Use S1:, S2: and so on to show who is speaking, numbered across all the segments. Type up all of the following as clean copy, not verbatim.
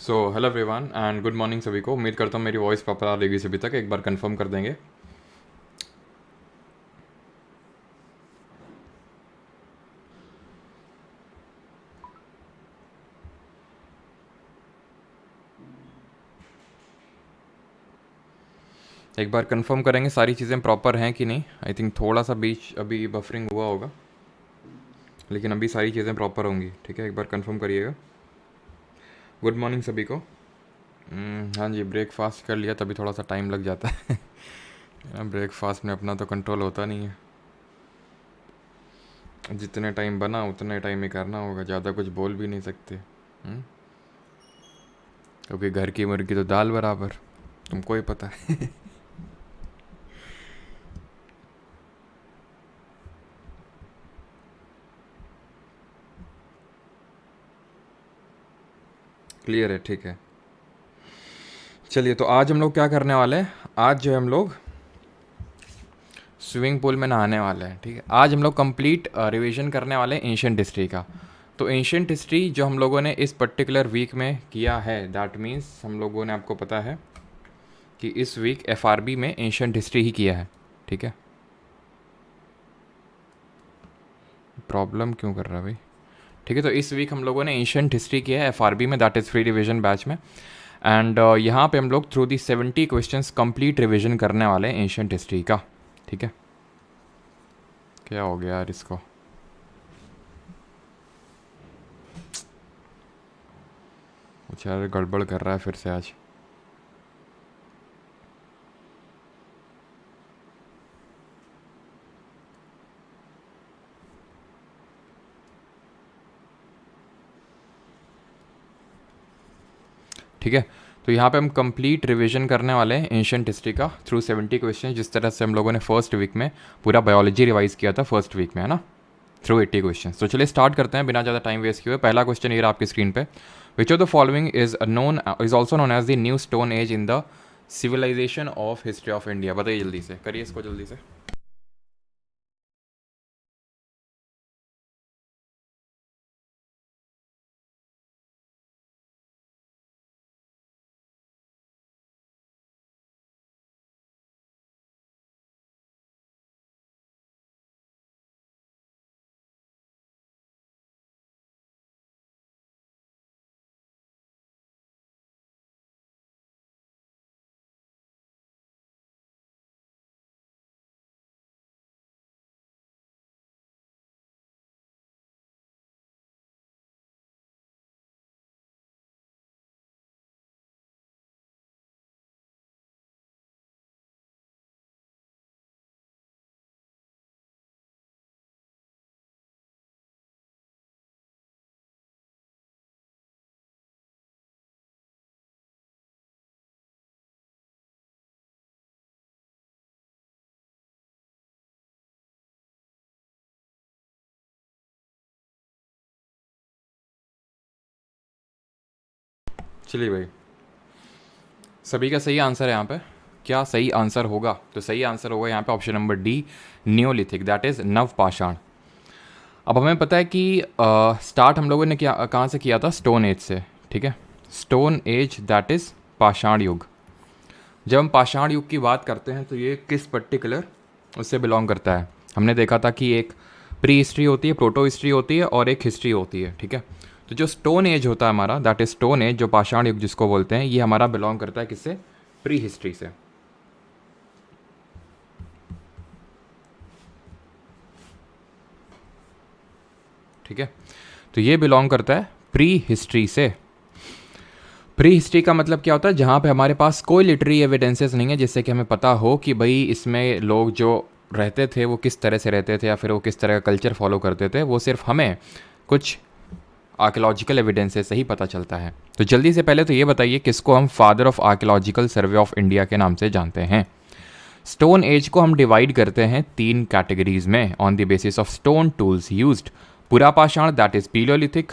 S1: So hello everyone and good morning सभी को। उम्मीद करता हूँ मेरी वॉइस प्रॉपर आ रहेगी सभी तक। एक बार कंफर्म कर देंगे। एक बार कंफर्म करेंगे सारी चीज़ें प्रॉपर हैं कि नहीं। आई थिंक थोड़ा सा बीच अभी बफरिंग हुआ होगा, लेकिन अभी सारी चीज़ें प्रॉपर होंगी। ठीक है, एक बार कंफर्म करिएगा। गुड मॉर्निंग सभी को। हाँ जी, ब्रेकफास्ट कर लिया, तभी थोड़ा सा टाइम लग जाता है। ब्रेकफास्ट में अपना तो कंट्रोल होता नहीं है। जितने टाइम बना उतने टाइम ही करना होगा, ज़्यादा कुछ बोल भी नहीं सकते। क्योंकि घर की मुर्गी तो दाल बराबर, तुमको ही पता है। क्लियर है, ठीक है। चलिए, तो आज हम लोग क्या करने वाले हैं। आज जो है हम लोग स्विमिंग पूल में नहाने वाले हैं। ठीक है, आज हम लोग कंप्लीट रिवीजन करने वाले हैं एंशियंट हिस्ट्री का। तो एंशियंट हिस्ट्री जो हम लोगों ने इस पर्टिकुलर वीक में किया है, दैट मीन्स हम लोगों ने, आपको पता है कि इस वीक एफआरबी में एंशियंट हिस्ट्री ही किया है। ठीक है, प्रॉब्लम क्यों कर रहा है भाई। ठीक है, तो इस वीक हम लोगों ने एंशियंट हिस्ट्री किया है एफआरबी में, that is free revision batch में। एंड यहाँ पे हम लोग through the 70 questions complete revision करने वाले हैं एंशियंट हिस्ट्री का। ठीक है, क्या हो गया यार इसको। कुछ यार गड़बड़ कर रहा है फिर से आज। ठीक है, तो यहाँ पे हम कंप्लीट रिवीजन करने वाले हैं एंशियंट हिस्ट्री का थ्रू 70 क्वेश्चन, जिस तरह से हम लोगों ने फर्स्ट वीक में पूरा बायोलॉजी रिवाइज किया था फर्स्ट वीक में, है ना, थ्रू 80 क्वेश्चन। तो चलिए स्टार्ट करते हैं बिना ज़्यादा टाइम वेस्ट किए हुए। पहला क्वेश्चन ये रहा आपकी स्क्रीन पे। Which of the following is also known as the new stone age in the civilization of history of India. बताइए जल्दी से, करिए इसको जल्दी से। चलिए भाई, सभी का सही आंसर है यहाँ पे। क्या सही आंसर होगा? तो सही आंसर होगा यहाँ पे option number D, Neolithic, that is नवपाषाण। अब हमें पता है कि स्टार्ट हम लोगों ने क्या कहाँ से किया था? स्टोन एज से। ठीक है, स्टोन एज दैट इज़ पाषाण युग। जब हम पाषाण युग की बात करते हैं तो ये किस पर्टिकुलर उससे बिलोंग करता है? हमने देखा था कि एक प्री हिस्ट्री होती है, प्रोटो हिस्ट्री होती है, और एक हिस्ट्री होती है। ठीक है, तो जो स्टोन एज होता है हमारा, दैट इज स्टोन एज, जो पाषाण युग जिसको बोलते हैं, ये हमारा बिलोंग करता है किससे? प्री हिस्ट्री से। ठीक है, तो ये बिलोंग करता है प्री हिस्ट्री से। प्री हिस्ट्री का मतलब क्या होता है? जहाँ पे हमारे पास कोई लिटरी एविडेंसेस नहीं है जिससे कि हमें पता हो कि भाई इसमें लोग जो रहते थे वो किस तरह से रहते थे या फिर वो किस तरह का कल्चर फॉलो करते थे। वो सिर्फ हमें कुछ आर्कियोलॉजिकल एविडेंसेस से ही पता चलता है। तो जल्दी से पहले तो ये बताइए किसको हम father of archaeological survey of India के नाम से जानते हैं? स्टोन एज को हम डिवाइड करते हैं 3 कैटेगरीज में on the basis of stone tools used. पुरापाषाण दैट इज पीलियोलिथिक,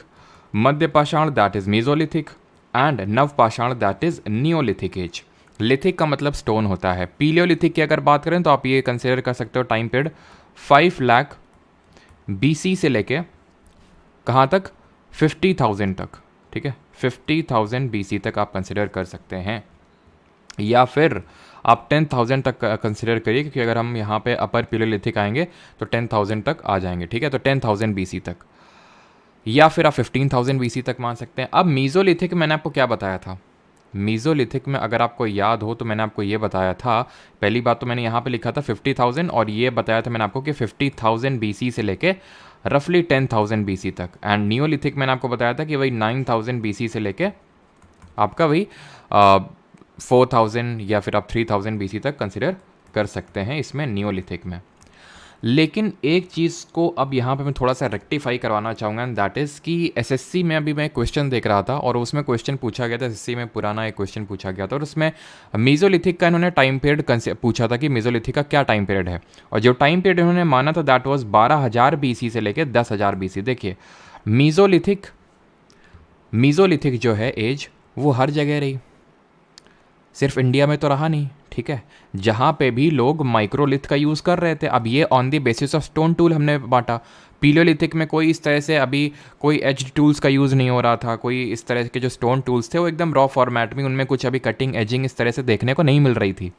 S1: मध्य पाषाण दैट इज मेसोलिथिक, एंड नवपाषाण that is neolithic age. Lithic का मतलब स्टोन होता है। पीलियोलिथिक की अगर बात करें तो आप ये कंसिडर कर सकते हो टाइम पीरियड 5 लाख BC से लेके कहाँ तक? 50,000 तक। ठीक है, 50,000 BC तक आप कंसिडर कर सकते हैं, या फिर आप 10,000 तक कंसिडर करिए, क्योंकि अगर हम यहाँ पे अपर पैलियोलिथिक आएंगे तो 10,000 तक आ जाएंगे, ठीक है। तो 10,000 BC तक, या फिर आप 15,000 BC तक मान सकते हैं। अब मीज़ोलिथिक मैंने आपको क्या बताया था, मीज़ोलिथिक में अगर आपको याद हो तो मैंने आपको ये बताया था, पहली बात तो मैंने यहाँ पे लिखा था 50,000, और ये बताया था मैंने आपको कि 50,000 BC से लेके रफली 10,000 BC तक। एंड नियोलिथिक मैंने आपको बताया था कि वही 9,000 BC से लेके आपका वही 4,000 या फिर आप 3,000 BC तक कंसिडर कर सकते हैं इसमें नियोलिथिक में। लेकिन एक चीज़ को अब यहाँ पे मैं थोड़ा सा रेक्टिफाई करवाना चाहूँगा, एंड दैट इज़ कि एसएससी में अभी मैं क्वेश्चन देख रहा था और उसमें क्वेश्चन पूछा गया था, एसएससी में पुराना एक क्वेश्चन पूछा गया था, और उसमें मीज़ोलिथिक का इन्होंने टाइम पीरियड पूछा था कि मीज़ोलिथिक का क्या टाइम पीरियड है, और जो टाइम पीरियड इन्होंने माना था दैट वाज 12,000 BC से लेकर 10,000 BC। देखिए मीज़ोलिथिक जो है एज वो हर जगह रही, सिर्फ इंडिया में तो रहा नहीं, ठीक है। जहाँ पे भी लोग माइक्रोलिथ का यूज़ कर रहे थे, अब ये on the basis of stone tool हमने बांटा। पीलियोलिथिक में कोई इस तरह से अभी कोई एज टूल्स का यूज़ नहीं हो रहा था, कोई इस तरह के जो स्टोन टूल्स थे वो एकदम रॉ फॉर्मेट में, उनमें कुछ अभी कटिंग एजिंग इस तरह से देखने को नहीं मिल रही थी,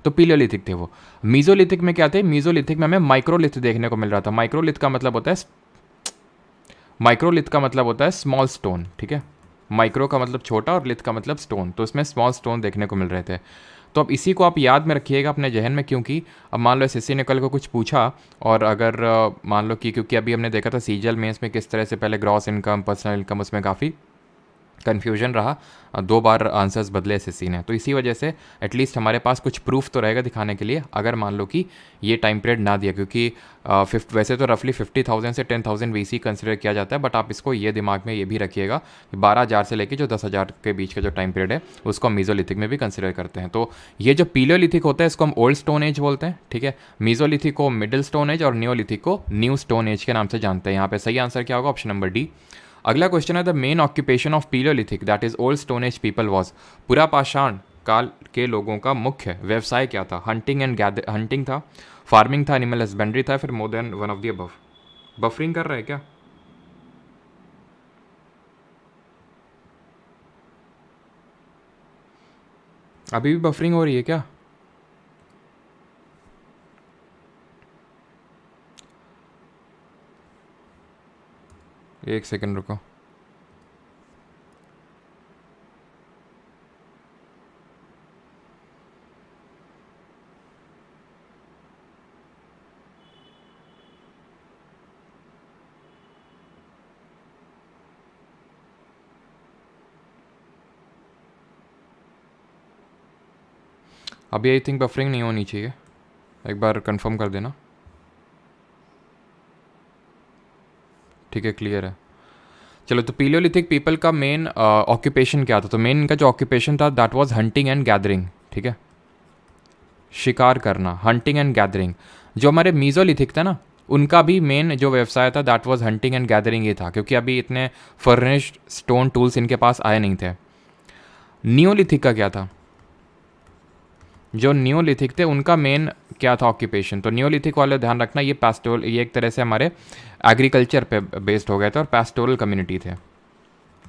S1: तो पीलियोलिथिक थे वो। मीज़ोलिथिक में क्या थे, मीज़ोलिथिक में हमें माइक्रोलिथ देखने को मिल रहा था। माइक्रोलिथ का मतलब होता है स्मॉल स्टोन, ठीक है। माइक्रो का मतलब छोटा और लिथ का मतलब स्टोन, तो इसमें स्मॉल स्टोन देखने को मिल रहे थे। तो अब इसी को आप याद में रखिएगा अपने जहन में, क्योंकि अब मान लो एसएससी ने कल को कुछ पूछा, और अगर मान लो कि क्योंकि अभी हमने देखा था सीजीएल मेंस में किस तरह से पहले ग्रॉस इनकम, पर्सनल इनकम, उसमें काफ़ी कन्फ्यूजन रहा, 2 बार आंसर्स बदले एसएससी ने, तो इसी वजह से एटलीस्ट हमारे पास कुछ प्रूफ तो रहेगा दिखाने के लिए अगर मान लो कि ये टाइम पीरियड ना दिया, क्योंकि वैसे तो रफली 50,000 से 10,000 BC कंसिडर किया जाता है, बट आप इसको ये दिमाग में ये भी रखिएगा कि 12,000 से लेकर जो 10,000 के बीच का जो टाइम पीरियड है उसको हम मीज़ोलिथिक में भी कंसिडर करते हैं। तो ये जो पीलियोलिथिक होता है इसको हम ओल्ड स्टोन एज बोलते हैं, ठीक है। मीज़ोलिथिक को मिडिल स्टोन एज और नियोलिथिक को न्यू स्टोन एज के नाम से जानते हैं। यहाँ पे सही आंसर क्या होगा, ऑप्शन नंबर डी। अगला क्वेश्चन है, the main occupation of paleolithic that is old stone age people was, पुरापाषाण काल के लोगों का मुख्य व्यवसाय क्या था। हंटिंग था, फार्मिंग था, एनिमल हस्बेंड्री था, फिर more than one of the above. Buffering कर रहे हैं क्या? अभी भी बफरिंग हो रही है क्या? एक सेकंड रुको। अभी आई थिंक बफरिंग नहीं होनी चाहिए, एक बार कंफर्म कर देना। ठीक है, क्लियर है। चलो, तो पीलियोलिथिक पीपल का मेन ऑक्यूपेशन क्या था, तो मेन इनका जो ऑक्यूपेशन था that was hunting and gathering, ठीक है, शिकार करना, हंटिंग एंड गैदरिंग। जो हमारे मीज़ोलिथिक था ना, उनका भी मेन जो व्यवसाय था that was hunting and gathering ही था, क्योंकि अभी इतने फर्निश्ड स्टोन टूल्स इनके पास आए नहीं थे। नियोलिथिक का क्या था, जो नियोलिथिक थे उनका मेन क्या था ऑक्यूपेशन, तो नियोलिथिक वाले ध्यान रखना ये पैस्टोरल, ये एक तरह से हमारे एग्रीकल्चर पे बेस्ड हो गए थे और पैस्टोरल कम्युनिटी थे,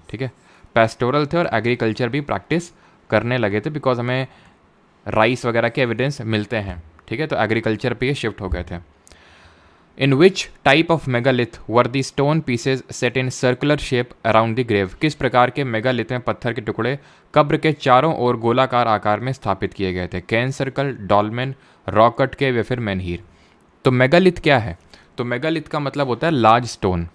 S1: ठीक है। पैस्टोरल थे और एग्रीकल्चर भी प्रैक्टिस करने लगे थे, बिकॉज हमें राइस वगैरह के एविडेंस मिलते हैं, ठीक है। तो एग्रीकल्चर पे ये शिफ्ट हो गए थे। In which type of megalith were the stone pieces set in circular shape around the grave, किस प्रकार के मेगालिथ में पत्थर के टुकड़े कब्र के चारों ओर गोलाकार आकार में स्थापित किए गए थे। कैन सर्कल, डॉलमेन, रॉकट के, वे फिर मेनहीर। तो मेगालिथ क्या है, तो मेगालिथ का मतलब होता है लार्ज स्टोन।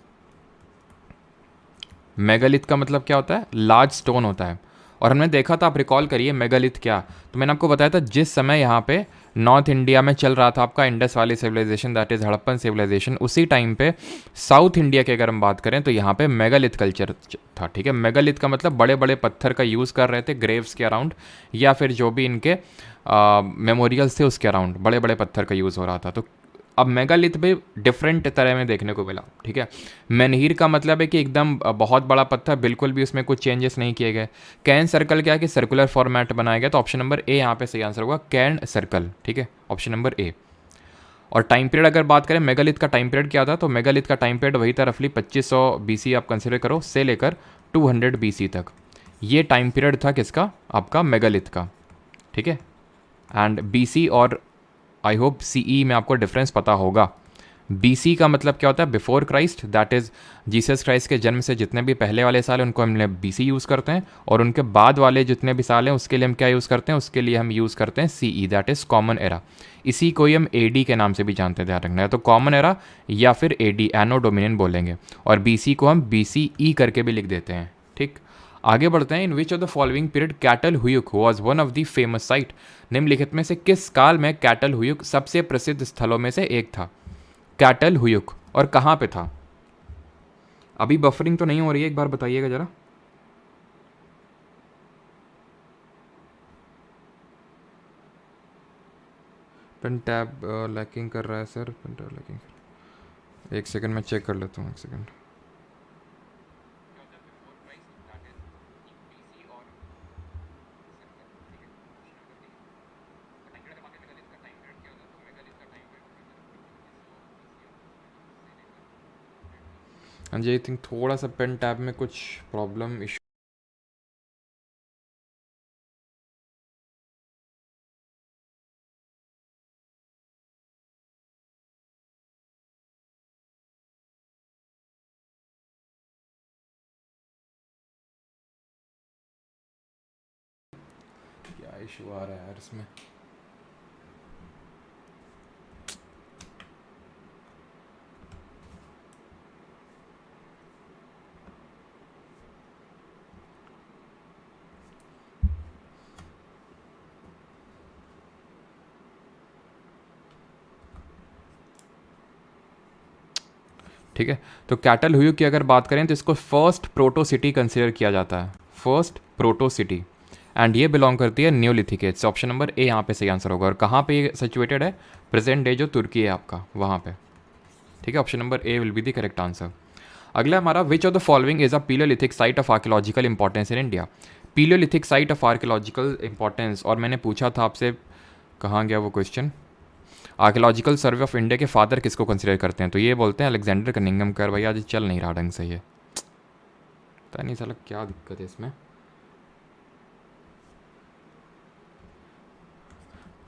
S1: मेगालिथ का मतलब क्या होता है, लार्ज स्टोन होता है। और हमने देखा था, आप रिकॉल करिए मेगालिथ क्या, तो मैंने आपको बताया था जिस समय यहाँ पे नॉर्थ इंडिया में चल रहा था आपका Indus valley civilization that is Harappan civilization, उसी टाइम पे साउथ इंडिया की अगर हम बात करें तो यहाँ पे मेगालिथ कल्चर था, ठीक है। मेगालिथ का मतलब बड़े बड़े पत्थर का यूज़ कर रहे थे ग्रेव्स के अराउंड, या फिर जो भी इनके मेमोरियल्स थे उसके अराउंड बड़े बड़े पत्थर का यूज़ हो रहा था। तो अब मेगालिथ भी डिफरेंट तरह में देखने को मिला, ठीक है। मेनहीर का मतलब है कि एकदम बहुत बड़ा पत्थर, बिल्कुल भी उसमें कुछ चेंजेस नहीं किए गए। कैन सर्कल क्या है कि सर्कुलर फॉर्मेट बनाया गया, तो ऑप्शन नंबर ए यहाँ पे सही आंसर होगा, कैन सर्कल, ठीक है, ऑप्शन नंबर ए। और टाइम पीरियड अगर बात करें मेगालिथ का टाइम पीरियड क्या था, तो मेगालिथ का टाइम पीरियड वही था रफली 2500 BC आप कंसिडर करो से लेकर 200 BC तक, ये टाइम पीरियड था किसका, आपका मेगालिथ का, ठीक है। एंड बीसी और आई होप सीई में आपको डिफरेंस पता होगा। बीसी का मतलब क्या होता है, before Christ, that is Jesus Christ के जन्म से जितने भी पहले वाले साल हैं उनको हम बीसी यूज़ करते हैं, और उनके बाद वाले जितने भी साल हैं उसके लिए हम क्या यूज़ करते हैं, उसके लिए हम यूज़ करते हैं CE, that is common era. इसी को ही हम एडी के नाम से भी जानते हैं, ध्यान रखना है। तो कॉमन एरा या फिर एडी, एनो डोमिनियन बोलेंगे, और बीसी को हम बीसीई करके भी लिख देते हैं, ठीक। आगे बढ़ते हैं। In which of the following period Catal Huyuk was one of the famous site, निम्नलिखित में से किस काल में कैटल हुयुक सबसे प्रसिद्ध स्थलों में से एक था। कैटल हुयुक और कहाँ पे था। अभी बफरिंग तो नहीं हो रही है, एक बार बताइएगा जरा। पेन टैब लैकिंग कर रहा है सर, पेन टैब लैकिंग। एक सेकंड में चेक कर लेता हूँ, एक सेकंड। हाँ जी, आई थिंक थोड़ा सा पेन टैब में कुछ प्रॉब्लम इशू। क्या इशू आ रहा है यार इसमें। ठीक है, तो कैटल हुयुक की अगर बात करें तो इसको फर्स्ट प्रोटो सिटी कंसिडर किया जाता है, फर्स्ट प्रोटो सिटी, एंड ये बिलोंग करती है न्योलिथिक एज से। ऑप्शन नंबर ए यहाँ पे सही आंसर होगा। और कहाँ पे ये सिचुएटेड है, प्रेजेंट डे जो तुर्की है आपका, वहाँ पे, ठीक है। Option number A will be the correct answer. अगला हमारा, which of the following is a paleolithic site of archaeological importance in India. Paleolithic site of archaeological importance, और मैंने पूछा था आपसे, कहाँ गया वो question, archaeological survey of India के फादर किसको कंसिडर करते हैं, तो ये बोलते हैं अलेक्जेंडर कनिंघम कर। भैया आज चल नहीं रहा ढंग से, ये पता नहीं साला क्या दिक्कत है इसमें,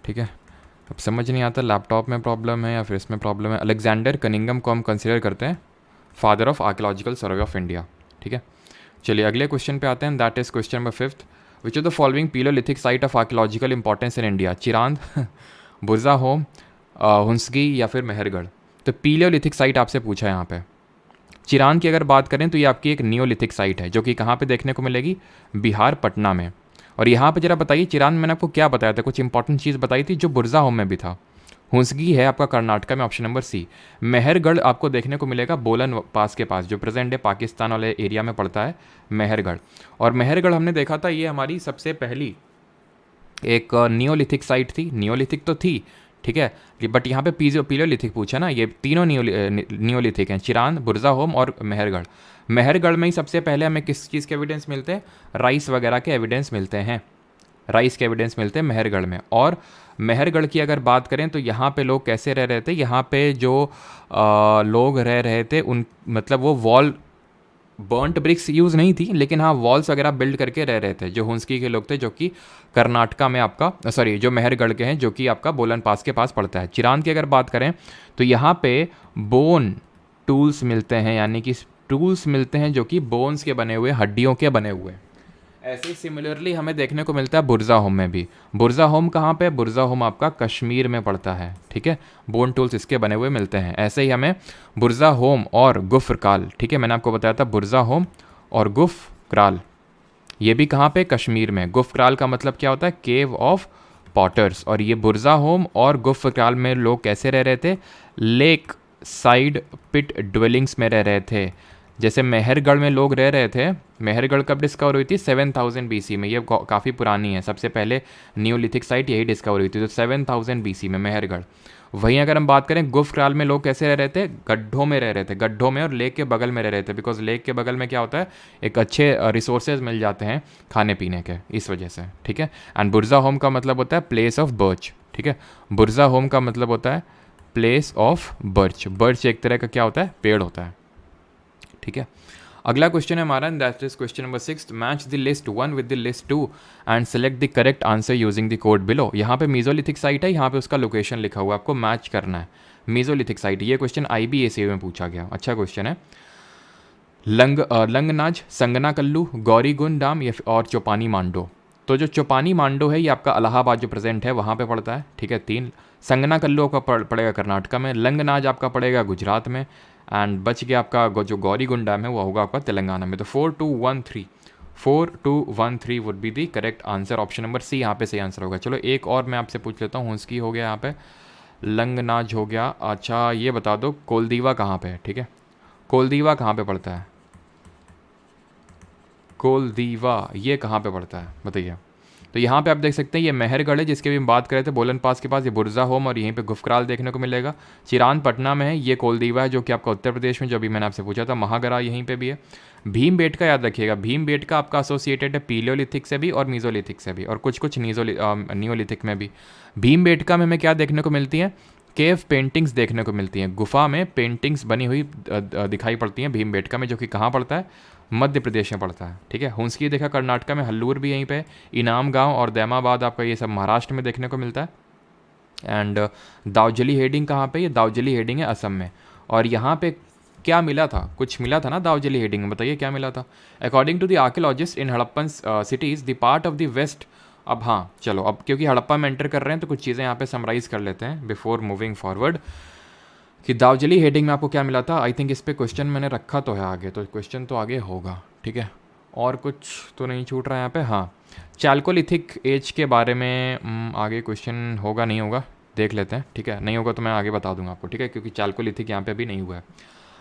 S1: ठीक है। अब समझ नहीं आता लैपटॉप में प्रॉब्लम है या फिर इसमें प्रॉब्लम है। अलेक्जेंडर कनिंघम को हम कंसिडर करते हैं father of archaeological survey of India, ठीक है। चलिए अगले क्वेश्चन पे आते हैं, that is question number 5। Which of the following paleolithic site of archaeological importance in India, Chirand, Burzahom, Hunsgi या फिर मेहरगढ़। तो पीलियोलिथिक साइट आपसे पूछा है यहाँ पे। चिरांद की अगर बात करें तो ये आपकी एक नियोलिथिक साइट है, जो कि कहाँ पे देखने को मिलेगी, बिहार, पटना में। और यहाँ पे जरा बताइए, चिरांद मैंने आपको क्या बताया था, कुछ इंपॉर्टेंट चीज़ बताई थी जो बुरजा होम में भी था। हुंसगी है आपका कर्नाटका में, ऑप्शन नंबर सी। मेहरगढ़ आपको देखने को मिलेगा बोलन पास के पास, जो प्रेजेंट डे पाकिस्तान वाले एरिया में पड़ता है, मेहरगढ़। और मेहरगढ़ हमने देखा था ये हमारी सबसे पहली एक नियोलिथिक साइट थी, नियोलिथिक तो थी, ठीक है, बट यहाँ पे पीलियोलिथिक पूछा ना, ये तीनों नियोलिथिक हैं, चिरांद, बुरजा होम और मेहरगढ़। मेहरगढ़ में ही सबसे पहले हमें किस चीज़ के एविडेंस मिलते हैं, राइस वगैरह के एविडेंस मिलते हैं, राइस के एविडेंस मिलते हैं मेहरगढ़ में। और मेहरगढ़ की अगर बात करें तो यहाँ पे लोग कैसे रह रहे थे, यहाँ पे जो लोग रह रहे थे उन, मतलब वो वॉल, बर्न्ट ब्रिक्स यूज़ नहीं थी, लेकिन हाँ वॉल्स वगैरह बिल्ड करके रह रहे थे, जो हुंसकी के लोग थे, जो कि कर्नाटका में आपका, सॉरी जो मेहरगढ़ के हैं, जो कि आपका बोलन पास के पास पड़ता है। चिरांद की अगर बात करें तो यहाँ पे बोन टूल्स मिलते हैं, यानी कि टूल्स मिलते हैं जो कि बोन्स के बने हुए, हड्डियों के बने हुए। ऐसे ही सिमिलरली हमें देखने को मिलता है बुरजा होम में भी। बुरजा होम कहाँ पे, बुरजा होम आपका कश्मीर में पड़ता है, ठीक है। बोन टूल्स इसके बने हुए मिलते हैं। ऐसे ही हमें बुरजा होम और गुफ्रकाल, ठीक है, मैंने आपको बताया था बुरजा होम और गुफ्रकाल, ये भी कहाँ पे, कश्मीर में। गुफ्रकाल का मतलब क्या होता है, केव ऑफ पॉटर्स। और ये बुरजा होम और गुफ्रकाल में लोग कैसे रह रहे थे, लेक साइड पिट ड्वेलिंग्स में रह रहे थे। जैसे मेहरगढ़ में लोग रह रहे थे, मेहरगढ़ कब डिस्कवर हुई थी, 7000 BC में, ये काफ़ी पुरानी है, सबसे पहले नियोलिथिक साइट यही डिस्कवर हुई थी, तो 7000 BC में मेहरगढ़। वहीं अगर हम बात करें गुफ्रकाल में, लोग कैसे रह रहे थे, गड्ढों में रह रहे थे, गड्ढों में और लेक के बगल में रह रहे थे, बिकॉज लेक के बगल में क्या होता है, एक अच्छे रिसोर्सेज मिल जाते हैं खाने पीने के, इस वजह से, ठीक है। एंड बुरजा होम का मतलब होता है प्लेस ऑफ बर्च, ठीक है, बुरजा होम का मतलब होता है प्लेस ऑफ बर्च। बर्च एक तरह का क्या होता है, पेड़ होता है, ठीक है। अगला क्वेश्चन है हमारा, that is question number 6, match the list 1 with the list 2 and select the correct answer using the code below. यहाँ पे मीजोलिथिक साइट है, यहाँ पे उसका लोकेशन लिखा हुआ है, आपको मैच करना है मीजोलिथिक साइट। ये क्वेश्चन IBAC में पूछा गया, अच्छा क्वेश्चन है। लंगनाज, संगना कल्लू, गौरीगुंड डाम या और चौपानी मांडो। तो जो चौपानी मांडो है ये आपका इलाहाबाद जो प्रेजेंट है वहाँ पे पड़ता है, ठीक है 3। संगना कल्लू आपका पड़ेगा कर्नाटका में, लंगनाज आपका पड़ेगा गुजरात में, एंड बच गया आपका जो गौरीगुंड डैम है वो होगा आपका तेलंगाना में। तो 4213 would be the correct answer, option number C यहाँ पे सही आंसर होगा। चलो एक और मैं आपसे पूछ लेता हूँ, उसकी हो गया यहाँ पे, लंगनाज हो गया। अच्छा ये बता दो कोलदीवा कहाँ पे है, ठीक है कोलदीवा कहाँ पे पड़ता है, कोलदीवा ये कहाँ पे पड़ता है बताइए। तो यहाँ पे आप देख सकते हैं ये मेहरगढ़ है जिसके भी हम बात कर रहे थे, बोलन पास के पास, ये बुरजा होम और यहीं पे गुफकराल देखने को मिलेगा। चिरान पटना में है, ये कोलदीवा है जो कि आपका उत्तर प्रदेश में, जो अभी मैंने आपसे पूछा था, महागरा यहीं पे भी है। भीमबेटका याद रखिएगा, भीमबेटका आपका एसोसिएटेड है पीलियोलिथिक से भी और मीजोलिथिक से भी, और कुछ कुछ नियोलिथिक में भी। भीमबेटका में हमें क्या देखने को मिलती है, केव पेंटिंग्स देखने को मिलती हैं, गुफा में पेंटिंग्स बनी हुई दिखाई पड़ती हैं भीमबेटका में, जो कि कहाँ पड़ता है, मध्य प्रदेश में पड़ता है, ठीक है। हुंसकी देखा कर्नाटका में, हल्लूर भी यहीं पे, इनाम गांव और दैमाबाद आपका ये सब महाराष्ट्र में देखने को मिलता है। एंड दावजली हेडिंग कहाँ पे, ये दावजली हेडिंग है असम में। और यहाँ पे क्या मिला था, कुछ मिला था ना दावजली हेडिंग में, बताइए क्या मिला था। According to the archaeologist in Harappan cities the part of the west. अब हाँ चलो, अब क्योंकि हड़प्पा में एंटर कर रहे हैं तो कुछ चीज़ें यहाँ पे समराइज़ कर लेते हैं बिफोर मूविंग फॉरवर्ड, कि दावजली हेडिंग में आपको क्या मिला था। आई थिंक इस पे क्वेश्चन मैंने रखा तो है आगे, तो क्वेश्चन तो आगे होगा, ठीक है, और कुछ तो नहीं छूट रहा है यहाँ पे। हाँ चैल्कोलिथिक एज के बारे में आगे क्वेश्चन होगा नहीं होगा देख लेते हैं, ठीक है, नहीं होगा तो मैं आगे बता दूंगा आपको, ठीक है, क्योंकि चैल्कोलिथिक यहाँ पे अभी नहीं हुआ है।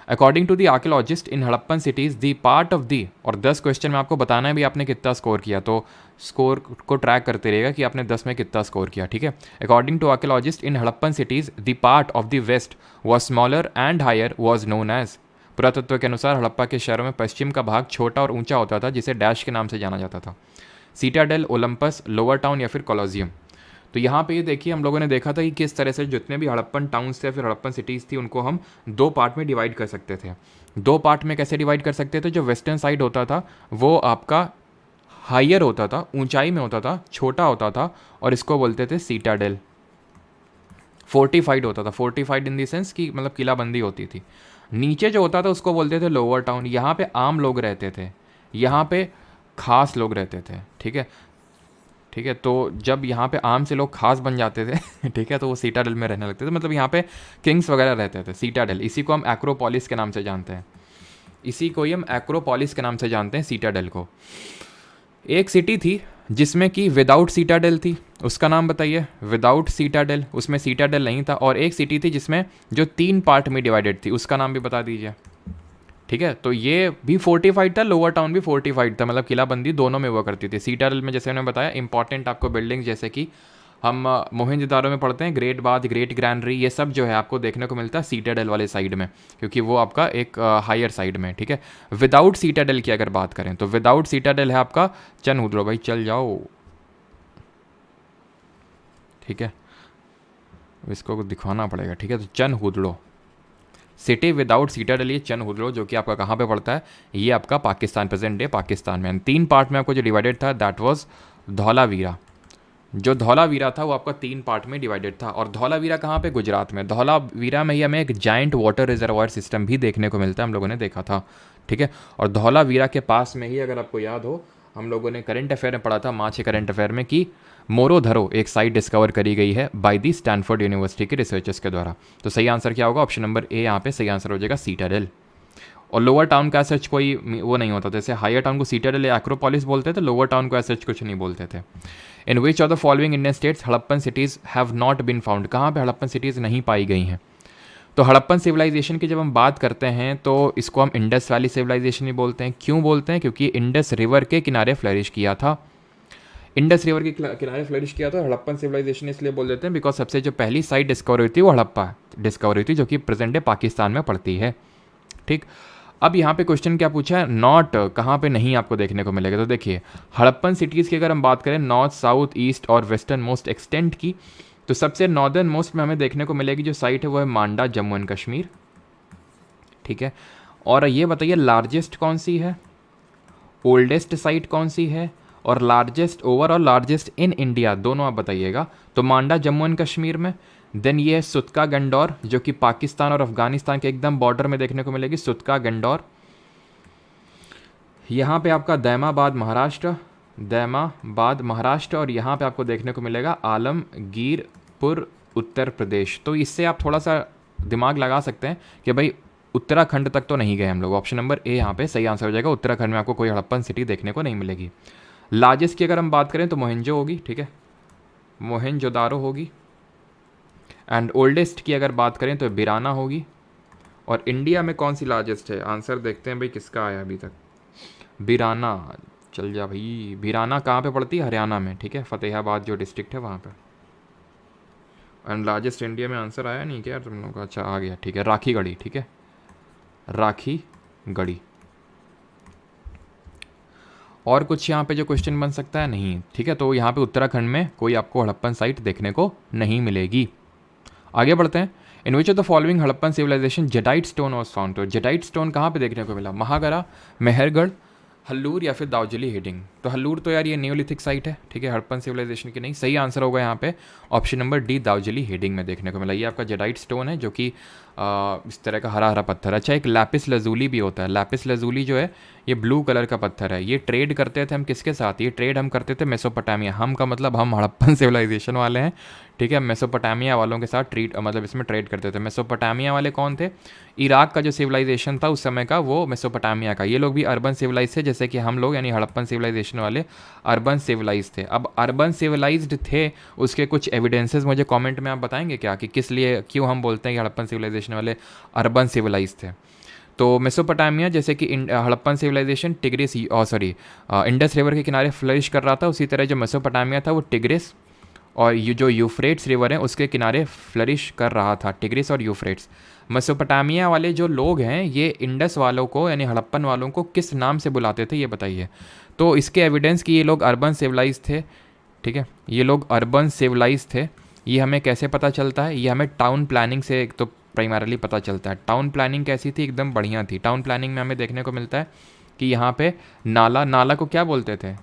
S1: According to the archaeologist in Harappan cities the part of the, और 10 क्वेश्चन में आपको बताना है भी आपने कितना स्कोर किया, तो स्कोर को ट्रैक करते रहेगा कि आपने 10 में कितना स्कोर किया, ठीक है। According to archaeologist in Harappan cities the part of the west was smaller and higher was known as. पुरातत्व के अनुसार हड़प्पा के शहरों में पश्चिम का भाग छोटा और ऊंचा होता था, जिसे डैश के नाम से जाना जाता था, सीटाडेल, ओलंपस, लोअर टाउन या फिर कोलोजियम। तो यहाँ पे ये देखिए हम लोगों ने देखा था कि किस तरह से जितने भी हड़प्पन टाउन्स थे फिर हड़प्पन सिटीज़ थी उनको हम 2 पार्ट में डिवाइड कर सकते थे। 2 पार्ट में कैसे डिवाइड कर सकते थे, जो वेस्टर्न साइड होता था वो आपका हायर होता था, ऊंचाई में होता था, छोटा होता था, और इसको बोलते थे सीटाडेल। फोर्टिफाइड होता था, फोर्टिफाइड इन द सेंस कि मतलब किलाबंदी होती थी। नीचे जो होता था उसको बोलते थे लोअर टाउन, यहाँ पे आम लोग रहते थे, यहाँ पे खास लोग रहते थे, ठीक है, ठीक है। तो जब यहाँ पे आम से लोग खास बन जाते थे ठीक है, तो वो सीटाडेल में रहने लगते थे, मतलब यहाँ पे किंग्स वगैरह रहते थे। सीटाडेल, इसी को हम एक्रोपोलिस के नाम से जानते हैं, इसी को ही हम एक्रोपोलिस के नाम से जानते हैं सीटाडेल को। एक सिटी थी जिसमें कि विदाउट सीटाडेल थी, उसका नाम बताइए, विदाउट सीटाडेल, उसमें सीटाडेल नहीं था। और एक सिटी थी जिसमें जो 3 पार्ट में डिवाइडेड थी, उसका नाम भी बता दीजिए, ठीक है। तो ये भी फोर्टिफाइड था, लोअर टाउन भी फोर्टिफाइड था, मतलब किलाबंदी दोनों में हुआ करती थी। सीटाडेल में जैसे मैंने बताया इंपॉर्टेंट आपको बिल्डिंग, जैसे कि हम मोहनजोदारो में पढ़ते हैं ग्रेट बाथ, ग्रेट ग्रैंडरी, ये सब जो है आपको देखने को मिलता है सीटाडेल वाले साइड में, क्योंकि वो आपका एक हायर साइड में, ठीक है। विदाउट सीटाडेल की अगर बात करें तो विदाउट सीटाडेल है आपका चनहुदड़ो, भाई चल जाओ, ठीक है, इसको दिखाना पड़ेगा, ठीक है। तो चनहुदड़ो सिटी विदाउट सीटाडेल, ये चनहुदड़ो, जो कि आपका कहाँ पे पड़ता है, ये आपका पाकिस्तान, प्रेजेंट डे पाकिस्तान में। 3 पार्ट में आपको जो डिवाइडेड था दैट वाज धौलावीरा। जो धौलावीरा था वो आपका 3 पार्ट में डिवाइडेड था। और धौलावीरा कहाँ पे, गुजरात में। धौलावीरा में ही हमें एक जाइंट वाटर रिजर्वायर सिस्टम भी देखने को मिलता है, हम लोगों ने देखा था, ठीक है। और धौलावीरा के पास में ही, अगर आपको याद हो, हम लोगों ने करंट अफेयर में पढ़ा था, मार्च के करंट अफेयर में, कि मोरोधरो एक साइट डिस्कवर करी गई है बाय दी स्टैनफोर्ड यूनिवर्सिटी के रिसर्चर्स के द्वारा। तो सही आंसर क्या होगा, ऑप्शन नंबर ए यहाँ पे सही आंसर हो जाएगा, सीटाडेल। और लोअर टाउन का सच कोई वो नहीं होता, जैसे हायर टाउन को सीटाडेल या एक्रोपोलिस बोलते थे, लोअर टाउन को सच कुछ नहीं बोलते थे। In which of the following Indian states Harappan cities have not been found, कहाँ पे हड़प्पन सिटीज़ नहीं पाई गई हैं। तो हड़प्पन सिविलाइजेशन की जब हम बात करते हैं तो इसको हम इंडस वैली सिविलाइजेशन ही बोलते हैं। क्यों बोलते हैं, क्योंकि इंडस रिवर के किनारे फ्लरिश किया था, इंडस रिवर के किनारे फ्लरिश किया था। हड़प्पन सिविलाइजेशन इसलिए बोल देते हैं बिकॉज सबसे जो पहली साइट डिस्कवर हुई थी वो हड़प्पा डिस्कवर हुई थी, जो कि प्रेजेंट डे पाकिस्तान में पड़ती है, ठीक। अब यहाँ पे क्वेश्चन क्या पूछा है, नॉट कहाँ पे नहीं आपको देखने को मिलेगा। तो देखिए हड़प्पन सिटीज़ की अगर हम बात करें नॉर्थ, साउथ, ईस्ट और वेस्टर्न मोस्ट एक्सटेंट की, तो सबसे नॉर्दर्न मोस्ट में हमें देखने को मिलेगी जो साइट है वो है मांडा, जम्मू एंड कश्मीर, ठीक है। और ये बताइए लार्जेस्ट कौन सी है, ओल्डेस्ट साइट कौन सी है, और लार्जेस्ट ओवर और लार्जेस्ट इन इंडिया, दोनों आप बताइएगा। तो मांडा जम्मू एंड कश्मीर में, देन ये है सुतका गंडौर जो कि पाकिस्तान और अफगानिस्तान के एकदम बॉर्डर में देखने को मिलेगी, सुतका गंडौर। यहाँ पे आपका दैमाबाद महाराष्ट्र, दैमाबाद महाराष्ट्र, और यहाँ पे आपको देखने को मिलेगा आलमगीरपुर उत्तर प्रदेश। तो इससे आप थोड़ा सा दिमाग लगा सकते हैं कि भाई उत्तराखंड तक तो नहीं गए हम लोग। ऑप्शन नंबर ए यहाँ पे सही आंसर हो जाएगा। उत्तराखंड में आपको कोई हड़प्पन सिटी देखने को नहीं मिलेगी। लार्जेस्ट की अगर हम बात करें तो मोहनजो होगी, ठीक है, मोहनजोदारो होगी। एंड ओल्डेस्ट की अगर बात करें तो बिराना होगी। और इंडिया में कौन सी लार्जेस्ट है, आंसर देखते हैं भाई किसका आया अभी तक। बिराना, चल जा भाई। बिराना कहाँ पे पड़ती है, हरियाणा में, ठीक है, फतेहाबाद जो डिस्ट्रिक्ट है वहाँ पे। एंड लार्जेस्ट इंडिया में आंसर आया नहीं क्या तुम लोग का, अच्छा आ गया, ठीक है, राखी गढ़ी, ठीक है, राखी गढ़ी। और कुछ यहाँ पे जो क्वेश्चन बन सकता है, नहीं, ठीक है। तो यहाँ पे उत्तराखंड में कोई आपको हड़प्पन साइट देखने को नहीं मिलेगी। आगे बढ़ते हैं। In which of the following Harappan civilization jadeite stone was found. तो जेडाइट स्टोन कहाँ पे देखने को मिला, महागरा, मेहरगढ़, हल्लूर या फिर दाउजली हेडिंग। तो हल्लूर तो यार ये न्योलिथिक साइट है, ठीक है, हड़प्पन सिविलाइजेशन की नहीं। सही आंसर होगा यहाँ पे ऑप्शन नंबर डी, दाउजली हेडिंग में देखने को मिला। ये आपका जेडाइट स्टोन है जो कि इस तरह का हरा हरा पत्थर। अच्छा, एक लैपिस लजूली भी होता है। लैपिस लजूली जो है ये ब्लू कलर का पत्थर है। ये ट्रेड करते थे हम किसके साथ, ये ट्रेड हम करते थे मेसोपोटामिया। हम का मतलब हम हड़प्पन सिविलाइजेशन वाले हैं, ठीक है, मेसोपोटामिया वालों के साथ मतलब इसमें ट्रेड करते थे। मेसोपोटामिया वाले कौन थे, इराक का जो सिविलाइजेशन था उस समय का, वो मेसोपोटामिया का। ये लोग भी अर्बन सिविलाइज थे जैसे कि हम लोग, यानी हड़प्पन सिविलाइजेशन वाले अर्बन सिविलाइज थे। अब अर्बन सिविलाइज्ड थे, उसके कुछ एविडेंसेस मुझे कमेंट में आप बताएंगे क्या, कि किस लिए, क्यों हम बोलते हैं कि हड़प्पन सिविलाइजेशन वाले अर्बन सिविलाइज थे। तो मेसोपोटामिया जैसे कि Harappan civilization Tigris Indus river के किनारे फ्लरिश कर रहा था, उसी तरह जो मेसोपोटामिया था वो टिग्रिस और ये जो यूफ्रेट्स रिवर है उसके किनारे फ्लरिश कर रहा था, टिग्रिस और यूफ्रेट्स। मेसोपोटामिया वाले जो लोग हैं ये इंडस वालों को यानी हड़प्पन वालों को किस नाम से बुलाते थे ये बताइए। तो इसके एविडेंस कि ये लोग अर्बन सिविलाइज थे, ठीक है, ये लोग अर्बन सिविलाइज थे, ये हमें कैसे पता चलता है, ये हमें टाउन प्लानिंग से एक तो प्राइमरली पता चलता है। टाउन प्लानिंग कैसी थी, एकदम बढ़िया थी। टाउन प्लानिंग में हमें देखने को मिलता है कि यहाँ पे नाला को क्या बोलते थे,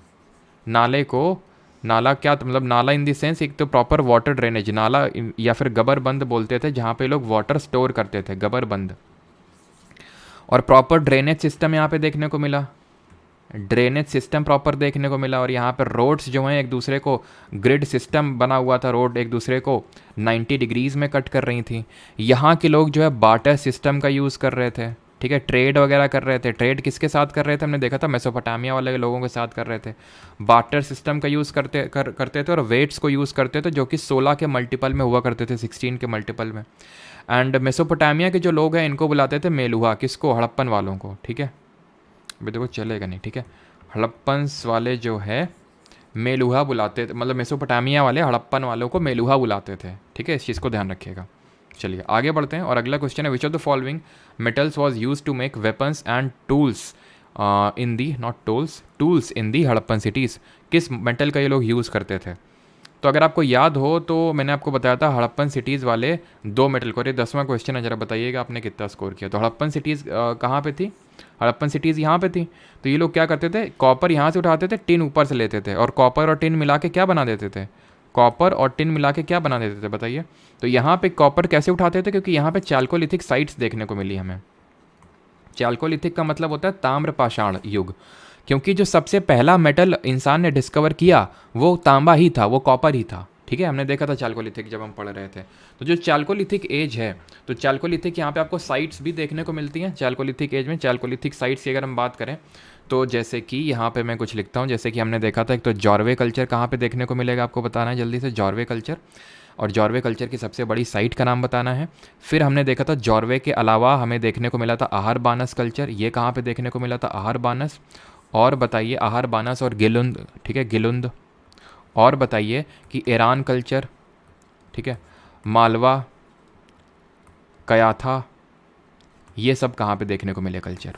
S1: नाले को, नाला क्या मतलब, नाला इन द सेंस एक तो प्रॉपर वाटर ड्रेनेज, नाला या फिर गबरबंद बोलते थे जहाँ पे लोग वाटर स्टोर करते थे, गबरबंद। और प्रॉपर ड्रेनेज सिस्टम यहाँ पे देखने को मिला, ड्रेनेज सिस्टम प्रॉपर देखने को मिला। और यहाँ पर रोड्स जो हैं एक दूसरे को, ग्रिड सिस्टम बना हुआ था, रोड एक दूसरे को 90 डिग्रीज़ में कट कर रही थी। यहाँ के लोग जो है बार्टर सिस्टम का यूज़ कर रहे थे, ठीक है, ट्रेड वगैरह कर रहे थे। ट्रेड किसके साथ कर रहे थे, हमने देखा था मेसोपोटामिया वाले लोगों के साथ कर रहे थे। बार्टर सिस्टम का यूज़ करते थे और वेट्स को यूज़ करते थे जो कि 16 के मल्टीपल में हुआ करते थे, 16 के मल्टीपल में। एंड मेसोपोटामिया के जो लोग हैं इनको बुलाते थे मेलुहा, किसको, हड़प्पन वालों को, ठीक है, अभी देखो चलेगा नहीं, ठीक है, हड़प्पन्स वाले जो है मेलुहा बुलाते थे, मतलब मेसोपोटामिया वाले हड़प्पन वालों को मेलुहा बुलाते थे, ठीक है, इस चीज़ को ध्यान रखिएगा। चलिए आगे बढ़ते हैं और अगला क्वेश्चन है, which of the following metals was used to make weapons and tools in the, not tools, tools in the Harappan cities. किस मेटल का ये लोग यूज़ करते थे। तो अगर आपको याद हो तो मैंने आपको बताया था हड़प्पन सिटीज़ वाले 2 मेटल को। ये 10वां क्वेश्चन है, ज़रा बताइएगा आपने कितना स्कोर किया। तो हड़प्पन सिटीज़ कहाँ पे थी, हड़प्पन सिटीज़ यहाँ पे थी। तो ये लोग क्या करते थे, कॉपर यहाँ से उठाते थे, टिन ऊपर से लेते थे और कॉपर और टिन मिला के क्या बना देते थे, कॉपर और टिन मिला के क्या बना देते थे बताइए। तो यहाँ पे कॉपर कैसे उठाते थे, क्योंकि यहाँ पे चाल्कोलिथिक साइट्स देखने को मिली हमें। चाल्कोलिथिक का मतलब होता है ताम्र पाषाण युग, क्योंकि जो सबसे पहला मेटल इंसान ने डिस्कवर किया वो तांबा ही था, वो कॉपर ही था, ठीक है, हमने देखा था चाल्कोलिथिक जब हम पढ़ रहे थे। तो जो चाल्कोलिथिक एज है, तो चाल्कोलिथिक यहाँ पे आपको साइट्स भी देखने को मिलती हैं। चाल्कोलिथिक एज में चाल्कोलिथिक साइट्स की अगर हम बात करें तो जैसे कि यहाँ पे मैं कुछ लिखता हूँ, जैसे कि हमने देखा था एक तो जॉर्वे कल्चर कहाँ पे देखने को मिलेगा, आपको बताना है जल्दी से, जॉर्वे कल्चर। और जॉर्वे कल्चर की सबसे बड़ी साइट का नाम बताना है। फिर हमने देखा था जॉर्वे के अलावा हमें देखने को मिला था आहार बानस कल्चर, ये कहाँ पे देखने को मिला था, आहार बानस। और बताइए आहार बानस और गिलुंद, ठीक है, गिलुंद। और बताइए कि ईरान कल्चर, ठीक है, मालवा, कयाथा, ये सब कहाँ पे देखने को मिले कल्चर।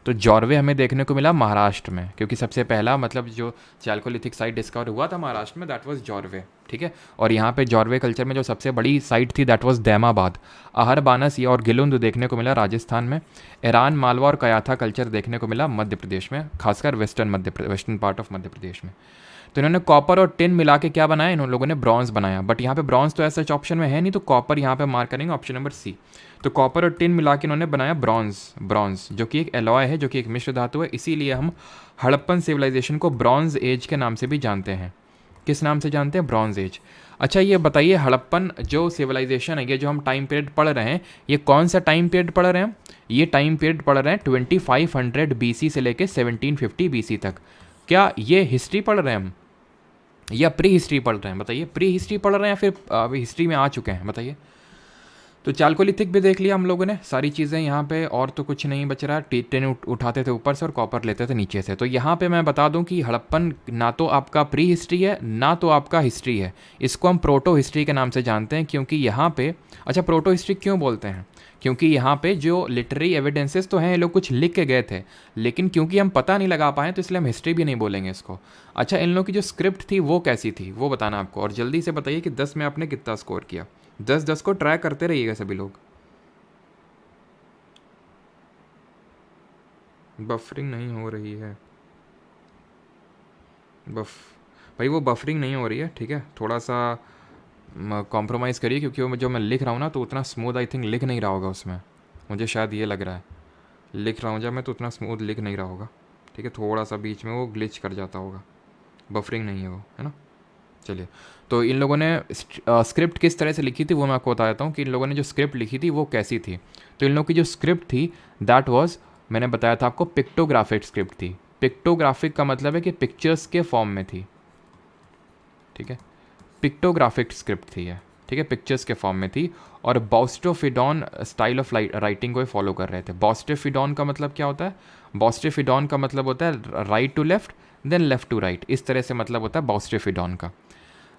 S1: तो जॉर्वे हमें देखने को मिला महाराष्ट्र में, क्योंकि सबसे पहला मतलब जो चालकोलिथिक साइट डिस्कवर हुआ था महाराष्ट्र में, दैट वाज जॉर्वे, ठीक है। और यहाँ पे जॉर्वे कल्चर में जो सबसे बड़ी साइट थी दैट वाज दैमाबाद। अहरबानस या और गिलुंद देखने को मिला राजस्थान में। ईरान, मालवा और कयाथा कल्चर देखने को मिला मध्य प्रदेश में, खासकर western part of Madhya Pradesh में। तो इन्होंने कॉपर और टिन मिला के क्या बनाया, इन लोगों ने ब्रॉन्ज बनाया। बट यहाँ पे ब्रॉन्ज तो ऐसा ऑप्शन में है नहीं, तो कॉपर यहाँ पे मार्क करेंगे, ऑप्शन नंबर सी। तो कॉपर और टिन मिला के इन्होंने बनाया ब्रॉन्ज, जो कि एक एलॉय है, जो कि एक मिश्र धातु है। इसीलिए हम हड़प्पन सिविलाइजेशन को ब्रॉन्ज एज के नाम से भी जानते हैं। किस नाम से जानते हैं? Bronze age. अच्छा ये बताइए, हड़प्पन जो सिविलाइजेशन है, ये जो हम टाइम पीरियड पढ़ रहे हैं, ये कौन सा टाइम पीरियड पढ़ रहे हैं? ये टाइम पीरियड पढ़ रहे हैं 2500 BC से लेकर 1750 BC तक। क्या ये हिस्ट्री पढ़ रहे हैं हम या प्री हिस्ट्री पढ़ रहे हैं? बताइए, प्री हिस्ट्री पढ़ रहे हैं या फिर अभी हिस्ट्री में आ चुके हैं? बताइए। तो चालकोलिथिक भी देख लिया हम लोगों ने, सारी चीज़ें यहाँ पे, और तो कुछ नहीं बच रहा। टिन उठाते थे ऊपर से और कॉपर लेते थे नीचे से। तो यहाँ पे मैं बता दूँ कि हड़प्पन ना तो आपका प्री हिस्ट्री है ना तो आपका हिस्ट्री है, इसको हम प्रोटो हिस्ट्री के नाम से जानते हैं। क्योंकि यहाँ पे, अच्छा प्रोटो हिस्ट्री क्यों बोलते हैं? क्योंकि यहाँ पे जो लिटरेरी एविडेंसेस तो हैं, ये लोग कुछ लिख के गए थे, लेकिन क्योंकि हम पता नहीं लगा पाए तो इसलिए हम हिस्ट्री भी नहीं बोलेंगे इसको। अच्छा, इन लोगों की जो स्क्रिप्ट थी वो कैसी थी वो बताना आपको, और जल्दी से बताइए कि 10 में आपने कितना स्कोर किया। 10 को ट्राई करते रहिएगा सभी लोग। बफरिंग नहीं हो रही है, भाई वो बफरिंग नहीं हो रही है, ठीक है। थोड़ा सा कॉम्प्रोमाइज़ करिए, क्योंकि वो जो मैं लिख रहा हूँ ना तो उतना स्मूथ आई थिंक लिख नहीं रहा होगा उसमें, मुझे शायद ये लग रहा है। लिख रहा हूँ जब मैं तो उतना स्मूथ लिख नहीं रहा होगा, ठीक है। थोड़ा सा बीच में वो ग्लिच कर जाता होगा, बफरिंग नहीं है वो, है ना। चलिए, तो इन लोगों ने स्क्रिप्ट किस तरह से लिखी थी वो मैं आपको बता देता हूँ कि इन लोगों ने जो स्क्रिप्ट लिखी थी वो कैसी थी। तो इन लोगों की जो स्क्रिप्ट थी दैट वाज, मैंने बताया था आपको, पिक्टोग्राफिक स्क्रिप्ट थी। पिक्टोग्राफिक का मतलब है कि पिक्चर्स के फॉर्म में थी, ठीक है। पिक्टोग्राफिक स्क्रिप्ट थी ये, ठीक है, पिक्चर्स के फॉर्म में थी। और बॉस्टोफिडॉन स्टाइल ऑफ राइटिंग को फॉलो कर रहे थे। बॉस्टोफिडॉन का मतलब क्या होता है? बॉस्टोफिडॉन का मतलब होता है right to left then left to right, इस तरह से मतलब होता है बॉस्टोफिडॉन का।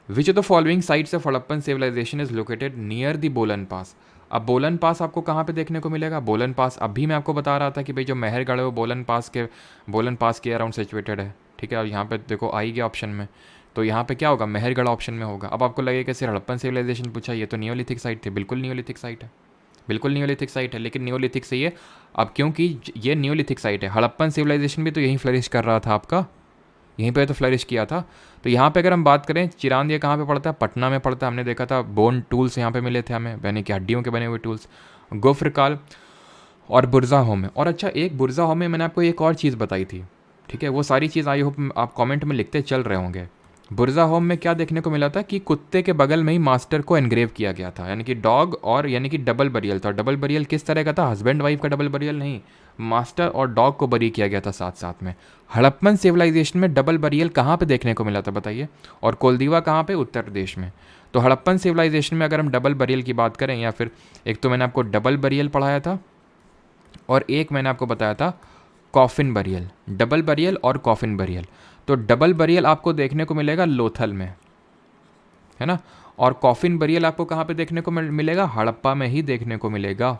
S1: Which of the following sites of Harappan civilization is located near the Bolan pass. अब बोलन पास आपको कहाँ पे देखने को मिलेगा? बोलन पास अभी मैं आपको बता रहा था कि भाई जो मेहरगढ़ है वो बोलन पास के अराउंड सिचुएटेड है, ठीक है। और यहाँ पे देखो आई गया ऑप्शन में, तो यहाँ पे क्या होगा? मेहरगढ़ ऑप्शन में होगा। अब आपको लगेगा कि सिर्फ हड़प्पन सिविलाइजेशन पूछा, ये तो नियोलिथिक साइट थी। बिल्कुल नियोलिथिक साइट है, बिल्कुल नियोलिथिक साइट है, लेकिन नियोलिथिक से ये, अब क्योंकि ये नियोलिथिक साइट है, हड़प्पन सिविलाइजेशन भी तो यहीं फ्लरिश कर रहा था आपका, यहीं पे तो फ्लरिश किया था। तो यहाँ पे अगर हम बात करें, चिरांद ये कहाँ पे पड़ता है? पटना में पड़ता है। हमने देखा था बोन टूल्स यहाँ पे मिले थे हमें, यानी कि हड्डियों के बने हुए टूल्स। गोफ्रकाल और बुरजा होम में। और अच्छा, एक बुरजा होम में मैंने आपको एक और चीज़ बताई थी, ठीक है। वो सारी चीज़ आई होप आप कमेंट में लिखते चल रहे होंगे। बुरजा होम में क्या देखने को मिला था कि कुत्ते के बगल में ही मास्टर को एनग्रेव किया गया था, यानी कि डॉग, और यानी कि डबल बरियल था। डबल बरियल किस तरह का था? हस्बैंड वाइफ का डबल बरियल नहीं, मास्टर और डॉग को बरी किया गया था साथ साथ में। हड़प्पन सिविलाइजेशन में डबल बरियल कहाँ पे देखने को मिला था बताइए? और कोलदीवा कहाँ पे? उत्तर प्रदेश में। तो हड़प्पन सिविलाइजेशन में अगर हम डबल बरियल की बात करें, या फिर एक तो मैंने आपको डबल बरियल पढ़ाया था और एक मैंने आपको बताया था कॉफिन बरियल। डबल बरियल और कॉफिन बरियल। तो डबल बरियल आपको देखने को मिलेगा लोथल में, है ना। और कॉफिन बरियल आपको कहाँ पे देखने को मिलेगा? हड़प्पा में ही देखने को मिलेगा।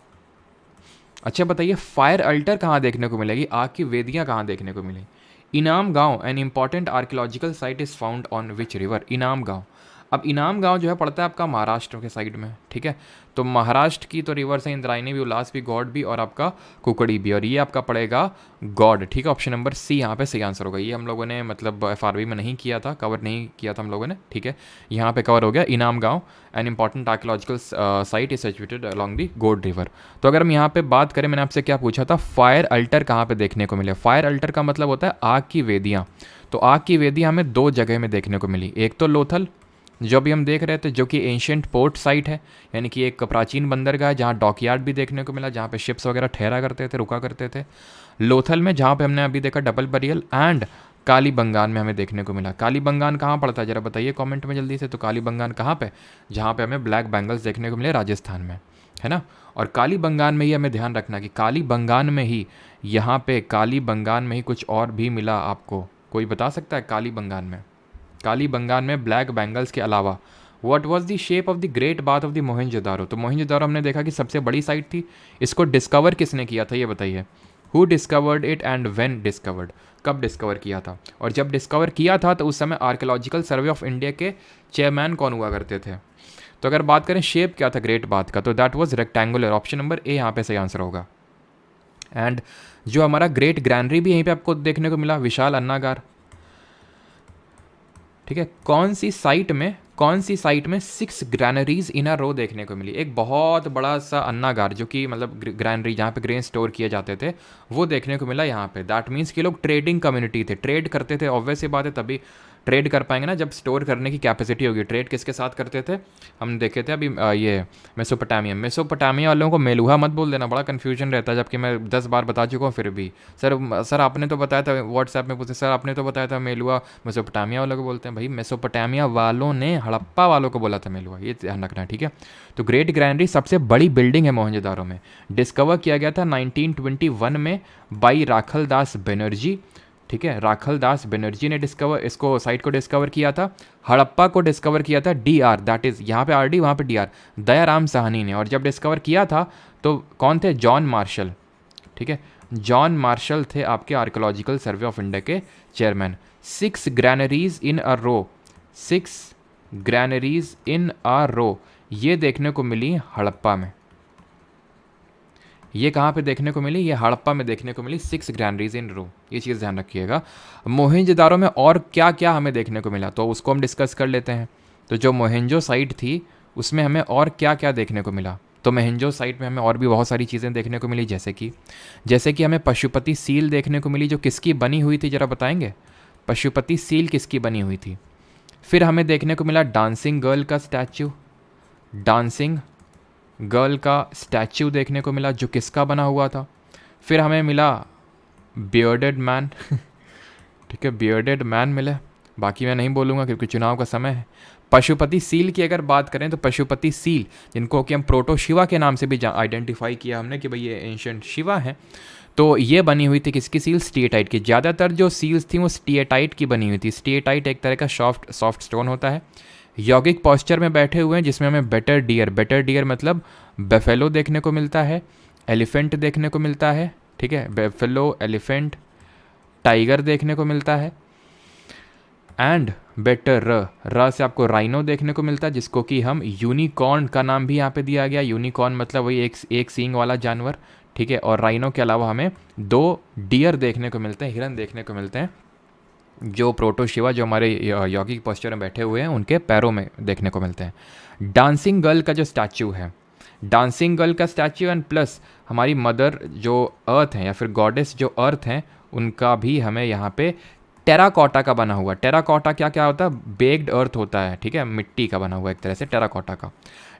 S1: अच्छा बताइए, फायर अल्टर कहाँ देखने को मिलेगी? आग की वेदियाँ कहाँ देखने को मिलेगी? इनाम गांव, an important archaeological site is found on which river? इनाम गांव। अब इनाम गांव जो है पड़ता है आपका महाराष्ट्र के साइड में, ठीक है। तो महाराष्ट्र की तो रिवर्स है इंद्रायणी भी, उल्लास भी, गॉड भी, और आपका कुकड़ी भी, और ये आपका पड़ेगा गॉड, ठीक है। ऑप्शन नंबर सी यहाँ पे सही आंसर होगा। ये हम लोगों ने मतलब FRB में नहीं किया था, कवर नहीं किया था हम लोगों ने, ठीक है। यहाँ पे कवर हो गया। इनाम गांव an important archaeological site is situated along the गोड रिवर। तो अगर हम यहाँ पे बात करें, मैंने आपसे क्या पूछा था, फायर अल्टर कहाँ पे देखने को मिले? फायर अल्टर का मतलब होता है आग की वेदियाँ। तो आग की वेदियाँ हमें दो जगह में देखने को मिली। एक तो लोथल जो भी हम देख रहे थे, जो कि एंशियंट पोर्ट साइट है, यानी कि एक प्राचीन बंदरगाह है जहाँ डॉकयार्ड भी देखने को मिला, जहाँ पे शिप्स वगैरह ठहरा करते थे, रुका करते थे। लोथल में जहाँ पे हमने अभी देखा डबल बरियल, एंड कालीबंगान में हमें देखने को मिला। कालीबंगान कहाँ पड़ता है जरा बताइए कमेंट में जल्दी से। तो कालीबंगान कहाँ पे? जहाँ पे हमें ब्लैक बैंगल्स देखने को मिले राजस्थान में, है ना। और कालीबंगान में ही हमें ध्यान रखना कि कालीबंगान में ही, यहाँ पे कालीबंगान में ही कुछ और भी मिला आपको। कोई बता सकता है कालीबंगान में? कालीबंगान में ब्लैक बैंगल्स के अलावा what was the shape of the great bath of the Mohenjodaro? तो मोहनजोदारो हमने देखा कि सबसे बड़ी साइट थी। इसको डिस्कवर किसने किया था ये बताइए? Who discovered it and when discovered, कब डिस्कवर किया था, और जब डिस्कवर किया था तो उस समय आर्कियोलॉजिकल सर्वे ऑफ इंडिया के चेयरमैन कौन हुआ करते थे। तो अगर बात करें शेप क्या था ग्रेट बाथ का, तो that was rectangular, option number ए यहाँ पे सही आंसर होगा। एंड जो हमारा ग्रेट ग्रैनरी भी यहीं पे आपको देखने को मिला, विशाल अन्नागार, ठीक है। कौन सी साइट में 6 ग्रैनरीज इन अ रो देखने को मिली, एक बहुत बड़ा सा अन्नागार जो कि मतलब ग्रैनरी जहाँ पे ग्रेन स्टोर किए जाते थे वो देखने को मिला यहाँ पे। दैट मीन्स कि लोग ट्रेडिंग कम्युनिटी थे, ट्रेड करते थे, ऑब्वियस सी बात है, तभी ट्रेड कर पाएंगे ना जब स्टोर करने की कैपेसिटी होगी। ट्रेड किसके साथ करते थे, हम देखे थे अभी ये मेसोपोटामिया वालों को मेलुहा मत बोल देना, बड़ा कन्फ्यूजन रहता है, जबकि मैं 10 बार बता चुका हूँ फिर भी। सर आपने तो बताया था, व्हाट्सएप में पूछे, सर आपने तो बताया था मेलुहा मेसोपोटामिया वालों को बोलते हैं। भाई मेसोपोटामिया वालों ने हड़प्पा वालों को बोला था मेलुहा, ये ध्यान रखना है, ठीक है। तो ग्रेट ग्रैनरी सबसे बड़ी बिल्डिंग है मोहनजोदारो में, डिस्कवर किया गया था 1921 में बाई राखल दास बनर्जी, ठीक है। राखल दास बनर्जी ने इसको साइट को डिस्कवर किया था। हड़प्पा को डिस्कवर किया था DR, दैट इज़ यहाँ पे RD वहाँ पे DR, दयाराम साहनी ने। और जब डिस्कवर किया था तो कौन थे, जॉन मार्शल, ठीक है। जॉन मार्शल थे आपके आर्कियोलॉजिकल सर्वे ऑफ इंडिया के चेयरमैन। 6 ग्रैनरीज इन अ रो, 6 ग्रैनरीज इन अ रो ये देखने को मिली हड़प्पा में। ये कहाँ पे देखने को मिली, ये हड़प्पा में देखने को मिली 6 ग्रैनरीज इन रो, ये चीज़ ध्यान रखिएगा। मोहनजोदारो में और क्या क्या हमें देखने को मिला तो उसको हम डिस्कस कर लेते हैं। तो जो मोहनजो साइट थी उसमें हमें और क्या क्या देखने को मिला, तो मोहनजो साइट में हमें और भी बहुत सारी चीज़ें देखने को मिली, जैसे कि हमें पशुपति सील देखने को मिली, जो किसकी बनी हुई थी ज़रा बताएंगे, पशुपति सील किसकी बनी हुई थी। फिर हमें देखने को मिला डांसिंग गर्ल का स्टैचू, डांसिंग गर्ल का स्टैचू देखने को मिला, जो किसका बना हुआ था। फिर हमें मिला बियर्डेड मैन, ठीक है, बियर्डेड मैन मिले, बाकी मैं नहीं बोलूँगा क्योंकि चुनाव का समय है। पशुपति सील की अगर बात करें तो पशुपति सील, जिनको कि हम प्रोटो शिवा के नाम से भी आइडेंटिफाई किया हमने कि भाई ये एंशिएंट शिवा है, तो ये बनी हुई थी किसकी सील, स्टीएटाइट की। ज़्यादातर जो सील्स थी वो स्टीएटाइट की बनी हुई थी। स्टीएटाइट एक तरह का सॉफ्ट स्टोन होता है। यौगिक पॉस्चर में बैठे हुए हैं, जिसमें हमें बेटर डियर मतलब बेफेलो देखने को मिलता है, एलिफेंट देखने को मिलता है, ठीक है, बेफेलो, एलिफेंट, टाइगर देखने को मिलता है। एंड बेटर र से आपको राइनो देखने को मिलता है, जिसको कि हम यूनिकॉर्न का नाम भी यहाँ पे दिया गया। यूनिकॉर्न मतलब वही एक सींग वाला जानवर, ठीक है। और राइनो के अलावा हमें 2 डियर देखने को मिलते हैं, हिरन देखने को मिलते हैं, जो प्रोटो शिवा जो हमारे यौगिक पोस्चर में बैठे हुए हैं उनके पैरों में देखने को मिलते हैं। डांसिंग गर्ल का जो स्टैचू है, डांसिंग गर्ल का स्टैचू एंड प्लस हमारी मदर जो अर्थ हैं या फिर गॉडेस जो अर्थ हैं उनका भी हमें यहाँ पे टेराकोटा का बना हुआ। टेराकोटा क्या होता है, बेक्ड अर्थ होता है, ठीक है, मिट्टी का बना हुआ एक तरह से टेराकोटा का।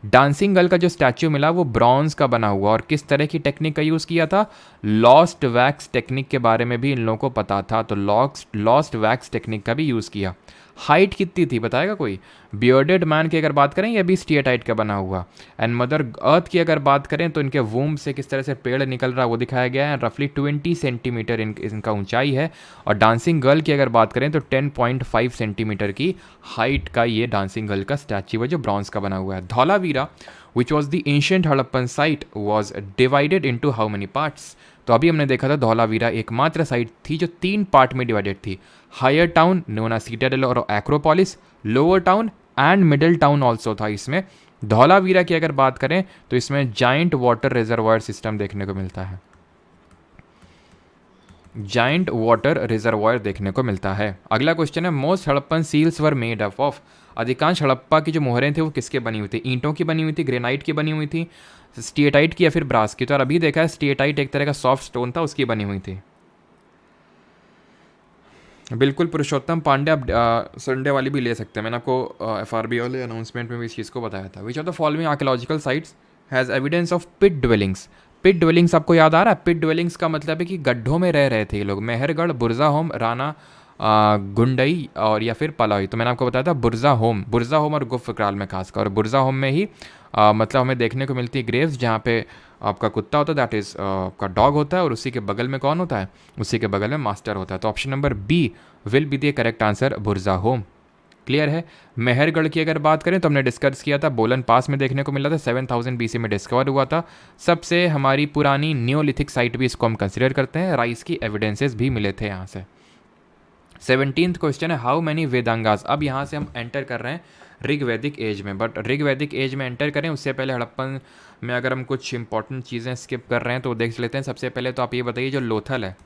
S1: डांसिंग गर्ल का जो स्टैचू मिला वो ब्रॉन्ज का बना हुआ, और किस तरह की टेक्निक का यूज़ किया था, लॉस्ट वैक्स टेक्निक के बारे में भी इन लोगों को पता था, तो लॉस्ट वैक्स टेक्निक का भी यूज़ किया। हाइट कितनी थी बताएगा कोई, बियर्डेड मैन की अगर बात करें ये भी स्टीएटाइट का बना हुआ। एंड मदर अर्थ की अगर बात करें तो इनके वूम से किस तरह से पेड़ निकल रहा है वो दिखाया गया है। रफली 20 सेंटीमीटर इनका ऊंचाई है। और डांसिंग गर्ल की अगर बात करें तो 10.5 सेंटीमीटर की हाइट का ये डांसिंग गर्ल का स्टैच्यू है जो ब्रॉन्ज का बना हुआ है। Dholavira which was the ancient Harappan site was divided into how many parts. तो अभी हमने देखा था धौलावीरा एकमात्र साइट थी जो 3 पार्ट में डिवाइडेड थी। Higher town known as citadel और acropolis, lower town and middle town also था इसमें। धौलावीरा की अगर बात करें तो इसमें जाइंट वाटर रिजर्वायर सिस्टम देखने को मिलता है, जाइंट वाटर रिजर्वायर देखने को मिलता है। अगला क्वेश्चन है most Harappan seals were made up of. अधिकांश हड़प्पा की जो मोहरें थी वो किसके बनी हुई थी, ईंटों की बनी हुई थी, ग्रेनाइट की बनी हुई थी, स्टीएटाइट की या फिर ब्रास की। तो अभी देखा है स्टीएटाइट एक तरह का सॉफ्ट स्टोन था, उसकी बनी हुई थी। बिल्कुल पुरुषोत्तम पांड्या संडे वाली भी ले सकते हैं, मैंने आपको FRB वाले अनाउंसमेंट में भी इस चीज़ को बताया था। Which of the following archaeological sites has evidence of pit dwellings. Pit dwellings आपको याद आ रहा है, पिट ड्वेलिंग्स का मतलब है कि गड्ढों में रह रहे थे ये लोग। मेहरगढ़, बुरजा होम, राना गुंडई और या फिर पलाही। तो मैंने आपको बताया था बुरजा होम और गुफ क्राल में खासकर, और बुरजा होम में ही मतलब हमें देखने को मिलती है ग्रेव्स जहाँ पे आपका कुत्ता होता है, दैट इज़ आपका डॉग होता है, और उसी के बगल में कौन होता है, उसी के बगल में मास्टर होता है। तो option number B will be the correct answer, Burzahom. Clear है। मेहरगढ़ की अगर बात करें तो हमने डिस्कस किया था, बोलन पास में देखने को मिला था, 7000 BC में डिस्कवर हुआ था। सबसे हमारी पुरानी नियोलिथिक साइट भी इसको हम कंसिडर करते हैं, राइस की एविडेंसेस भी मिले थे यहाँ से। 17th क्वेश्चन है हाउ मैनी वेदांगास। अब यहाँ से हम एंटर कर रहे हैं ऋग्वैदिक एज में, बट ऋग्वैदिक एज में एंटर करें उससे पहले हड़प्पन में अगर हम कुछ इंपॉर्टेंट चीज़ें स्किप कर रहे हैं तो देख लेते हैं। सबसे पहले तो आप ये बताइए, जो लोथल है,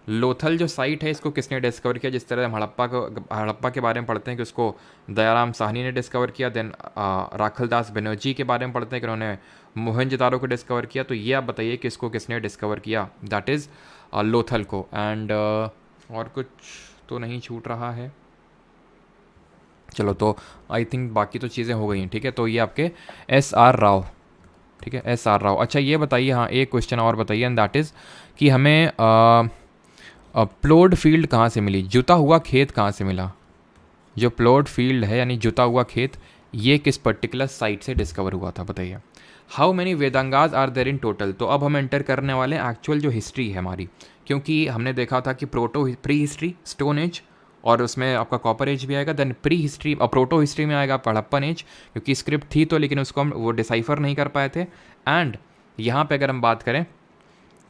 S1: लोथल जो साइट है इसको किसने डिस्कवर किया? जिस तरह हम हड़प्पा के बारे में पढ़ते हैं कि उसको दयाराम साहनी ने डिस्कवर किया, देन राखलदास बनर्जी के बारे में पढ़ते हैं कि उन्होंने मोहनजोदारो को डिस्कवर किया। तो ये आप बताइए कि इसको किसने डिस्कवर किया, दैट इज़ लोथल को। एंड और कुछ तो नहीं छूट रहा है। चलो तो आई थिंक बाकी तो चीज़ें हो गई हैं, ठीक है। तो ये आपके SR राव, ठीक है, SR राव। अच्छा ये बताइए, हाँ एक क्वेश्चन और बताइए, एंड दैट इज़ कि हमें प्लोड फील्ड कहाँ से मिली, जुता हुआ खेत कहाँ से मिला? जो प्लोड फील्ड है यानी जुता हुआ खेत, ये किस पर्टिकुलर साइट से डिस्कवर हुआ था बताइए। How many Vedangas are there in total. तो अब हम एंटर करने वाले हैं एक्चुअल जो हिस्ट्री है हमारी, क्योंकि हमने देखा था कि प्री हिस्ट्री स्टोन एज, और उसमें आपका कॉपर एज भी आएगा, देन प्री हिस्ट्री और प्रोटो हिस्ट्री में आएगा हड़प्पन एज, क्योंकि स्क्रिप्ट थी तो लेकिन उसको हम वो डिसाइफर नहीं कर पाए थे। एंड यहाँ पे अगर हम बात करें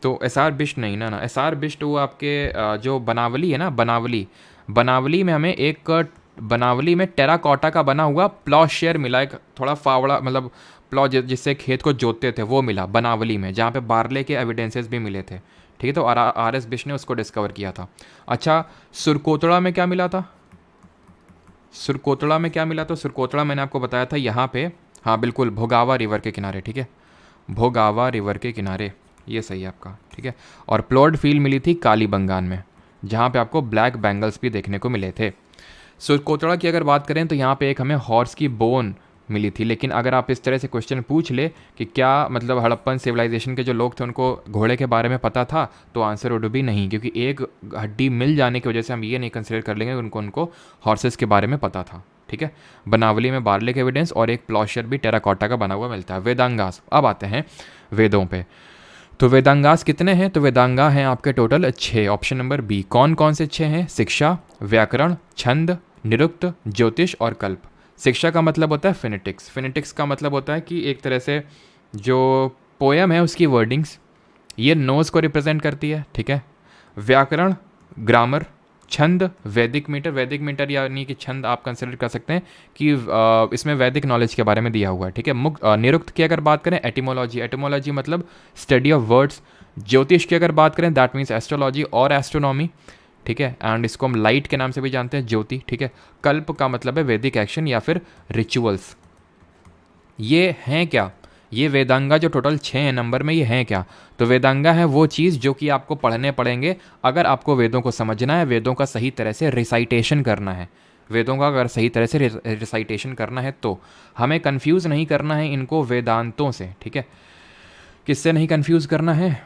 S1: तो SR बिष्ट नहीं ना, SR बिष्ट वो आपके जो बनावली है ना, बनावली में हमें एक बनावली में टेराकोटा का बना हुआ प्लॉशेयर मिला, एक थोड़ा फावड़ा मतलब प्लॉ जिससे खेत को जोतते थे वो मिला बनावली में, जहाँ पे बार्ले के एविडेंसेस भी मिले थे, ठीक है। तो RS बिष्ट ने उसको डिस्कवर किया था। अच्छा सुरकोतड़ा में क्या मिला था? सुरकोतड़ा में क्या मिला? तो सुरकोतड़ा मैंने आपको बताया था यहाँ पे, हाँ बिल्कुल, भोगावा रिवर के किनारे, ठीक है, भोगावा रिवर के किनारे, ये सही है आपका, ठीक है। और प्लॉड फील्ड मिली थी कालीबंगान में, जहाँ पे आपको ब्लैक बैंगल्स भी देखने को मिले थे। सुरकोतड़ा की अगर बात करें तो यहाँ पे एक हमें हॉर्स की बोन मिली थी, लेकिन अगर आप इस तरह से क्वेश्चन पूछ ले कि क्या मतलब हड़प्पन सिविलाइजेशन के जो लोग थे उनको घोड़े के बारे में पता था, तो आंसर वुड भी नहीं, क्योंकि एक हड्डी मिल जाने की वजह से हम ये नहीं कंसिडर कर लेंगे उनको हॉर्सेस के बारे में पता था, ठीक है। बनावली में बार्ले के एविडेंस और एक प्लॉशर भी टेराकोटा का बना हुआ मिलता है। वेदांगास, अब आते हैं वेदों पे। तो वेदांगास कितने हैं? तो वेदांगा हैं आपके टोटल 6, ऑप्शन नंबर बी। कौन कौन से 6 हैं? शिक्षा, व्याकरण, छंद, निरुक्त, ज्योतिष और कल्प। शिक्षा का मतलब होता है फिनेटिक्स, फिनेटिक्स का मतलब होता है कि एक तरह से जो पोएम है उसकी वर्डिंग्स, ये नोज को रिप्रेजेंट करती है, ठीक है। व्याकरण ग्रामर, छंद वैदिक मीटर यानी कि छंद आप कंसिडर कर सकते हैं कि इसमें वैदिक नॉलेज के बारे में दिया हुआ है, ठीक है। निरुक्त की अगर बात करें एटिमोलॉजी मतलब स्टडी ऑफ वर्ड्स। ज्योतिष की अगर बात करें दैट मीन्स एस्ट्रोलॉजी और एस्ट्रोनॉमी, ठीक है। एंड इसको हम लाइट के नाम से भी जानते हैं, ज्योति, ठीक है। कल्प का मतलब है वैदिक एक्शन या फिर रिचुअल्स। ये हैं क्या? ये वेदांगा जो टोटल 6 नंबर में, ये हैं क्या? तो वेदांगा है वो चीज़ जो कि आपको पढ़ने पड़ेंगे अगर आपको वेदों को समझना है, वेदों का सही तरह से रिसाइटेशन करना है। वेदों का अगर सही तरह से रिसाइटेशन करना है तो हमें कंफ्यूज नहीं करना है इनको वेदांतों से, ठीक है। किससे नहीं कंफ्यूज करना है?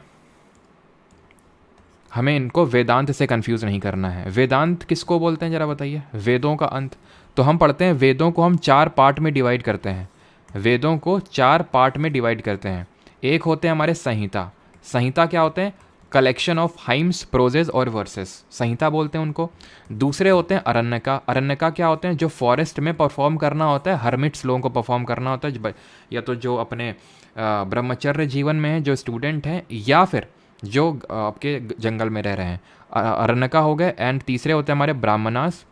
S1: हमें इनको वेदांत से कंफ्यूज नहीं करना है। वेदांत किसको बोलते हैं जरा बताइए? वेदों का अंत। तो हम पढ़ते हैं वेदों को हम 4 पार्ट में डिवाइड करते हैं, वेदों को 4 पार्ट में डिवाइड करते हैं। एक होते हैं हमारे संहिता। संहिता क्या होते हैं? कलेक्शन ऑफ हाइम्स, प्रोजेज और वर्सेस, संहिता बोलते हैं उनको। दूसरे होते हैं अरण्यका। अरण्यका क्या होते हैं? जो फॉरेस्ट में परफॉर्म करना होता है, हर्मिट्स लोगों को परफॉर्म करना होता है, या तो जो अपने ब्रह्मचर्य जीवन में है, जो स्टूडेंट हैं, या फिर जो आपके जंगल में रह रहे हैं, अरण्यका हो गए। एंड तीसरे होते हैं हमारे ब्राह्मणास,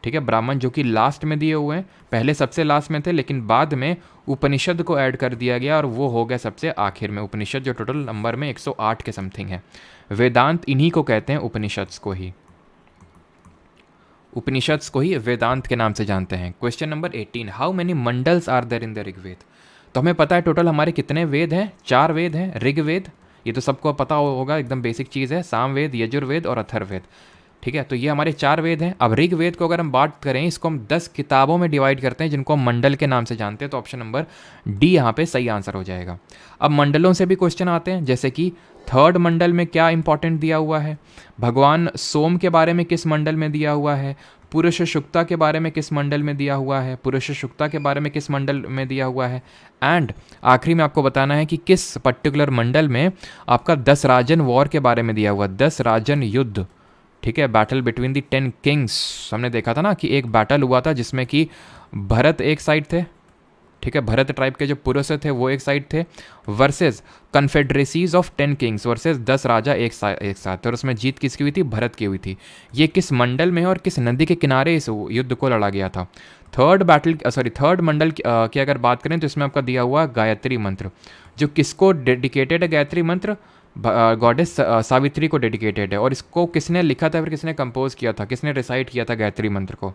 S1: ठीक है, ब्राह्मण जो कि लास्ट में दिए हुए हैं, पहले सबसे लास्ट में थे लेकिन बाद में उपनिषद को ऐड कर दिया गया और वो हो गया सबसे आखिर में, उपनिषद जो टोटल नंबर में 108 के समथिंग है। वेदांत इन्हीं को कहते हैं, उपनिषद्स को ही, उपनिषद्स को ही वेदांत के नाम से जानते हैं। Question number 18, how many mandals are there in the Rigveda. तो हमें पता है टोटल हमारे कितने वेद हैं? 4 वेद हैं। ऋग्वेद, ये तो सबको पता होगा, एकदम बेसिक चीज़ है। सामवेद, यजुर्वेद और अथर्ववेद, ठीक है। तो ये हमारे 4 वेद हैं। अब ऋग्वेद को अगर हम बात करें, इसको हम 10 किताबों में डिवाइड करते हैं जिनको हम मंडल के नाम से जानते हैं। तो ऑप्शन नंबर डी यहाँ पे सही आंसर हो जाएगा। अब मंडलों से भी क्वेश्चन आते हैं, जैसे कि 3rd मंडल में क्या इंपॉर्टेंट दिया हुआ है, भगवान सोम के बारे में किस मंडल में दिया हुआ है, पुरुष शुक्ता के बारे में किस मंडल में दिया हुआ है, पुरुष शुक्ता के बारे में किस मंडल में दिया हुआ है, एंड आखिरी में आपको बताना है कि किस पर्टिकुलर मंडल में आपका 10 राजन वॉर के बारे में दिया हुआ, 10 राजन युद्ध, ठीक है, बैटल बिटवीन द 10 किंग्स हमने देखा था ना कि एक बैटल हुआ था जिसमें कि भरत एक साइड थे, ठीक है, भरत ट्राइब के जो पुरुष थे वो एक साइड थे, वर्सेस कन्फेडरेसीज ऑफ 10 किंग्स वर्सेस 10 राजा एक साथ, और उसमें जीत किसकी हुई थी? भरत की हुई थी। ये किस मंडल में है और किस नदी के किनारे इस युद्ध को लड़ा गया था? थर्ड मंडल की अगर बात करें तो इसमें आपका दिया हुआ गायत्री मंत्र, जो किसको डेडिकेटेड है? गायत्री मंत्र गॉडेस सावित्री को डेडिकेटेड है। और इसको किसने लिखा था, फिर किसने कंपोज किया था, किसने रिसाइट किया था गायत्री मंत्र को?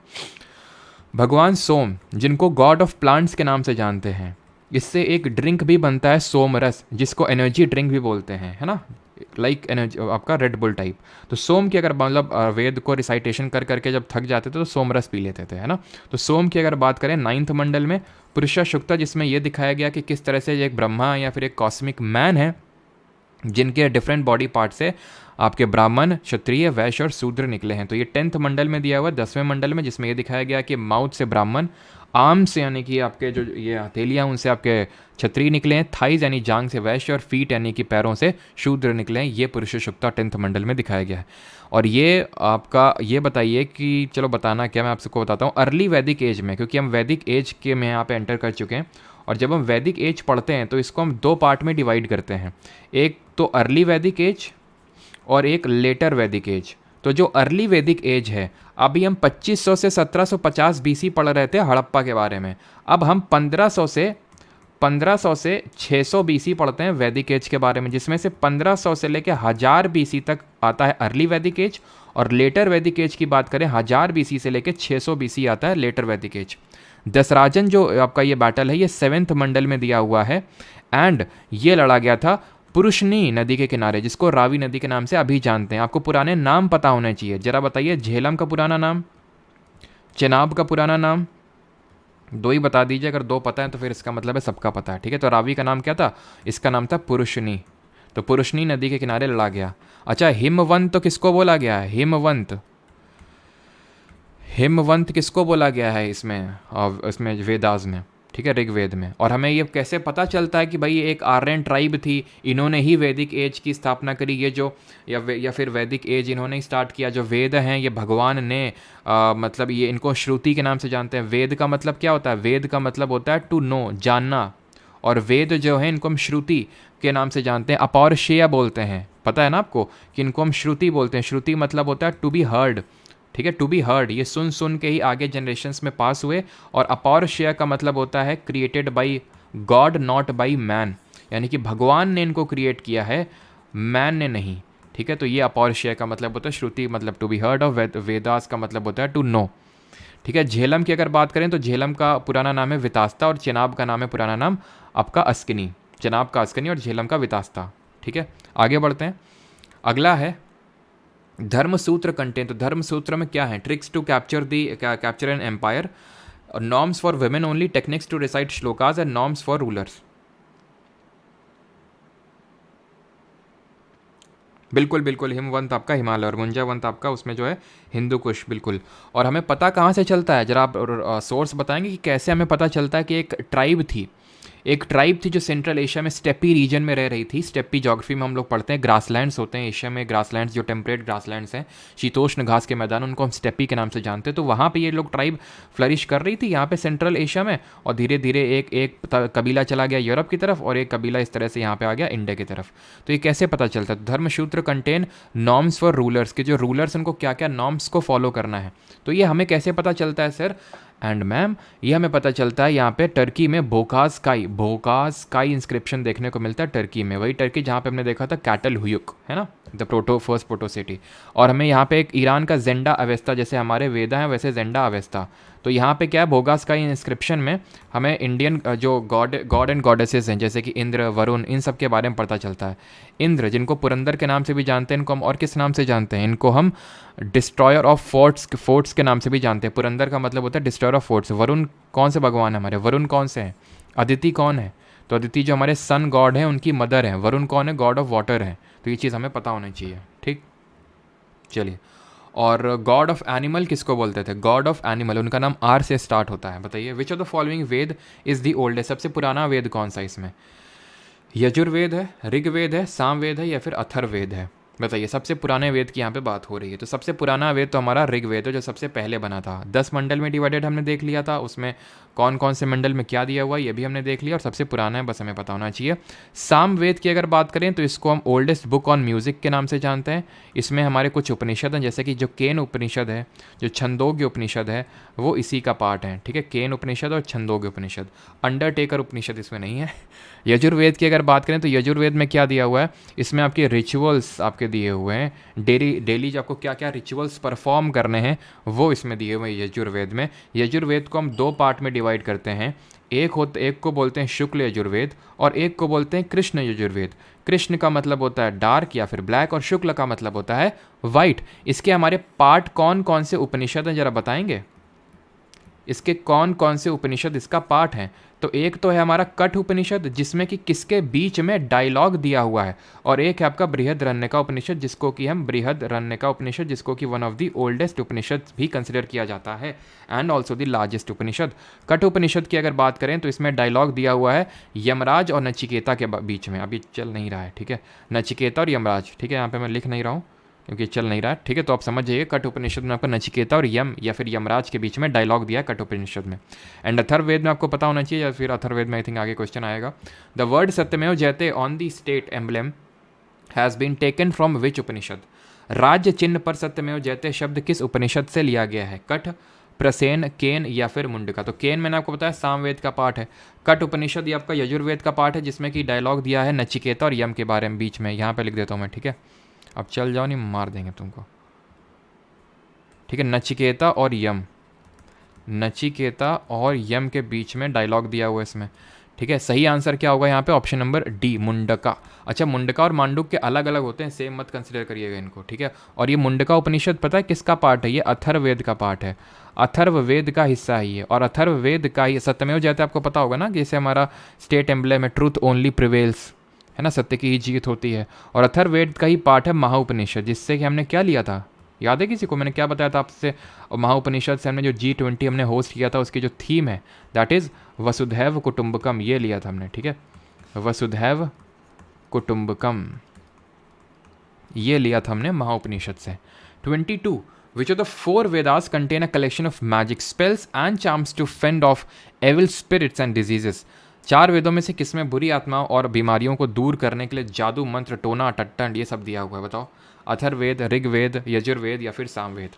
S1: भगवान सोम, जिनको गॉड ऑफ प्लांट्स के नाम से जानते हैं। इससे एक ड्रिंक भी बनता है सोम रस, जिसको एनर्जी ड्रिंक भी बोलते हैं, है ना, लाइक एनर्जी आपका रेड बुल टाइप। तो सोम की अगर मतलब वेद को रिसाइटेशन कर करके जब थक जाते थे तो सोम रस पी लेते थे, है ना। तो सोम की अगर बात करें 9th मंडल में पुरुषा शुक्ता, जिसमें यह दिखाया गया कि किस तरह से एक ब्रह्मा या फिर एक कॉस्मिक मैन है जिनके डिफरेंट बॉडी पार्ट से आपके ब्राह्मण, क्षत्रिय, वैश्य और शूद्र निकले हैं। तो ये 10th मंडल में दिया हुआ 10वें मंडल में, जिसमें ये दिखाया गया कि माउथ से ब्राह्मण, आर्म से यानी कि आपके जो ये हथेलियाँ उनसे आपके क्षत्रिय निकले हैं, थाइज यानी जांग से वैश्य और फीट यानी कि पैरों से शूद्र निकले हैं। ये पुरुष शुक्ता 10th मंडल में दिखाया गया है। और ये आपका ये बताइए कि चलो बताना क्या, मैं आपको बताता हूँ। अर्ली वैदिक एज में, क्योंकि हम वैदिक एज के में यहाँ पे एंटर कर चुके हैं, और जब हम वैदिक एज पढ़ते हैं तो इसको हम 2 पार्ट में डिवाइड करते हैं, एक तो अर्ली वैदिक एज और एक लेटर वैदिक एज। तो जो अर्ली वैदिक एज है, अभी हम 2500 से 1750 BC पढ़ रहे थे हड़प्पा के बारे में, अब हम 1500 से 600 BC पढ़ते हैं वैदिक एज के बारे में, जिसमें से 1500 से लेकर 1000 BC तक आता है अर्ली वैदिक एज, और लेटर वैदिक एज की बात करें 1000 BC से लेकर 600 BC आता है लेटर वैदिक एज। दसराजन जो आपका ये बैटल है ये 7th मंडल में दिया हुआ है, एंड ये लड़ा गया था पुरुषनी नदी के किनारे, जिसको रावी नदी के नाम से अभी जानते हैं। आपको पुराने नाम पता होने चाहिए, जरा बताइए। झेलम का पुराना नाम, चेनाब का पुराना नाम, 2 ही बता दीजिए। अगर 2 पता है तो फिर इसका मतलब है सबका पता है, ठीक है। तो रावी का नाम क्या था? इसका नाम था पुरुषनी। तो पुरुषनी नदी के किनारे लड़ा गया। अच्छा, हिमवंत तो किसको बोला गया है? हिमवंत किसको बोला गया है इसमें वेदास में, ठीक है, ऋग्वेद में। और हमें ये कैसे पता चलता है कि भाई एक आर्यन ट्राइब थी, इन्होंने ही वैदिक एज की स्थापना करी, ये जो या फिर वैदिक एज इन्होंने ही स्टार्ट किया। जो वेद हैं ये भगवान ने मतलब ये इनको श्रुति के नाम से जानते हैं। वेद का मतलब क्या होता है? वेद का मतलब होता है टू नो, जानना, और वेद जो है इनको हम श्रुति के नाम से जानते हैं। अपौरुषेय बोलते हैं, पता है ना आपको कि इनको हम श्रुति बोलते हैं। श्रुति मतलब होता है टू बी हर्ड, ठीक है, टू बी हर्ड। ये सुन के ही आगे जनरेशन्स में पास हुए। और अपौरुषेय का मतलब होता है created by God not by man, यानी कि भगवान ने इनको क्रिएट किया है, मैन ने नहीं, ठीक है। तो ये अपौरुषेय का मतलब होता है श्रुति मतलब टू बी हर्ड, और वेदास का मतलब होता है टू नो, ठीक है। झेलम की अगर बात करें तो झेलम का पुराना नाम है वितास्ता, और चेनाब का नाम है पुराना नाम आपका अस्किनी। चेनाब का अस्किनी और झेलम का वितास्ता, ठीक है। आगे बढ़ते हैं। अगला है धर्मसूत्र कंटेंट। तो धर्मसूत्र में क्या है? Tricks to capture an empire, norms for women only, techniques to recite shlokas and norms for rulers. बिल्कुल हिमवंत आपका हिमालय, और गुंजावंत आपका उसमें जो है हिंदू कुश, बिल्कुल। और हमें पता कहाँ से चलता है, जरा आप सोर्स बताएंगे कि कैसे हमें पता चलता है कि एक ट्राइब थी जो सेंट्रल एशिया में स्टेपी रीजन में रह रही थी। स्टेपी ज्योग्राफी में हम लोग पढ़ते हैं, ग्रासलैंड्स होते हैं एशिया में, ग्रासलैंड्स जो टेम्परेट ग्रासलैंड्स हैं, शीतोष्ण घास के मैदान, उनको हम स्टेपी के नाम से जानते हैं। तो वहाँ पे ये लोग ट्राइब फ्लरिश कर रही थी यहाँ पे सेंट्रल एशिया में, और धीरे धीरे एक कबीला चला गया यूरोप की तरफ, और एक कबीला इस तरह से यहाँ पे आ गया इंडिया की तरफ। तो ये कैसे पता चलता है? धर्मसूत्र कंटेन नॉर्म्स फॉर रूलर्स, के जो रूलर्स उनको क्या क्या नॉर्म्स को फॉलो करना है। तो ये हमें कैसे पता चलता है सर एंड मैम? ये हमें पता चलता है यहाँ पे टर्की में बोकाज इंस्क्रिप्शन देखने को मिलता है टर्की में, वही टर्की जहाँ पे हमने देखा था कैटल हुयुक, है ना, द फर्स्ट प्रोटो सिटी। और हमें यहाँ पे एक ईरान का जेंडा अवेस्ता, जैसे हमारे वेदा हैं वैसे जेंडा अवेस्ता। तो यहाँ पे क्या है, बोगास का इंस्क्रिप्शन में हमें इंडियन जो गॉड एंड गॉडेसेस हैं, जैसे कि इंद्र, वरुण, इन सब के बारे में पता चलता है। इंद्र, जिनको पुरंदर के नाम से भी जानते हैं, इनको हम और किस नाम से जानते हैं? इनको हम डिस्ट्रॉयर ऑफ फोर्ट्स के नाम से भी जानते हैं। पुरंदर का मतलब होता है डिस्ट्रॉयर ऑफ फोर्ट्स। वरुण कौन से भगवान है हमारे? वरुण कौन से हैं? अदिति कौन है? तो अदिति जो हमारे सन गॉड हैं उनकी मदर है। वरुण कौन है? गॉड ऑफ वाटर है। तो ये चीज़ हमें पता होनी चाहिए, ठीक। चलिए, और गॉड ऑफ एनिमल किसको बोलते थे? गॉड ऑफ एनिमल, उनका नाम आर से स्टार्ट होता है। बताइए, which of the following Veda is the oldest? सबसे पुराना वेद कौन सा इसमें? यजुर्वेद है, ऋग्वेद है, सामवेद है, या फिर अथर्ववेद है? बताइए, सबसे पुराने वेद की यहाँ पे बात हो रही है। तो सबसे पुराना वेद तो हमारा ऋग्वेद है, जो सबसे पहले बना था। 10 मंडल में डिवाइडेड हमने देख लिया था, उसमें कौन कौन से मंडल में क्या दिया हुआ है ये भी हमने देख लिया, और सबसे पुराना है, बस हमें पता होना चाहिए। सामवेद की अगर बात करें तो इसको हम ओल्डेस्ट बुक ऑन म्यूजिक के नाम से जानते हैं। इसमें हमारे कुछ उपनिषद हैं, जैसे कि जो केन उपनिषद है, जो छंदोग्य उपनिषद है, वो इसी का पार्ट है। ठीक है, केन उपनिषद और छंदोग्य उपनिषद। अंडरटेकर उपनिषद इसमें नहीं है। यजुर्वेद की अगर बात करें तो यजुर्वेद में क्या दिया हुआ है, इसमें आपके रिचुअल्स आपके दिए हुए हैं, डेली जो आपको क्या क्या रिचुअल्स परफॉर्म करने हैं वो इसमें दिए हुए हैं यजुर्वेद में। यजुर्वेद को हम 2 पार्ट में डिवाइड करते हैं। एक को बोलते हैं शुक्ल यजुर्वेद और एक को बोलते हैं कृष्ण यजुर्वेद। कृष्ण का मतलब होता है डार्क या फिर ब्लैक, और शुक्ल का मतलब होता है वाइट। इसके हमारे पार्ट कौन कौन से उपनिषद हैं जरा बताएंगे, इसके कौन कौन से उपनिषद इसका पार्ट हैं? तो एक तो है हमारा कठ उपनिषद, जिसमें कि किसके बीच में डायलॉग दिया हुआ है, और एक है आपका बृहदरण्यका उपनिषद, जिसको कि हम बृहदरण्यका उपनिषद, जिसको कि वन ऑफ द ओल्डेस्ट उपनिषद भी कंसिडर किया जाता है, एंड ऑल्सो द लार्जेस्ट उपनिषद। कठ उपनिषद की अगर बात करें तो इसमें डायलॉग दिया हुआ है यमराज और नचिकेता के बीच में। अभी चल नहीं रहा है, ठीक है, नचिकेता और यमराज, ठीक है, यहाँ पे मैं लिख नहीं रहा हूँ क्योंकि चल नहीं रहा है, ठीक है। तो आप समझ जाइए, कठ उपनिषद में आपको नचिकेता और यम या फिर यमराज के बीच में डायलॉग दिया है कठ उपनिषद में। एंड अथर्ववेद में आपको पता होना चाहिए, या फिर अथर्ववेद में आई थिंक आगे क्वेश्चन आएगा। The word Satyameva Jayate on the state emblem has been taken from which Upanishad? राज्य चिन्ह पर सत्यमेव जयते शब्द किस उपनिषद से लिया गया है? कठ, प्रसेन, केन या फिर मुंडका? तो केन मैंने आपको बताया सामवेद का पार्ट है। कठ उपनिषद ये आपका यजुर्वेद का पार्ट है, जिसमें कि डायलॉग दिया है नचिकेता और यम के बारे में बीच में। यहाँ पे लिख देता हूँ मैं, ठीक है, अब चल जाओ, नहीं मार देंगे तुमको, ठीक है। नचिकेता और यम, नचिकेता और यम के बीच में डायलॉग दिया हुआ है इसमें, ठीक है। सही आंसर क्या होगा यहाँ पे? Option number D, Mundka. अच्छा, मुंडका और मांडुक के अलग अलग होते हैं, सेम मत कंसिडर करिएगा इनको, ठीक है। और ये मुंडका उपनिषद पता है किसका पार्ट है? ये अथर्ववेद का पार्ट है, अथर्ववेद का हिस्सा है ये। और अथर्ववेद का ही सत्यमेव जयते आपको पता होगा ना, जैसे हमारा स्टेट एम्बलेम है, ट्रूथ ओनली प्रिवेल्स, है ना, सत्य की ही जीत होती है। और अथर्ववेद का ही पार्ट है महाउपनिषद, जिससे कि हमने क्या लिया था, याद है किसी को? मैंने क्या बताया था आपसे? महाउपनिषद से हमने जो G20 हमने होस्ट किया था, उसकी जो थीम है दैट इज़ वसुधैव कुटुंबकम, ये लिया था हमने, ठीक है, वसुधैव कुटुंबकम, ये लिया था हमने महाउपनिषद से। 22 Which of the 4 Vedas contain a collection of magic spells and charms to fend off evil spirits and diseases? 4 वेदों में से किसमें बुरी आत्माओं और बीमारियों को दूर करने के लिए जादू, मंत्र, टोना, टट्टंड ये सब दिया हुआ है? बताओ, अथर्ववेद, ऋग्वेद, यजुर्वेद या फिर सामवेद?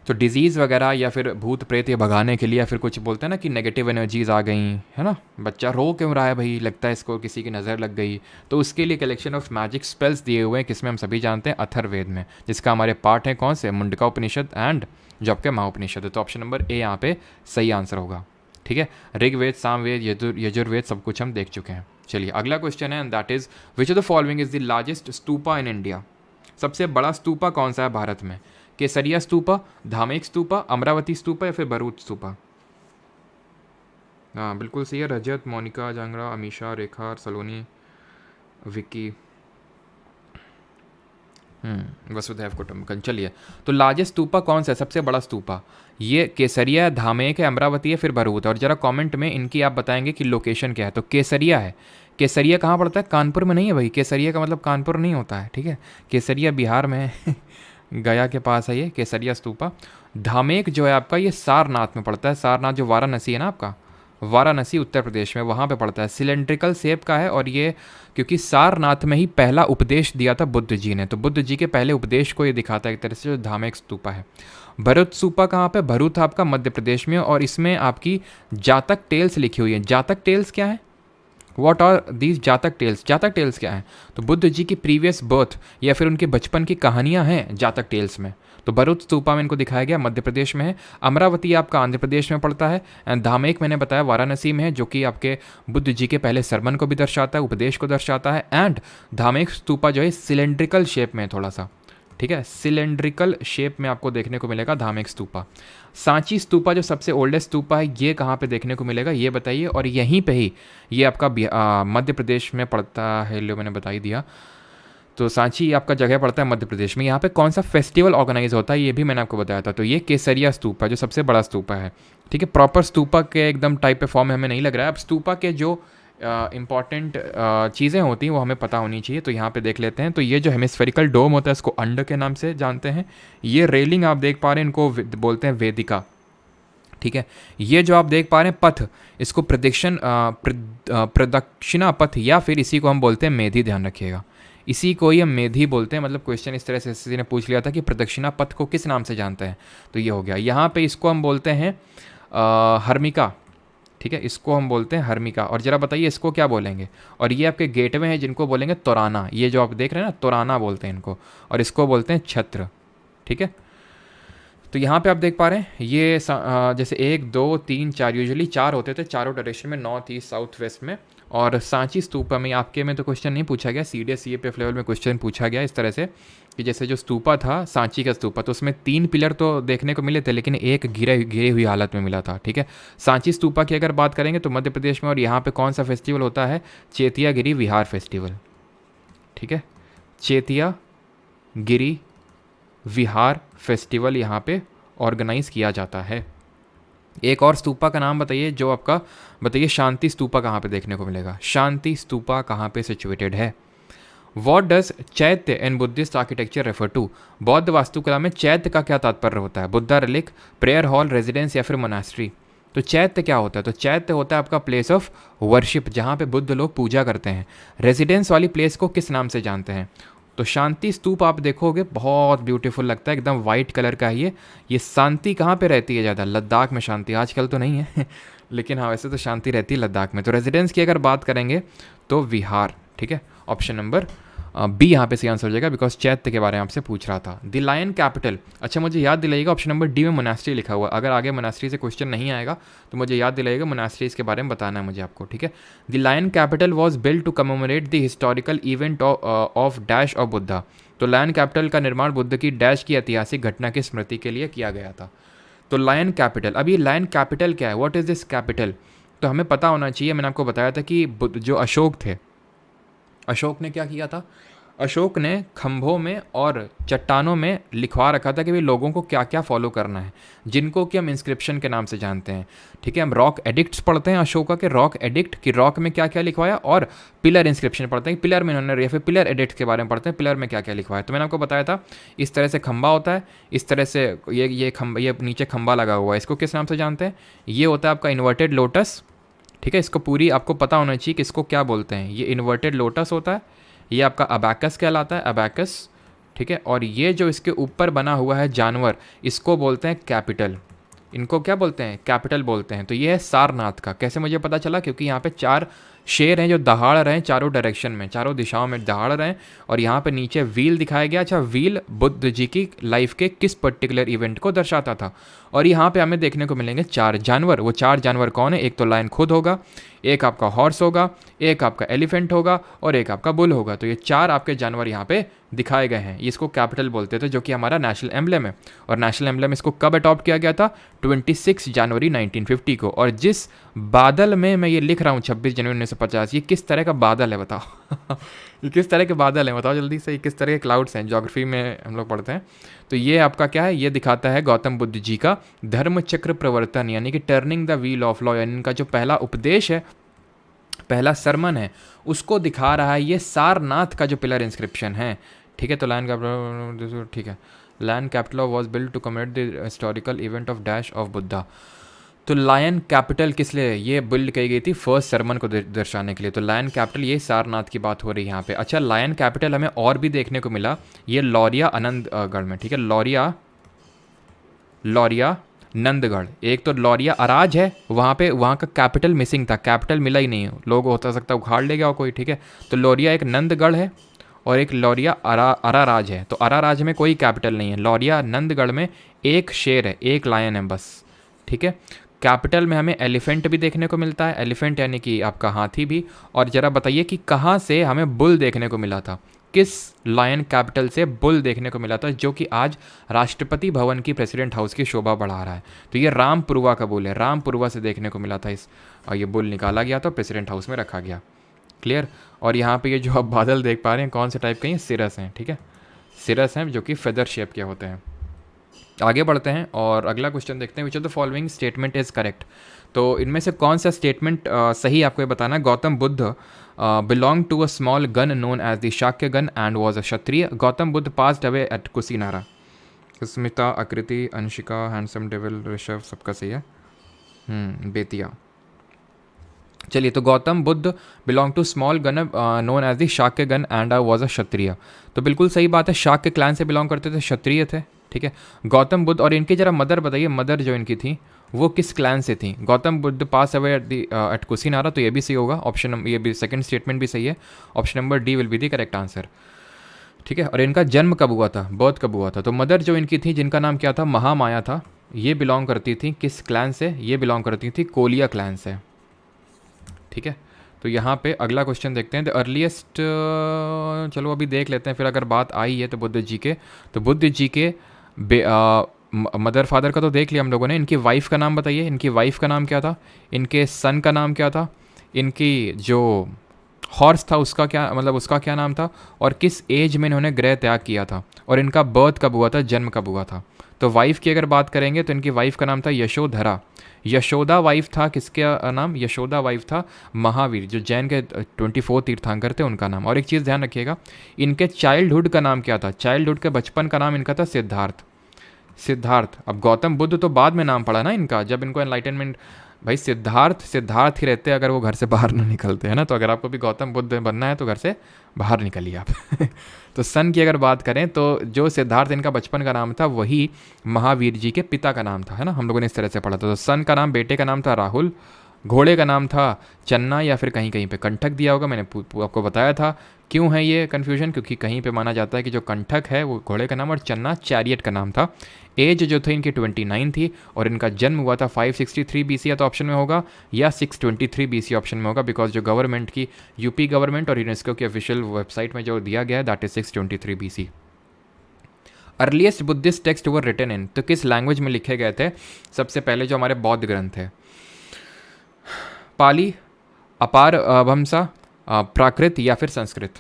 S1: तो डिजीज़ वगैरह या फिर भूत प्रेत ये भगाने के लिए, या फिर कुछ बोलते हैं ना कि नेगेटिव एनर्जीज़ आ गई, है ना, बच्चा रो क्यों रहा है भाई, लगता है इसको किसी की नज़र लग गई, तो उसके लिए कलेक्शन ऑफ मैजिक स्पेल्स दिए हुए हैं, किसमें हम सभी जानते हैं? अथर्ववेद में, जिसका हमारे पार्ट है कौन से? मुंडका उपनिषद एंड जो आपके महाउपनिषद है। तो ऑप्शन नंबर ए यहाँ पे सही आंसर होगा, ठीक है। ऋग्वेद, सामवेद, यजुर्वेद सब कुछ हम देख चुके हैं। चलिए अगला क्वेश्चन है, and that is which of the following is the largest stupa in India? सबसे बड़ा स्तूपा कौन सा है भारत में? केसरिया स्तूपा, धामेक स्तूपा, अमरावती स्तूपा या फिर भरूच स्तूपा? हाँ बिल्कुल सही है, रजत, मोनिका, जांगड़ा, अमीशा, रेखा, सलोनी, विक्की, वसुधैव कुटुंबकम। चलिए, तो लार्जेस्ट स्तूपा कौन सा है, सबसे बड़ा स्तूपा? ये केसरिया है, धामेक है, अमरावती है, फिर भरूच। और जरा कमेंट में इनकी आप बताएंगे कि लोकेशन क्या है। तो केसरिया है। केसरिया कहाँ पड़ता है? कानपुर में नहीं है भाई, केसरिया का मतलब कानपुर नहीं होता है, ठीक है। केसरिया बिहार में है गया के पास है ये केसरिया स्तूपा। धामेक जो है आपका, ये सारनाथ में पड़ता है। सारनाथ जो वाराणसी है ना आपका, वाराणसी उत्तर प्रदेश में, वहाँ पे पड़ता है। सिलेंड्रिकल शेप का है, और ये क्योंकि सारनाथ में ही पहला उपदेश दिया था बुद्ध जी ने, तो बुद्ध जी के पहले उपदेश को ये दिखाता है एक तरह से, जो धामेक स्तूपा है। भरूच स्तूपा कहाँ पे? भरूच आपका मध्य प्रदेश में, और इसमें आपकी जातक टेल्स लिखी हुई है। जातक टेल्स क्या है? वॉट आर दीज जातक टेल्स? जातक टेल्स क्या है? तो बुद्ध जी की प्रीवियस बर्थ या फिर उनके बचपन की कहानियां हैं जातक टेल्स में। तो भरूच स्तूपा में इनको दिखाया गया, मध्य प्रदेश में है। अमरावती आपका आंध्र प्रदेश में पड़ता है, एंड धामेक मैंने बताया वाराणसी में है, जो कि आपके बुद्ध जी के पहले सरमन को भी दर्शाता है, उपदेश को दर्शाता है। एंड धामेक स्तूपा जो है सिलेंड्रिकल शेप में थोड़ा सा, ठीक है, सिलेंड्रिकल शेप में आपको देखने को मिलेगा धामेक स्तूपा। सांची स्तूपा जो सबसे ओल्डेस्ट स्तूपा है, ये कहाँ पे देखने को मिलेगा ये बताइए। और यहीं पे ही ये आपका मध्य प्रदेश में पड़ता है, लो मैंने बता ही दिया। तो सांची आपका जगह पड़ता है मध्य प्रदेश में। यहाँ पे कौन सा फेस्टिवल ऑर्गेनाइज होता है ये भी मैंने आपको बताया था। तो ये केसरिया स्तूपा जो सबसे बड़ा स्तूपा है, ठीक है। प्रॉपर स्तूपा के एकदम टाइप पे फॉर्म में हमें नहीं लग रहा है। अब स्तूपा के जो इंपॉर्टेंट चीज़ें होती हैं वो हमें पता होनी चाहिए। तो यहाँ पे देख लेते हैं। तो ये जो हेमिस्फेरिकल डोम होता है इसको अंड के नाम से जानते हैं। ये रेलिंग आप देख पा रहे हैं इनको बोलते हैं वेदिका, ठीक है। ये जो आप देख पा रहे हैं पथ, इसको प्रदक्षिणा पथ या फिर इसी को हम बोलते हैं मेधी, ध्यान रखिएगा। इसी को ही हम मेधी बोलते हैं। मतलब क्वेश्चन इस तरह से किसी ने पूछ लिया था कि प्रदक्षिणा पथ को किस नाम से जानते हैं, तो ये हो गया। यहाँ पे इसको हम बोलते हैं हर्मिका, ठीक है, इसको हम बोलते हैं हर्मिका। और ज़रा बताइए इसको क्या बोलेंगे। और ये आपके गेटवे हैं जिनको बोलेंगे तोराना, ये जो आप देख रहे हैं ना तोराना बोलते हैं इनको, और इसको बोलते हैं छत्र, ठीक है। तो यहाँ पे आप देख पा रहे हैं ये जैसे 1 2 3 4, यूजुअली 4 होते थे चारों डायरेक्शन में, नॉर्थ ईस्ट साउथ वेस्ट में। और सांची स्तूपा में आपके में तो क्वेश्चन नहीं पूछा गया, सीडीएस सीएपीएफ लेवल में क्वेश्चन पूछा गया इस तरह से कि जैसे जो स्तूपा था सांची का स्तूपा, तो उसमें 3 पिलर तो देखने को मिले थे लेकिन एक गिरी हुई हालत में मिला था, ठीक है। सांची स्तूपा की अगर बात करेंगे तो मध्य प्रदेश में, और यहाँ पे कौन सा फेस्टिवल होता है, चेतिया गिरी विहार फेस्टिवल, ठीक है। चेतिया गिरी विहार फेस्टिवल यहाँ पे ऑर्गेनाइज किया जाता है। एक और स्तूपा का नाम बताइए जो आपका, बताइए शांति स्तूपा कहाँ पे देखने को मिलेगा, शांति स्तूपा कहाँ पे सिचुएटेड है। What does chaitya and Buddhist architecture refer to, बौद्ध वास्तुकला में चैत्य का क्या तात्पर्य होता है, Buddha relic, prayer hall, residence या फिर मोनास्ट्री। तो चैत्य क्या होता है, तो चैत्य होता है आपका प्लेस ऑफ वर्शिप जहाँ पे बुद्ध लोग पूजा करते हैं। रेजिडेंस वाली प्लेस को किस नाम से जानते हैं, तो शांति स्तूप आप देखोगे बहुत ब्यूटीफुल लगता है, एकदम वाइट कलर का है ये शांति कहाँ पे रहती है ज़्यादा, लद्दाख में शांति, आजकल तो नहीं है लेकिन हाँ वैसे तो शांति रहती है लद्दाख में। तो रेजिडेंस की अगर बात करेंगे तो विहार, ठीक है। ऑप्शन नंबर बी यहाँ पे सही आंसर हो जाएगा, बिकॉज चैत्य के बारे में आपसे पूछ रहा था। द लायन कैपिटल, अच्छा मुझे याद दिलाइएगा ऑप्शन नंबर डी में मोनास्ट्री लिखा हुआ, अगर आगे मोनास्ट्री से क्वेश्चन नहीं आएगा तो मुझे याद दिलाइएगा, मोनास्ट्रीज के बारे में बताना है मुझे आपको, ठीक है। The lion capital was build to commemorate the historical event of dash of Buddha. तो लायन कैपिटल का निर्माण बुद्ध की डैश की ऐतिहासिक घटना की स्मृति के लिए किया गया था। तो लायन कैपिटल, अब ये लायन कैपिटल क्या है, व्हाट इज़ दिस कैपिटल, तो हमें पता होना चाहिए। मैंने आपको बताया था कि जो अशोक थे, अशोक ने क्या किया था, अशोक ने खंभों में और चट्टानों में लिखवा रखा था कि भाई लोगों को क्या क्या फॉलो करना है, जिनको कि हम इंस्क्रिप्शन के नाम से जानते हैं, ठीक है। हम रॉक एडिक्ट्स पढ़ते हैं अशोका के, रॉक एडिक्ट कि रॉक में क्या क्या लिखवाया, और पिलर इंस्क्रिप्शन पढ़ते हैं, पिलर में इन्होंने, या फिर पिलर एडिक्ट के बारे में पढ़ते हैं, पिलर में क्या क्या लिखवाया। तो मैंने आपको बताया था इस तरह से खंबा होता है, इस तरह से ये नीचे खंबा लगा हुआ है, इसको किस नाम से जानते हैं, ये होता है आपका इन्वर्टेड लोटस, ठीक है। इसको पूरी आपको पता होना चाहिए कि इसको क्या बोलते हैं, ये इन्वर्टेड लोटस होता है, ये आपका अबैकस कहलाता है, अबैकस, ठीक है। और ये जो इसके ऊपर बना हुआ है जानवर, इसको बोलते हैं कैपिटल, इनको क्या बोलते हैं, कैपिटल बोलते हैं। तो ये है सारनाथ का। कैसे मुझे पता चला, क्योंकि यहाँ पे 4 शेर हैं जो दहाड़ रहे हैं चारों डायरेक्शन में, चारों दिशाओं में दहाड़ रहे हैं, और यहाँ पे नीचे व्हील दिखाया गया। अच्छा, व्हील बुद्ध जी की लाइफ के किस पर्टिकुलर इवेंट को दर्शाता था। और यहाँ पे हमें देखने को मिलेंगे 4 जानवर। वो 4 जानवर कौन है, एक तो लायन खुद होगा, एक आपका हॉर्स होगा, एक आपका एलिफेंट होगा, और एक आपका बुल होगा। तो ये 4 आपके जानवर यहाँ पे दिखाए गए हैं। इसको कैपिटल बोलते थे, जो कि हमारा नेशनल एम्ब्लेम है। और नेशनल एम्ब्लेम इसको कब अडॉप्ट किया गया था, 26 जनवरी 1950 को। और जिस बादल में मैं ये लिख रहा हूँ 26 जनवरी 1950, ये किस तरह का बादल है बताओ ये किस तरह के बादल हैं बताओ जल्दी से, ये किस तरह के क्लाउड्स हैं, ज्योग्राफी में हम लोग पढ़ते हैं। तो ये आपका क्या है, ये दिखाता है गौतम बुद्ध जी का धर्म चक्र प्रवर्तन, यानी कि turning the wheel of law, यानी इनका जो पहला उपदेश है, पहला सरमन है, उसको दिखा रहा है ये सारनाथ का जो पिलर इंस्क्रिप्शन है, ठीक है। तो लैंड कैपिटल, ठीक है, land capital was build to commemorate the historical event of dash of Buddha. तो लायन कैपिटल किस लिए ये बिल्ड की गई थी, फर्स्ट सरमन को दर्शाने के लिए। तो लायन कैपिटल, ये सारनाथ की बात हो रही है यहाँ पे। अच्छा, लायन कैपिटल हमें और भी देखने को मिला, ये लौरिया आनंदगढ़ में, ठीक है, लौरिया नंदगढ़। एक तो लौरिया अराज है, वहाँ पे वहाँ का कैपिटल मिसिंग था, कैपिटल मिला ही नहीं, लोग होता सकता उखाड़ ले गया कोई, ठीक है। तो लौरिया एक नंदगढ़ है और एक लौरिया अराराज है। तो अराराज में कोई कैपिटल नहीं है, लौरिया नंदगढ़ में एक शेर है, एक लायन है बस, ठीक है। कैपिटल में हमें एलिफेंट भी देखने को मिलता है, एलिफेंट यानी कि आपका हाथी भी। और ज़रा बताइए कि कहाँ से हमें बुल देखने को मिला था, किस लायन कैपिटल से बुल देखने को मिला था, जो कि आज राष्ट्रपति भवन की प्रेसिडेंट हाउस की शोभा बढ़ा रहा है। तो ये रामपुरवा का बुल है, रामपुरवा से देखने को मिला था इस, और ये बुल निकाला गया था, प्रेसिडेंट हाउस में रखा गया, क्लियर। और यहाँ पे ये जो आप बादल देख पा रहे हैं कौन से टाइप के हैं, सिरस हैं, ठीक है, सिरस हैं जो कि फेदर शेप के होते हैं। आगे बढ़ते हैं और अगला क्वेश्चन देखते हैं, विच of the following statement is correct. तो इनमें से कौन सा स्टेटमेंट सही आपको ये बताना है। Gautam Buddha belong to a small gun known as the Shakya gun and was a Kshatriya. Gautam Buddh passed away at Kushinara. Smita, Akriti, Anshika, handsome devil, Rishabh, सबका सही है। बेतिया। चलिए, तो Gautam Buddha belong to small gun known as the Shakya gun and was a Kshatriya. तो बिल्कुल सही बात है, शाक्य क्लैन से बिलोंग करते थे, क्षत्रिय थे। ठीक है, गौतम बुद्ध, और इनकी जरा मदर बताइए, मदर जो इनकी थी वो किस क्लैन से थी। Gautam Buddha pass away at Kushinara, तो ये भी सही होगा ऑप्शन, ये भी सेकंड स्टेटमेंट भी सही है। Option number D will be the correct answer. ठीक है, और इनका जन्म कब हुआ था, बर्थ कब हुआ था। तो मदर जो इनकी थी, जिनका नाम क्या था, महामाया था, ये बिलोंग करती थी किस क्लैन से, ये बिलोंग करती थी कोलिया क्लैन से। ठीक है, तो यहाँ पे अगला क्वेश्चन देखते हैं। द अर्लीस्ट, चलो अभी देख लेते हैं, फिर अगर बात आई है तो बुद्ध जी के, तो बुद्ध जी के मदर फादर का तो देख लिया हम लोगों ने। इनकी वाइफ का नाम बताइए, इनकी वाइफ का नाम क्या था, इनके सन का नाम क्या था, इनकी जो हॉर्स था उसका क्या, मतलब उसका क्या नाम था, और किस एज में इन्होंने गृह त्याग किया था, और इनका बर्थ कब हुआ था, जन्म कब हुआ था। तो वाइफ की अगर बात करेंगे तो इनकी वाइफ का नाम था यशोधरा। यशोदा वाइफ था किसके नाम, यशोदा वाइफ था महावीर, जो जैन के 24 तीर्थंकर थे, उनका नाम। और एक चीज़ ध्यान रखिएगा, इनके चाइल्डहुड का नाम क्या था, चाइल्डहुड के बचपन का नाम इनका था सिद्धार्थ। सिद्धार्थ। अब गौतम बुद्ध तो बाद में नाम पड़ा ना इनका, जब इनको एनलाइटनमेंट, भाई सिद्धार्थ सिद्धार्थ ही रहते अगर वो घर से बाहर ना निकलते हैं ना। तो अगर आपको भी गौतम बुद्ध बनना है तो घर से बाहर निकलिए आप। तो सन की अगर बात करें तो जो सिद्धार्थ इनका बचपन का नाम था वही महावीर जी के पिता का नाम था, है ना, हम लोगों ने इस तरह से पढ़ा था। तो सन का नाम, बेटे का नाम था राहुल, घोड़े का नाम था चन्ना, या फिर कहीं कहीं पे कंठक दिया होगा, मैंने आपको बताया था। क्यों है ये कन्फ्यूजन, क्योंकि कहीं पे माना जाता है कि जो कंठक है वो घोड़े का नाम, और चन्ना चैरियट का नाम था। एज जो थी इनकी 29 थी, और इनका जन्म हुआ था 563 BC, या तो ऑप्शन में होगा, या 623 BC ऑप्शन में होगा, बिकॉज जो गवर्नमेंट की, यूपी गवर्नमेंट और यूनेस्को की ऑफिशियल वेबसाइट में जो दिया गया है that is 623 BC। Earliest Buddhist text were written in, तो किस लैंग्वेज में लिखे गए थे सबसे पहले जो हमारे बौद्ध ग्रंथ है। पाली, अपार भंसा, प्राकृत, या फिर संस्कृत।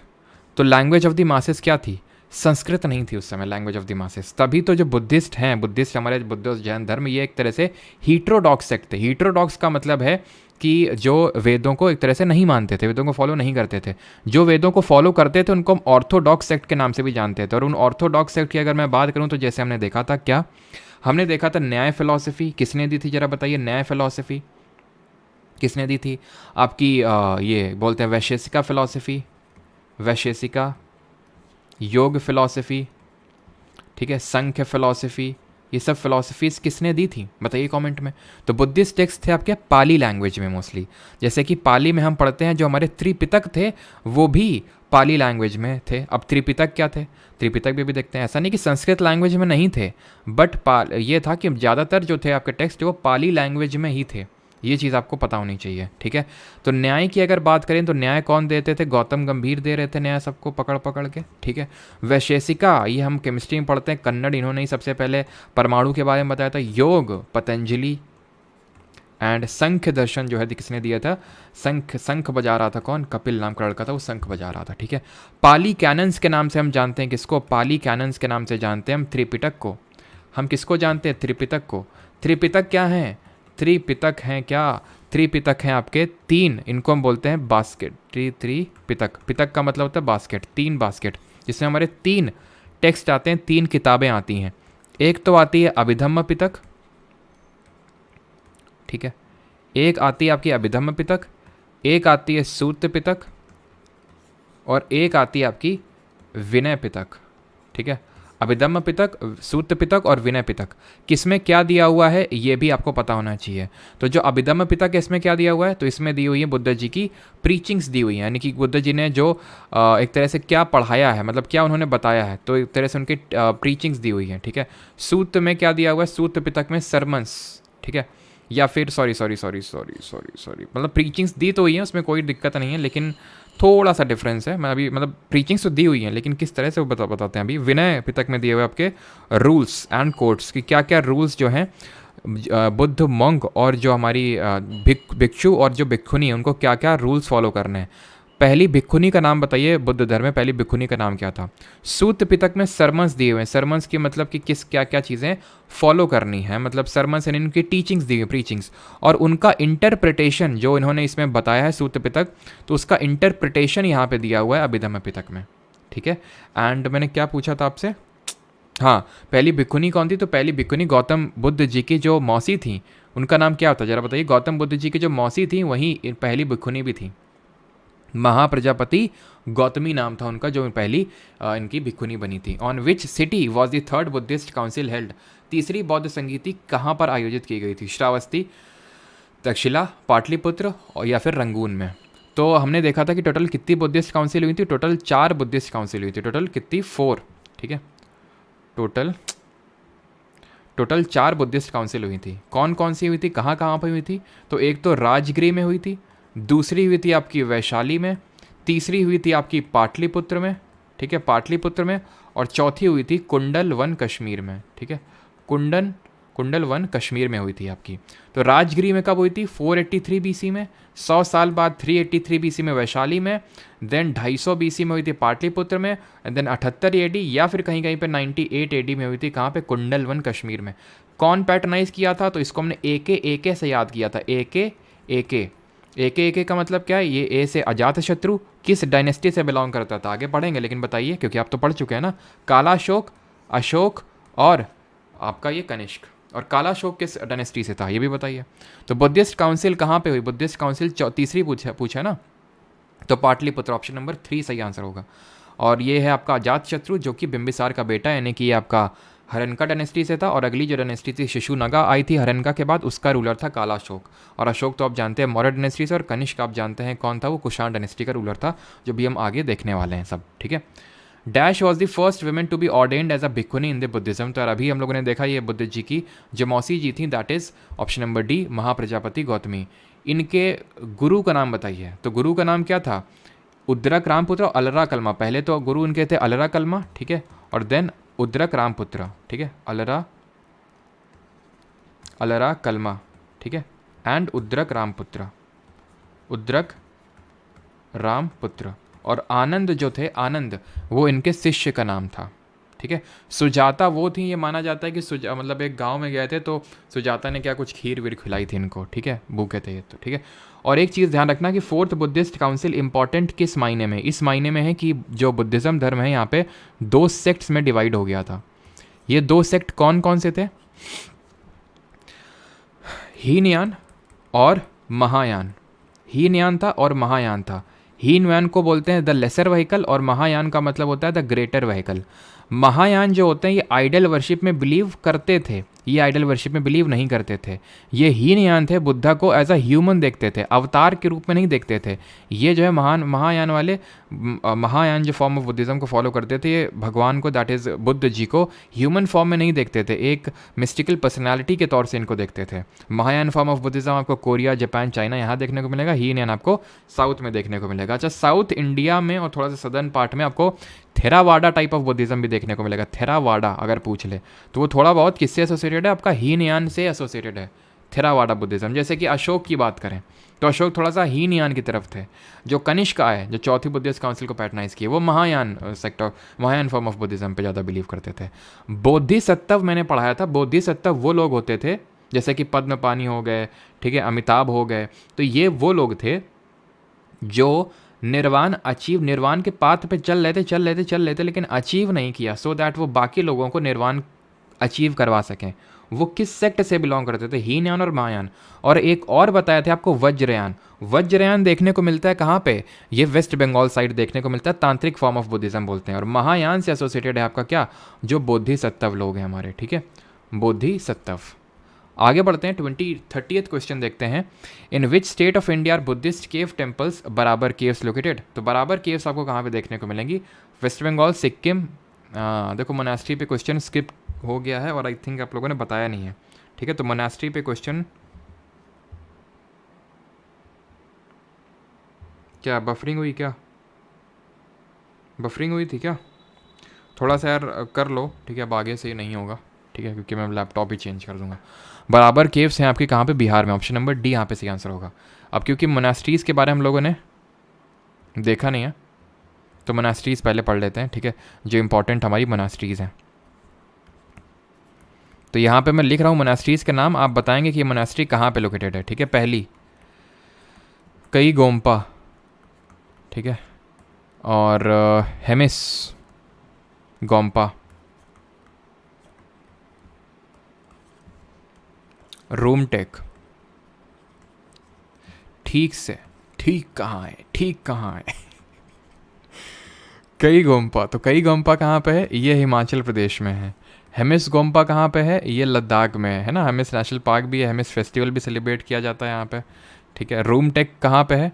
S1: तो लैंग्वेज ऑफ द मासेस क्या थी, संस्कृत नहीं थी उस समय लैंग्वेज ऑफ द मासेस। तभी तो जो बुद्धिस्ट हैं, बुद्धिस्ट हमारे बुद्ध जैन धर्म, ये एक तरह से हीट्रोडॉक्स सेक्ट थे। हीट्रोडॉक्स का मतलब है कि जो वेदों को एक तरह से नहीं मानते थे, वेदों को फॉलो नहीं करते थे। जो वेदों को फॉलो करते थे उनको हम ऑर्थोडॉक्स सेक्ट के नाम से भी जानते थे। और उन ऑर्थोडॉक्स सेक्ट की अगर मैं बात करूँ तो जैसे हमने देखा था, क्या हमने देखा था, न्याय फिलॉसफी किसने दी थी, जरा बताइए। न्याय फिलॉसफी किसने दी थी आपकी, ये बोलते हैं वैशेषिका फिलॉसफी, वैशेषिका, योग फिलॉसफी, ठीक है, संख्य फिलॉसफी, ये सब फिलॉसफीज किसने दी थी बताइए कमेंट में। तो बुद्धिस्ट टेक्स्ट थे आपके पाली लैंग्वेज में मोस्टली, जैसे कि पाली में हम पढ़ते हैं जो हमारे त्रिपिटक थे वो भी पाली लैंग्वेज में थे। अब त्रिपिटक क्या थे, त्रिपिटक भी देखते हैं, ऐसा नहीं कि संस्कृत लैंग्वेज में नहीं थे, बट ये था कि ज़्यादातर जो थे आपके टेक्स्ट वो पाली लैंग्वेज में ही थे। ये चीज़ आपको पता होनी चाहिए, ठीक है। तो न्याय की अगर बात करें तो न्याय कौन देते थे, गौतम गंभीर दे रहे थे न्याय सबको पकड़ पकड़ के, ठीक है। वैशेषिका ये हम केमिस्ट्री में पढ़ते हैं, कन्नड़ इन्होंने ही सबसे पहले परमाणु के बारे में बताया था। योग पतंजलि, एंड संख्य दर्शन जो है किसने दिया था, शंख बजा रहा था कौन, कपिल नाम का लड़का था, वो शंख बजा रहा था, ठीक है। पाली कैनन्स के नाम से हम जानते हैं किसको, पाली कैनन्स के नाम से जानते हैं हम त्रिपिटक को। हम किसको जानते हैं, त्रिपिटक को। त्रिपिटक क्या है, त्रिपिटक हैं क्या, त्रिपिटक हैं आपके तीन, इनको हम बोलते हैं बास्केट। त्रिपिटक, पिटक का मतलब होता है बास्केट, तीन बास्केट, जिसमें हमारे तीन टेक्स्ट आते हैं, तीन किताबें आती हैं। एक तो आती है अभिधम्म पिटक, ठीक है, एक आती है आपकी अभिधम्म पिटक, एक आती है सूत्र पिटक, और एक आती है आपकी विनय पिटक, ठीक है। अभिधम्म पिटक, सूत्र पिटक और विनय पिटक, किसमें क्या दिया हुआ है ये भी आपको पता होना चाहिए। तो जो अभिधम्म पिटक है इसमें क्या दिया हुआ है, तो इसमें दी हुई है बुद्ध जी की प्रीचिंग्स दी हुई है, यानी कि बुद्ध जी ने जो एक तरह से क्या पढ़ाया है, मतलब क्या उन्होंने बताया है, तो एक तरह से उनकी प्रीचिंग्स दी हुई है, ठीक है। सूत्र में क्या दिया हुआ है, सूत्र पिटक में सरमन्स, ठीक है, या फिर सॉरी मतलब प्रीचिंग्स दी तो हुई है, उसमें कोई दिक्कत नहीं है, लेकिन थोड़ा सा डिफरेंस है। मैं अभी मतलब प्रीचिंग्स तो दी हुई हैं, लेकिन किस तरह से वो बताते हैं। अभी विनय पिटक में दिए हुए आपके रूल्स एंड कोड्स कि क्या क्या रूल्स जो हैं बुद्ध मंक और जो हमारी भिक्षु और जो भिक्षुनी है उनको क्या क्या रूल्स फॉलो करने हैं। पहली भिक्षुनी का नाम बताइए, बुद्ध धर्म में पहली भिक्षुनी का नाम क्या था? सूत पिटक में सरमन्स दिए हुए हैं। सरमन्स की मतलब कि किस क्या क्या चीज़ें फॉलो करनी है, मतलब सरमन्स यानी इनकी टीचिंग्स दी हुई, प्रीचिंग्स, और उनका इंटरप्रिटेशन जो इन्होंने इसमें बताया है सूत पिटक, तो उसका इंटरप्रिटेशन यहाँ पे दिया हुआ है अभिधम्म पिटक में, ठीक है। एंड मैंने क्या पूछा था आपसे, हाँ, पहली भिक्षुनी कौन थी? तो पहली भिक्षुनी गौतम बुद्ध जी की जो मौसी थी उनका नाम क्या होता है जरा बताइए। गौतम बुद्ध जी की जो मौसी थी वही पहली भिक्षुनी भी थी, महाप्रजापति गौतमी नाम था उनका, जो पहली इनकी भिक्षुनी बनी थी। On which city was the third Buddhist council held? तीसरी बौद्ध संगीति कहाँ पर आयोजित की गई थी? श्रावस्ती, तक्षशिला, पाटलिपुत्र और या फिर रंगून में। तो हमने देखा था कि टोटल कितनी बुद्धिस्ट काउंसिल हुई थी? टोटल 4 बुद्धिस्ट काउंसिल हुई थी। टोटल कितनी? 4, ठीक है। टोटल 4 बुद्धिस्ट काउंसिल हुई थी। कौन कौन सी हुई थी, कहाँ कहाँ पर हुई थी? तो एक तो राजगृह में हुई थी, दूसरी हुई थी आपकी वैशाली में, तीसरी हुई थी आपकी पाटलिपुत्र में, ठीक है, पाटलिपुत्र में, और चौथी हुई थी कुंडल वन कश्मीर में, ठीक है, कुंडल वन कश्मीर में हुई थी आपकी। तो राजगिरी में कब हुई थी? 483 बीसी में। 100 साल बाद 383 बीसी में वैशाली में, देन 250 बीसी में हुई थी पाटलिपुत्र में, एंड देन 78 एडी या फिर कहीं कहीं पे 98 एडी में हुई थी कहाँ पे? कुंडल वन कश्मीर में। कौन पैटर्नाइज किया था? तो इसको हमने एके से याद किया था। एके का मतलब क्या है? ये ए से अजात शत्रु, किस डायनेस्टी से बिलोंग करता था? आगे पढ़ेंगे, लेकिन बताइए क्योंकि आप तो पढ़ चुके हैं ना। कालाशोक, अशोक और आपका ये कनिष्क। और कालाशोक किस डायनेस्टी से था ये भी बताइए। तो बुद्धिस्ट काउंसिल कहाँ पे हुई? बुद्धिस्ट काउंसिल तीसरी पूछा ना, तो पाटलिपुत्र ऑप्शन नंबर 3 सही आंसर होगा। और ये है आपका अजात शत्रु जो कि बिंबिसार का बेटा, यानी कि ये आपका हरनका डायनेस्टी से था। और अगली जो डायनेस्टी थी शिशुनागा आई थी हरनका के बाद, उसका रूलर था कालाशोक। और अशोक तो आप जानते हैं मौर्य डायनेस्टी से, और कनिष्क आप जानते हैं कौन था? वो कुषाण डायनेस्टी का रूलर था, जो भी हम आगे देखने वाले हैं सब, ठीक है। Dash was the first women to be ordained as a bhikshuni in the Buddhism. तो अभी हम लोगों ने देखा ये बुद्ध जी की जो मौसी जी थी, that is option number D, Mahaprajapati Gautami. इनके गुरु का नाम बताइए। तो गुरु का नाम क्या था? उद्रक रामपुत्र और अलरा कलमा। पहले तो गुरु उनके थे अलरा कलमा, ठीक है, और देन उद्रक रामपुत्र, ठीक है, अलरा कलमा, ठीक है, एंड उद्रक रामपुत्र। और आनंद जो थे, आनंद वो इनके शिष्य का नाम था, ठीक है। सुजाता वो थी, ये माना जाता है कि मतलब एक गांव में गए थे तो सुजाता ने क्या कुछ खीर वीर खिलाई थी इनको, ठीक है, भूखे थे ये तो, ठीक है। और एक चीज़ ध्यान रखना कि 4th बुद्धिस्ट काउंसिल इंपॉर्टेंट किस मायने में? इस मायने में है कि जो बुद्धिज़्म धर्म है यहाँ पे 2 सेक्ट्स में डिवाइड हो गया था। ये 2 सेक्ट कौन कौन से थे? हीनयान और महायान। हीनयान था और महायान था। हीनयान को बोलते हैं द लेसर व्हीकल, और महायान का मतलब होता है द ग्रेटर व्हीकल। महायान जो होते हैं ये आइडल वर्शिप में बिलीव करते थे, ये आइडल वर्शिप में बिलीव नहीं करते थे। ये हीनयान थे, बुद्धा को एज अ ह्यूमन देखते थे, अवतार के रूप में नहीं देखते थे। ये जो है महायान वाले, महायान जो फॉर्म ऑफ बुद्धिज्म को फॉलो करते थे, ये भगवान को, दैट इज़ बुद्ध जी को, ह्यूमन फॉर्म में नहीं देखते थे, एक मिस्टिकल पर्सनैलिटी के तौर से इनको देखते थे। महायान फॉर्म ऑफ बुद्धिज्म आपको कोरिया, जापान, चाइना यहाँ देखने को मिलेगा। हीनयान आपको साउथ में देखने को मिलेगा। अच्छा, साउथ इंडिया में और थोड़ा सा सदर्न पार्ट में आपको थेरावाडा टाइप ऑफ बुद्धिज्म भी देखने को मिलेगा। थेरावाडा अगर पूछ ले तो वो थोड़ा बहुत किससे एसोसिएटेड है? आपका हीनयान से एसोसिएटेड है थेरावाडा बुद्धिज्म। जैसे कि अशोक की बात करें तो अशोक थोड़ा सा हीनयान की तरफ थे। जो कनिष्क आए, जो 4थी बुद्धिस्ट काउंसिल को पैटर्नाइज किए, वो Mahayana sector, Mahayana form of Buddhism पे ज़्यादा बिलीव करते थे। बोधिसत्व मैंने पढ़ाया था, बोधिसत्व वो लोग होते थे जैसे कि पद्मपानी हो गए, ठीक है, अमिताभ हो गए, तो ये वो लोग थे जो निर्वाण के पाथ पे चल रहे थे लेकिन अचीव नहीं किया, सो दैट वो बाकी लोगों को निर्वाण अचीव करवा सकें। वो किस सेक्ट से बिलोंग करते थे? हीनयान और महायान। और एक और बताया था आपको, वज्रयान। वज्रयान देखने को मिलता है कहाँ पे? ये वेस्ट बंगाल साइड देखने को मिलता है, तांत्रिक फॉर्म ऑफ बुद्धिज्म बोलते हैं। और महायान से एसोसिएटेड है आपका क्या? जो बोधिसत्व लोग हैं हमारे, ठीक है, बोधिसत्व। आगे बढ़ते हैं, 30th क्वेश्चन देखते हैं। In which state of India are Buddhist cave temples Barabar caves located? तो बराबर केव्स आपको कहाँ पे देखने को मिलेंगी? वेस्ट बंगाल, सिक्किम। देखो मोनास्ट्री पे क्वेश्चन स्किप हो गया है और आई थिंक आप लोगों ने बताया नहीं है, ठीक है। तो मोनास्ट्री पे क्वेश्चन, क्या बफरिंग हुई? क्या बफरिंग हुई थी क्या? थोड़ा सा यार कर लो, ठीक है, अब आगे से ये नहीं होगा, ठीक है, क्योंकि मैं लैपटॉप ही चेंज कर दूंगा। बराबर केव्स हैं आपके कहाँ पे? बिहार में। ऑप्शन नंबर डी यहाँ पे सही आंसर होगा। अब क्योंकि मोनास्ट्रीज़ के बारे में हम लोगों ने देखा नहीं है तो मोनास्ट्रीज़ पहले पढ़ लेते हैं, ठीक है, जो इंपॉर्टेंट हमारी मोनास्ट्रीज़ हैं। तो यहाँ पे मैं लिख रहा हूँ मोनास्ट्रीज़ के नाम, आप बताएंगे कि ये मोनास्ट्री कहाँ पे लोकेटेड है, ठीक है। पहली कई गोम्पा, ठीक है, और हेमिस गोम्पा, रूमटेक, ठीक से, ठीक कहाँ है, ठीक कहाँ है कई गोम्पा, तो कई गोम्पा कहाँ पे है, ये हिमाचल प्रदेश में है। हेमिस गोम्पा कहाँ पे है, ये लद्दाख में है ना। हेमिस नेशनल पार्क भी है, हेमिस फेस्टिवल भी सेलिब्रेट किया जाता है यहाँ पे, ठीक है। रूमटेक कहाँ पे है,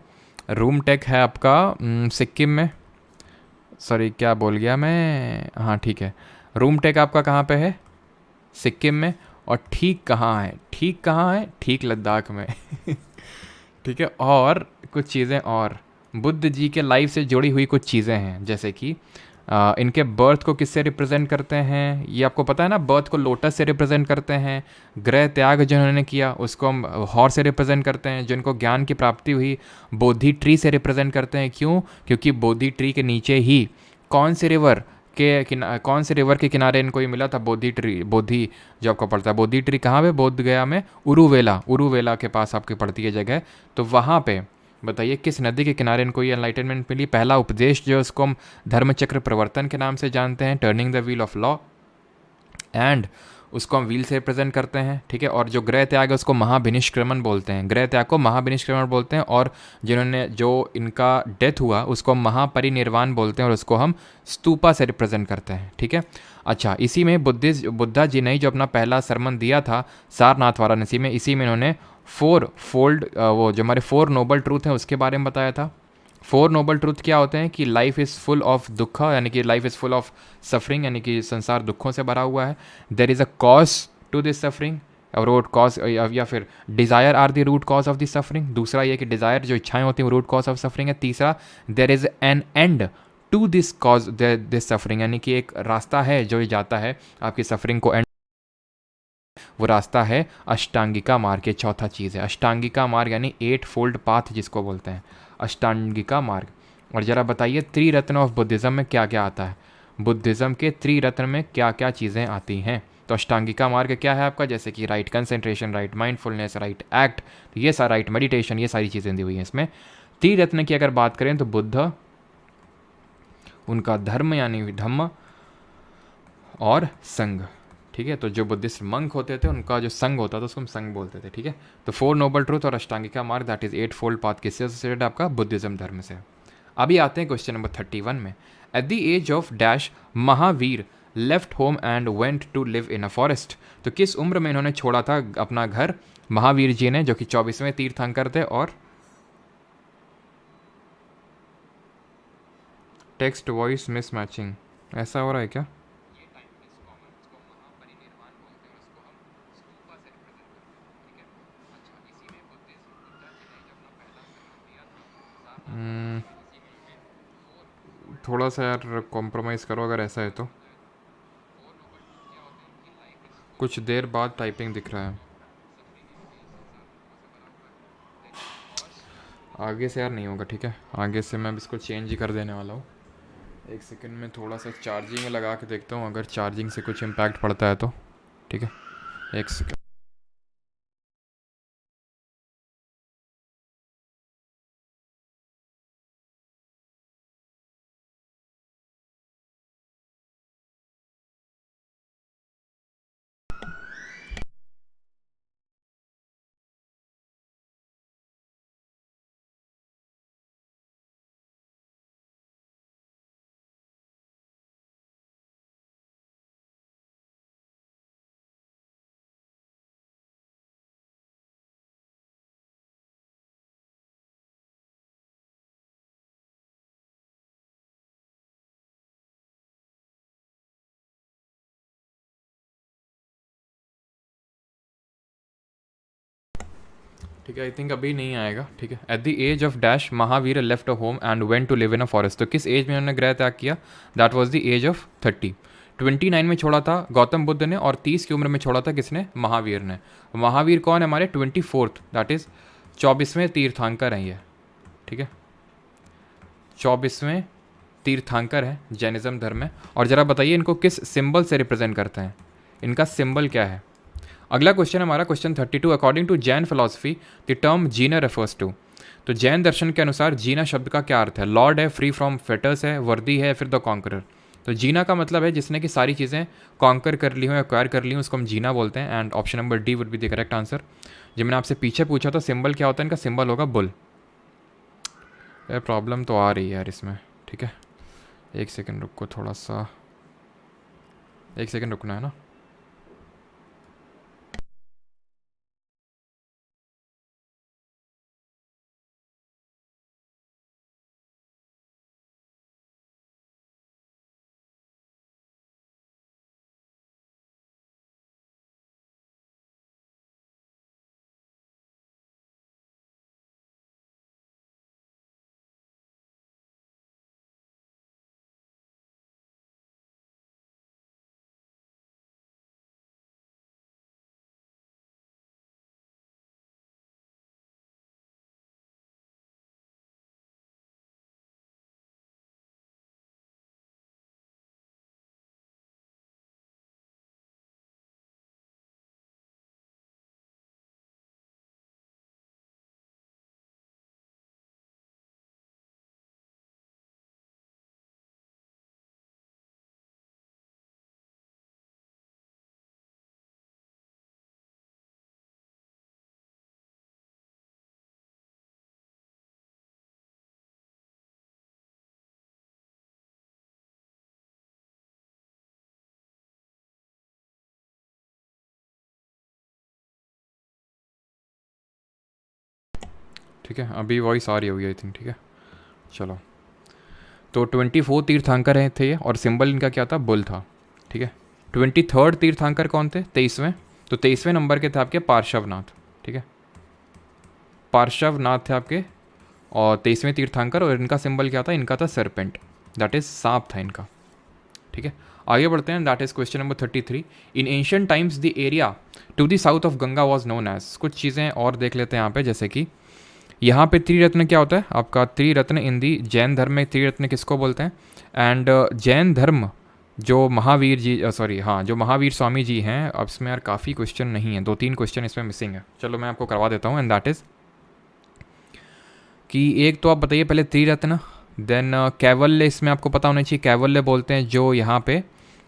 S1: रूमटेक है आपका सिक्किम में, सॉरी क्या बोल गया मैं, हाँ ठीक है, रूमटेक आपका कहाँ पे है, सिक्किम में। और ठीक कहाँ है, ठीक कहाँ है, ठीक लद्दाख में ठीक है। और कुछ चीज़ें और बुद्ध जी के लाइफ से जुड़ी हुई कुछ चीज़ें हैं, जैसे कि इनके बर्थ को किससे रिप्रेजेंट करते हैं, ये आपको पता है ना, बर्थ को लोटस से रिप्रेजेंट करते हैं। गृह त्याग जिन्होंने किया उसको हम हॉर्स से रिप्रेजेंट करते हैं। जिनको ज्ञान की प्राप्ति हुई बोधि ट्री से रिप्रेजेंट करते हैं। क्यों? क्योंकि बोधि ट्री के नीचे ही कौन से रिवर कौन से रिवर के किनारे इनको ये मिला था, बोधि ट्री, बोधि जो आपको पड़ता है, बोधि ट्री कहाँ पे, बोध गया में, उरुवेला, उरुवेला के पास आपकी पड़ती है जगह। तो वहाँ पे बताइए किस नदी के किनारे इनको ये एनलाइटनमेंट मिली। पहला उपदेश जो उसको हम धर्मचक्र प्रवर्तन के नाम से जानते हैं, turning the wheel of law, and उसको हम व्हील से रिप्रेजेंट करते हैं, ठीक है। और जो गृह त्याग है उसको महाभिनिष्क्रमण बोलते हैं, गृह त्याग को महाभिनिष्क्रमण बोलते हैं। और जिन्होंने जो इनका डेथ हुआ उसको हम महापरिनिर्वाण बोलते हैं, और उसको हम स्तूपा से रिप्रेजेंट करते हैं, ठीक है। अच्छा, इसी में बुद्धा जी ने जो अपना पहला सरमन दिया था सारनाथ वाराणसी में, इसी में इन्होंने 4 फोल्ड वो जो हमारे 4 नोबल ट्रूथ हैं उसके बारे में बताया था। 4 नोबल ट्रूथ क्या होते हैं कि life is full of dukh, यानी कि life is full of suffering, यानी कि संसार दुखों से भरा हुआ है। There is a cause to this suffering, root cause, या फिर desire are the root cause of the suffering. दूसरा ये कि डिज़ायर जो इच्छाएं होती हैं वो रूट कॉज ऑफ सफरिंग है। तीसरा, there is an end to this cause this suffering, यानी कि एक रास्ता है जो जाता है आपकी सफरिंग को एंड, वो रास्ता है अष्टांगिका मार्ग। ये चौथा चीज़ है अष्टांगिका मार्ग, यानी 8 फोल्ड पाथ जिसको बोलते हैं, अष्टांगिका मार्ग। और ज़रा बताइए त्रिरत्न ऑफ बुद्धिज़्म में क्या क्या आता है, बुद्धिज़्म के त्रिरत्न में क्या क्या चीज़ें आती हैं। तो अष्टांगिका मार्ग क्या है आपका, जैसे कि right concentration, right mindfulness, right act, ये सारा, राइट मेडिटेशन, ये सारी चीज़ें दी हुई हैं इसमें। त्रिरत्न की अगर बात करें तो बुद्ध, उनका धर्म यानी धम्म, और संघ, ठीक है। तो जो बुद्धिस्ट मंक होते थे उनका जो संघ होता था उसको हम संघ बोलते थे, ठीक है। तो 4 नोबल ट्रूथ और अष्टांगिका मार्ग, दैट इज 8 फोल्ड पाथ, किससे एसोसिएटेड आपका, बुद्धिज्म धर्म से। अभी आते हैं क्वेश्चन नंबर 31 में। At the age of dash Mahavir left home and went to live in a forest. तो किस उम्र में इन्होंने छोड़ा था अपना घर, महावीर जी ने, जो कि 24वें तीर्थंकर थे। और टेक्स्ट वॉइस मिसमैचिंग, ऐसा हो रहा है क्या? थोड़ा सा यार कॉम्प्रोमाइज़ करो अगर ऐसा है तो। कुछ देर बाद टाइपिंग दिख रहा है, आगे से यार नहीं होगा, ठीक है। आगे से मैं अब इसको चेंज ही कर देने वाला हूँ। एक सेकंड में थोड़ा सा चार्जिंग में लगा के देखता हूँ, अगर चार्जिंग से कुछ इम्पैक्ट पड़ता है तो, ठीक है। एक सेकंड। ठीक है, आई थिंक अभी नहीं आएगा, ठीक है। At the age of dash Mahavir left a home and went to live in a forest. तो किस एज में उन्होंने गृह त्याग किया, that was the age of 30। 29 में छोड़ा था गौतम बुद्ध ने, और 30 की उम्र में छोड़ा था किसने, महावीर ने। महावीर कौन है हमारे, 24th, दैट इज 24वें तीर्थंकर हैं ये, ठीक है। 24वें तीर्थंकर है जैनिज्म धर्म में। और ज़रा बताइए इनको किस सिंबल से रिप्रेजेंट करते हैं, इनका सिंबल क्या है। अगला क्वेश्चन हमारा question 32, according to Jain philosophy the term Jina refers to. तो जैन दर्शन के अनुसार जीना शब्द का क्या अर्थ है, लॉर्ड है, फ्री फ्रॉम फेटर्स है, वर्दी है, फिर द कॉन्करर। तो जीना का मतलब है जिसने कि सारी चीज़ें कॉन्कर कर ली हो, एक्वायर कर ली हो, उसको हम जीना बोलते हैं। And option number D would be the correct answer. जब मैंने आपसे पीछे पूछा तो सिंबल क्या होता है, इनका सिंबल होगा बुल। यार प्रॉब्लम तो आ रही है यार इसमें, ठीक है, एक सेकेंड रुको, थोड़ा सा एक सेकेंड रुकना है ना। ठीक है, अभी वॉइस आ रही होगी आई थिंक, ठीक है चलो। तो 24 तीर्थंकर हैं थे और सिंबल इनका क्या था, बुल था, ठीक है। 23rd तीर्थंकर कौन थे, 23वें। तो 23वें नंबर के थे आपके पार्श्वनाथ, ठीक है, पार्श्वनाथ थे आपके और 23वें तीर्थंकर। और इनका सिंबल क्या था, इनका था सरपेंट, दैट इज सांप था इनका, ठीक है। आगे बढ़ते हैं, that is question number 33। In ancient times the area to the south of Ganga was known as. कुछ चीज़ें और देख लेते हैं यहाँ पे, जैसे कि यहाँ पे त्रिरत्न क्या होता है आपका, त्रिरत्न इन दी जैन धर्म में त्रिरत्न किसको बोलते हैं। एंड जैन धर्म जो महावीर जी सॉरी हाँ जो महावीर स्वामी जी हैं, अब इसमें यार काफ़ी क्वेश्चन नहीं है, 2-3 क्वेश्चन इसमें मिसिंग है, चलो मैं आपको करवा देता हूँ। एंड दैट इज़ कि एक तो आप बताइए पहले त्रिरत्न, देन कैवल्य, इसमें आपको पता होना चाहिए कैवल्य बोलते हैं जो यहाँ पे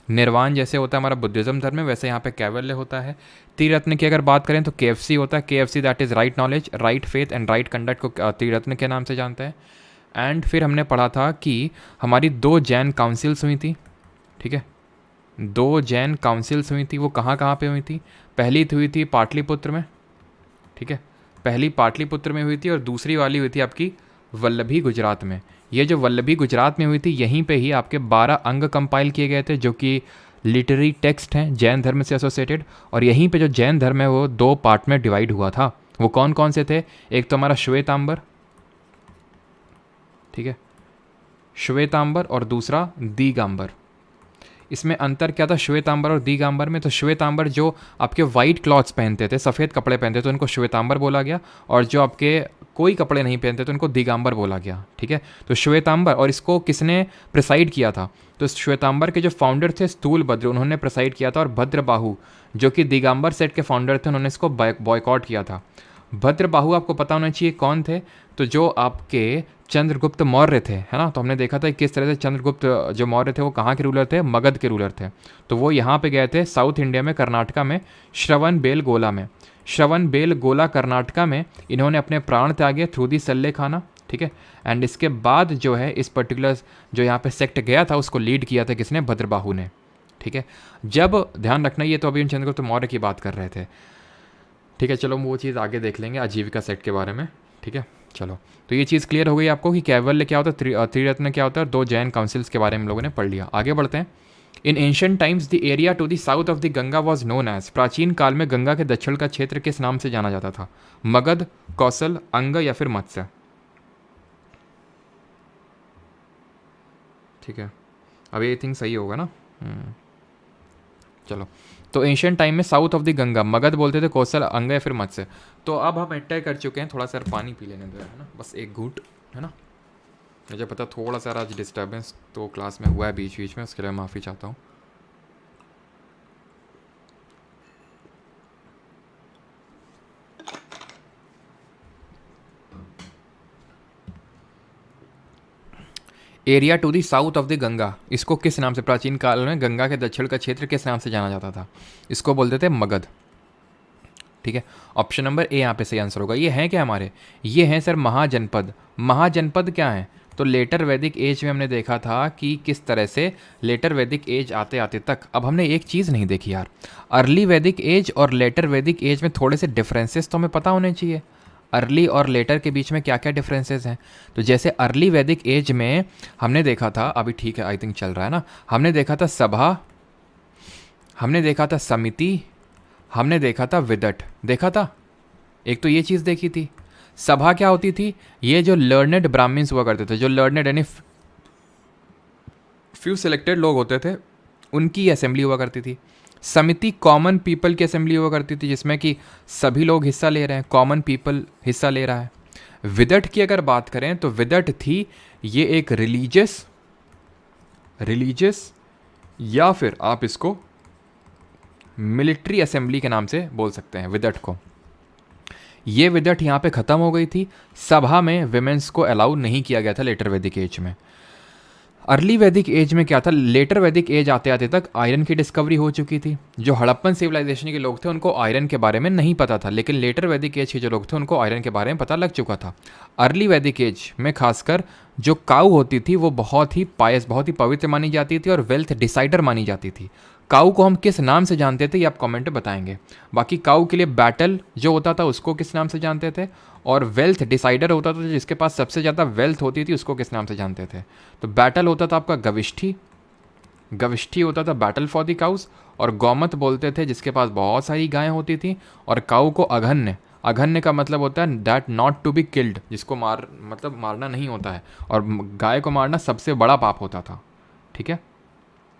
S1: निर्वाण जैसे होता है हमारा बुद्धिज़्म धर्म में, वैसे यहाँ पे कैवल्य होता है। त्रिरत्न की अगर बात करें तो KFC होता है, KFC that is right knowledge, right faith and right conduct को त्रिरत्न के नाम से जानते हैं। एंड फिर हमने पढ़ा था कि हमारी 2 जैन काउंसिल्स हुई थी, ठीक है, 2 जैन काउंसिल्स हुई थी, वो कहाँ कहाँ पे हुई थी, पहली हुई थी पाटलिपुत्र में, ठीक है, पहली पाटलिपुत्र में हुई थी और दूसरी वाली हुई थी आपकी वल्लभी गुजरात में। ये जो वल्लभी गुजरात में हुई थी, यहीं पे ही आपके 12 अंग कंपाइल किए गए थे जो कि लिटरेरी टेक्स्ट हैं जैन धर्म से एसोसिएटेड। और यहीं पे जो जैन धर्म है वो 2 पार्ट में डिवाइड हुआ था। वो कौन कौन से थे, एक तो हमारा श्वेतांबर, ठीक है, श्वेतांबर, और दूसरा दिगंबर। इसमें अंतर क्या था श्वेतांबर और दिगंबर में, तो श्वेतांबर जो आपके वाइट क्लॉथ्स पहनते थे, सफ़ेद कपड़े पहनते थे, तो उनको श्वेतांबर बोला गया, और जो आपके कोई कपड़े नहीं पहनते तो उनको दिगंबर बोला गया, ठीक है। तो श्वेतांबर, और इसको किसने प्रिसाइड किया था, तो श्वेतांबर के जो फाउंडर थे स्थूलभद्र, उन्होंने प्रिसाइड किया था। और भद्रबाहु जो कि दिगंबर सेट के फाउंडर थे, उन्होंने इसको बॉयकॉट किया था। भद्रबाहु आपको पता होना चाहिए कौन थे, तो जो आपके चंद्रगुप्त मौर्य थे, है ना। तो हमने देखा था किस तरह से चंद्रगुप्त जो मौर्य थे वो कहाँ के रूलर थे, मगध के रूलर थे। तो वो यहाँ पे गए थे साउथ इंडिया में, कर्नाटका में, श्रवणबेलगोला में, श्रवणबेलगोला कर्नाटका में इन्होंने अपने प्राण त्यागे थ्रू दी सल्ले खाना, ठीक है। एंड इसके बाद जो है इस पर्टिकुलर जो यहाँ पे सेक्ट गया था उसको लीड किया था किसने, भद्रबाहु ने, ठीक है। जब ध्यान रखना, ये तो अभी चंद्रगुप्त मौर्य की बात कर रहे थे, ठीक है। चलो हम वो चीज़ आगे देख लेंगे आजीविका सेक्ट के बारे में, ठीक है। चलो तो ये चीज़ क्लियर हो गई आपको कि कैवल्य क्या होता है, त्रिरत्न क्या होता है, 2 जैन काउंसिल्स के बारे में हम लोगों ने पढ़ लिया। आगे बढ़ते हैं। In ancient times the area to the south of the Ganga was known as. प्राचीन काल में गंगा के दक्षिण का क्षेत्र किस नाम से जाना जाता था, मगध, कौशल, अंग या फिर मत्स्य, ठीक है। अब ये थिंग सही होगा ना। चलो तो एंशियंट टाइम में south of the Ganga Magadh बोलते थे, कौशल, अंग या फिर मत्स्य। तो अब हम एंटर कर चुके हैं, थोड़ा सा पानी पी लेने दो है ना, बस एक घूंट, है ना। मुझे पता थोड़ा सा आज डिस्टर्बेंस तो क्लास में हुआ है बीच बीच में, उसके लिए माफ़ी चाहता हूँ। Area to the south of the Ganga, इसको किस नाम से प्राचीन काल में गंगा के दक्षिण का क्षेत्र किस नाम से जाना जाता था? इसको बोलते थे मगध। ठीक है, ऑप्शन नंबर ए यहाँ पे सही आंसर होगा। ये हैं क्या हमारे? ये हैं सर महाजनपद। महाजनपद क्या है? तो लेटर वैदिक एज में हमने देखा था कि किस तरह से लेटर वैदिक एज आते आते तक, अब हमने एक चीज़ नहीं देखी यार, अर्ली वैदिक एज और लेटर वैदिक एज में थोड़े से डिफरेंसेस तो हमें पता होने चाहिए। अर्ली और लेटर के बीच में क्या क्या डिफरेंसेस हैं? तो जैसे अर्ली वैदिक एज में हमने देखा था, अभी ठीक है आई थिंक चल रहा है ना, हमने देखा था सभा, हमने देखा था समिति, हमने देखा था विदट, देखा था। एक तो ये चीज़ देखी थी। सभा क्या होती थी? ये जो लर्नेड ब्राह्मण्स हुआ करते थे, जो लर्नेड यानी फ्यू सिलेक्टेड लोग होते थे, उनकी असेंबली हुआ करती थी। समिति कॉमन पीपल की असेंबली हुआ करती थी, जिसमें कि सभी लोग हिस्सा ले रहे हैं, कॉमन पीपल हिस्सा ले रहा है। विदट की अगर बात करें तो विदट थी ये एक रिलीजियस या फिर आप इसको मिलिट्री असेंबली के नाम से बोल सकते हैं विदट को। ये विदट यहाँ पे ख़त्म हो गई थी। सभा में विमेंस को अलाउ नहीं किया गया था लेटर वैदिक एज में। अर्ली वैदिक एज में क्या था? लेटर वैदिक एज आते आते तक आयरन की डिस्कवरी हो चुकी थी। जो हड़प्पन सिविलाइजेशन के लोग थे उनको आयरन के बारे में नहीं पता था, लेकिन लेटर वैदिक एज के जो लोग थे उनको आयरन के बारे में पता लग चुका था। अर्ली वैदिक एज में खासकर जो काऊ होती थी वो बहुत ही पायस, बहुत ही पवित्र मानी जाती थी और वेल्थ डिसाइडर मानी जाती थी। काऊ को हम किस नाम से जानते थे ये आप कमेंट में बताएंगे। बाकी काऊ के लिए बैटल जो होता था उसको किस नाम से जानते थे, और वेल्थ डिसाइडर होता था जिसके पास सबसे ज़्यादा वेल्थ होती थी उसको किस नाम से जानते थे? तो बैटल होता था आपका गविष्ठी, गविष्ठी होता था बैटल फॉर द काउस, और गौमत बोलते थे जिसके पास बहुत सारी गायें होती थी, और काऊ को अघन्य, अघन्य का मतलब होता है that not to be killed, जिसको मतलब मारना नहीं होता है, और गाय को मारना सबसे बड़ा पाप होता था। ठीक है,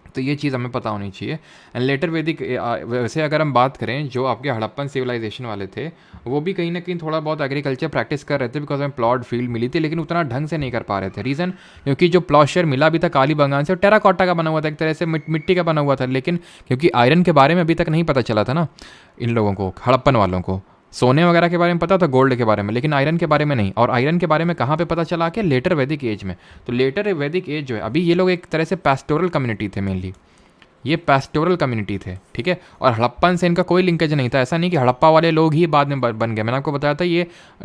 S1: तो ये चीज़ हमें पता होनी चाहिए। एंड लेटर वैदिक वैसे अगर हम बात करें, जो आपके हड़प्पन सिविलाइजेशन वाले थे वो भी कहीं ना कहीं थोड़ा बहुत एग्रीकल्चर प्रैक्टिस कर रहे थे, बिकॉज हमें प्लॉट फील्ड मिली थी, लेकिन उतना ढंग से नहीं कर पा रहे थे। रीज़न क्योंकि जो प्लॉशर मिला भी था काली बंगाल से, टेराकोटा का बना हुआ था, एक तरह से मिट्टी का बना हुआ था, लेकिन क्योंकि आयरन के बारे में अभी तक नहीं पता चला था ना इन लोगों को, हड़प्पन वालों को। सोने वगैरह के बारे में पता था, गोल्ड के बारे में, लेकिन आयरन के बारे में नहीं। और आयरन के बारे में कहाँ पे पता चला कि लेटर वैदिक एज में। तो लेटर वैदिक एज जो है, अभी ये लोग एक तरह से पैस्टोरल कम्युनिटी थे मेनली, ये पैस्टोरल कम्युनिटी थे। ठीक है, और हड़प्पन से इनका कोई लिंकेज नहीं था। ऐसा नहीं कि हड़प्पा वाले लोग ही बाद में बन गए। मैंने आपको बताया था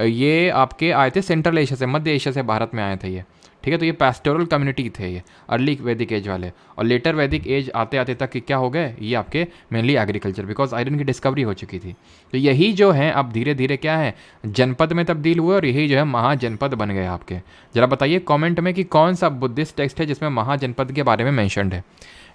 S1: ये आपके आए थे सेंट्रल एशिया से, मध्य एशिया से भारत में आए थे ये। ठीक है, तो ये पैस्टोरल कम्युनिटी थे ये अर्ली वैदिक एज वाले। और लेटर वैदिक एज आते आते तक क्या हो गए, ये आपके मेनली एग्रीकल्चर, बिकॉज आयरन की डिस्कवरी हो चुकी थी। तो यही जो है अब धीरे धीरे क्या है, जनपद में तब्दील हुए, और यही जो है महाजनपद बन गए आपके। जरा बताइए कॉमेंट में कि कौन सा बुद्धिस्ट टेक्स्ट है जिसमें महाजनपद के बारे में मैंशनड है।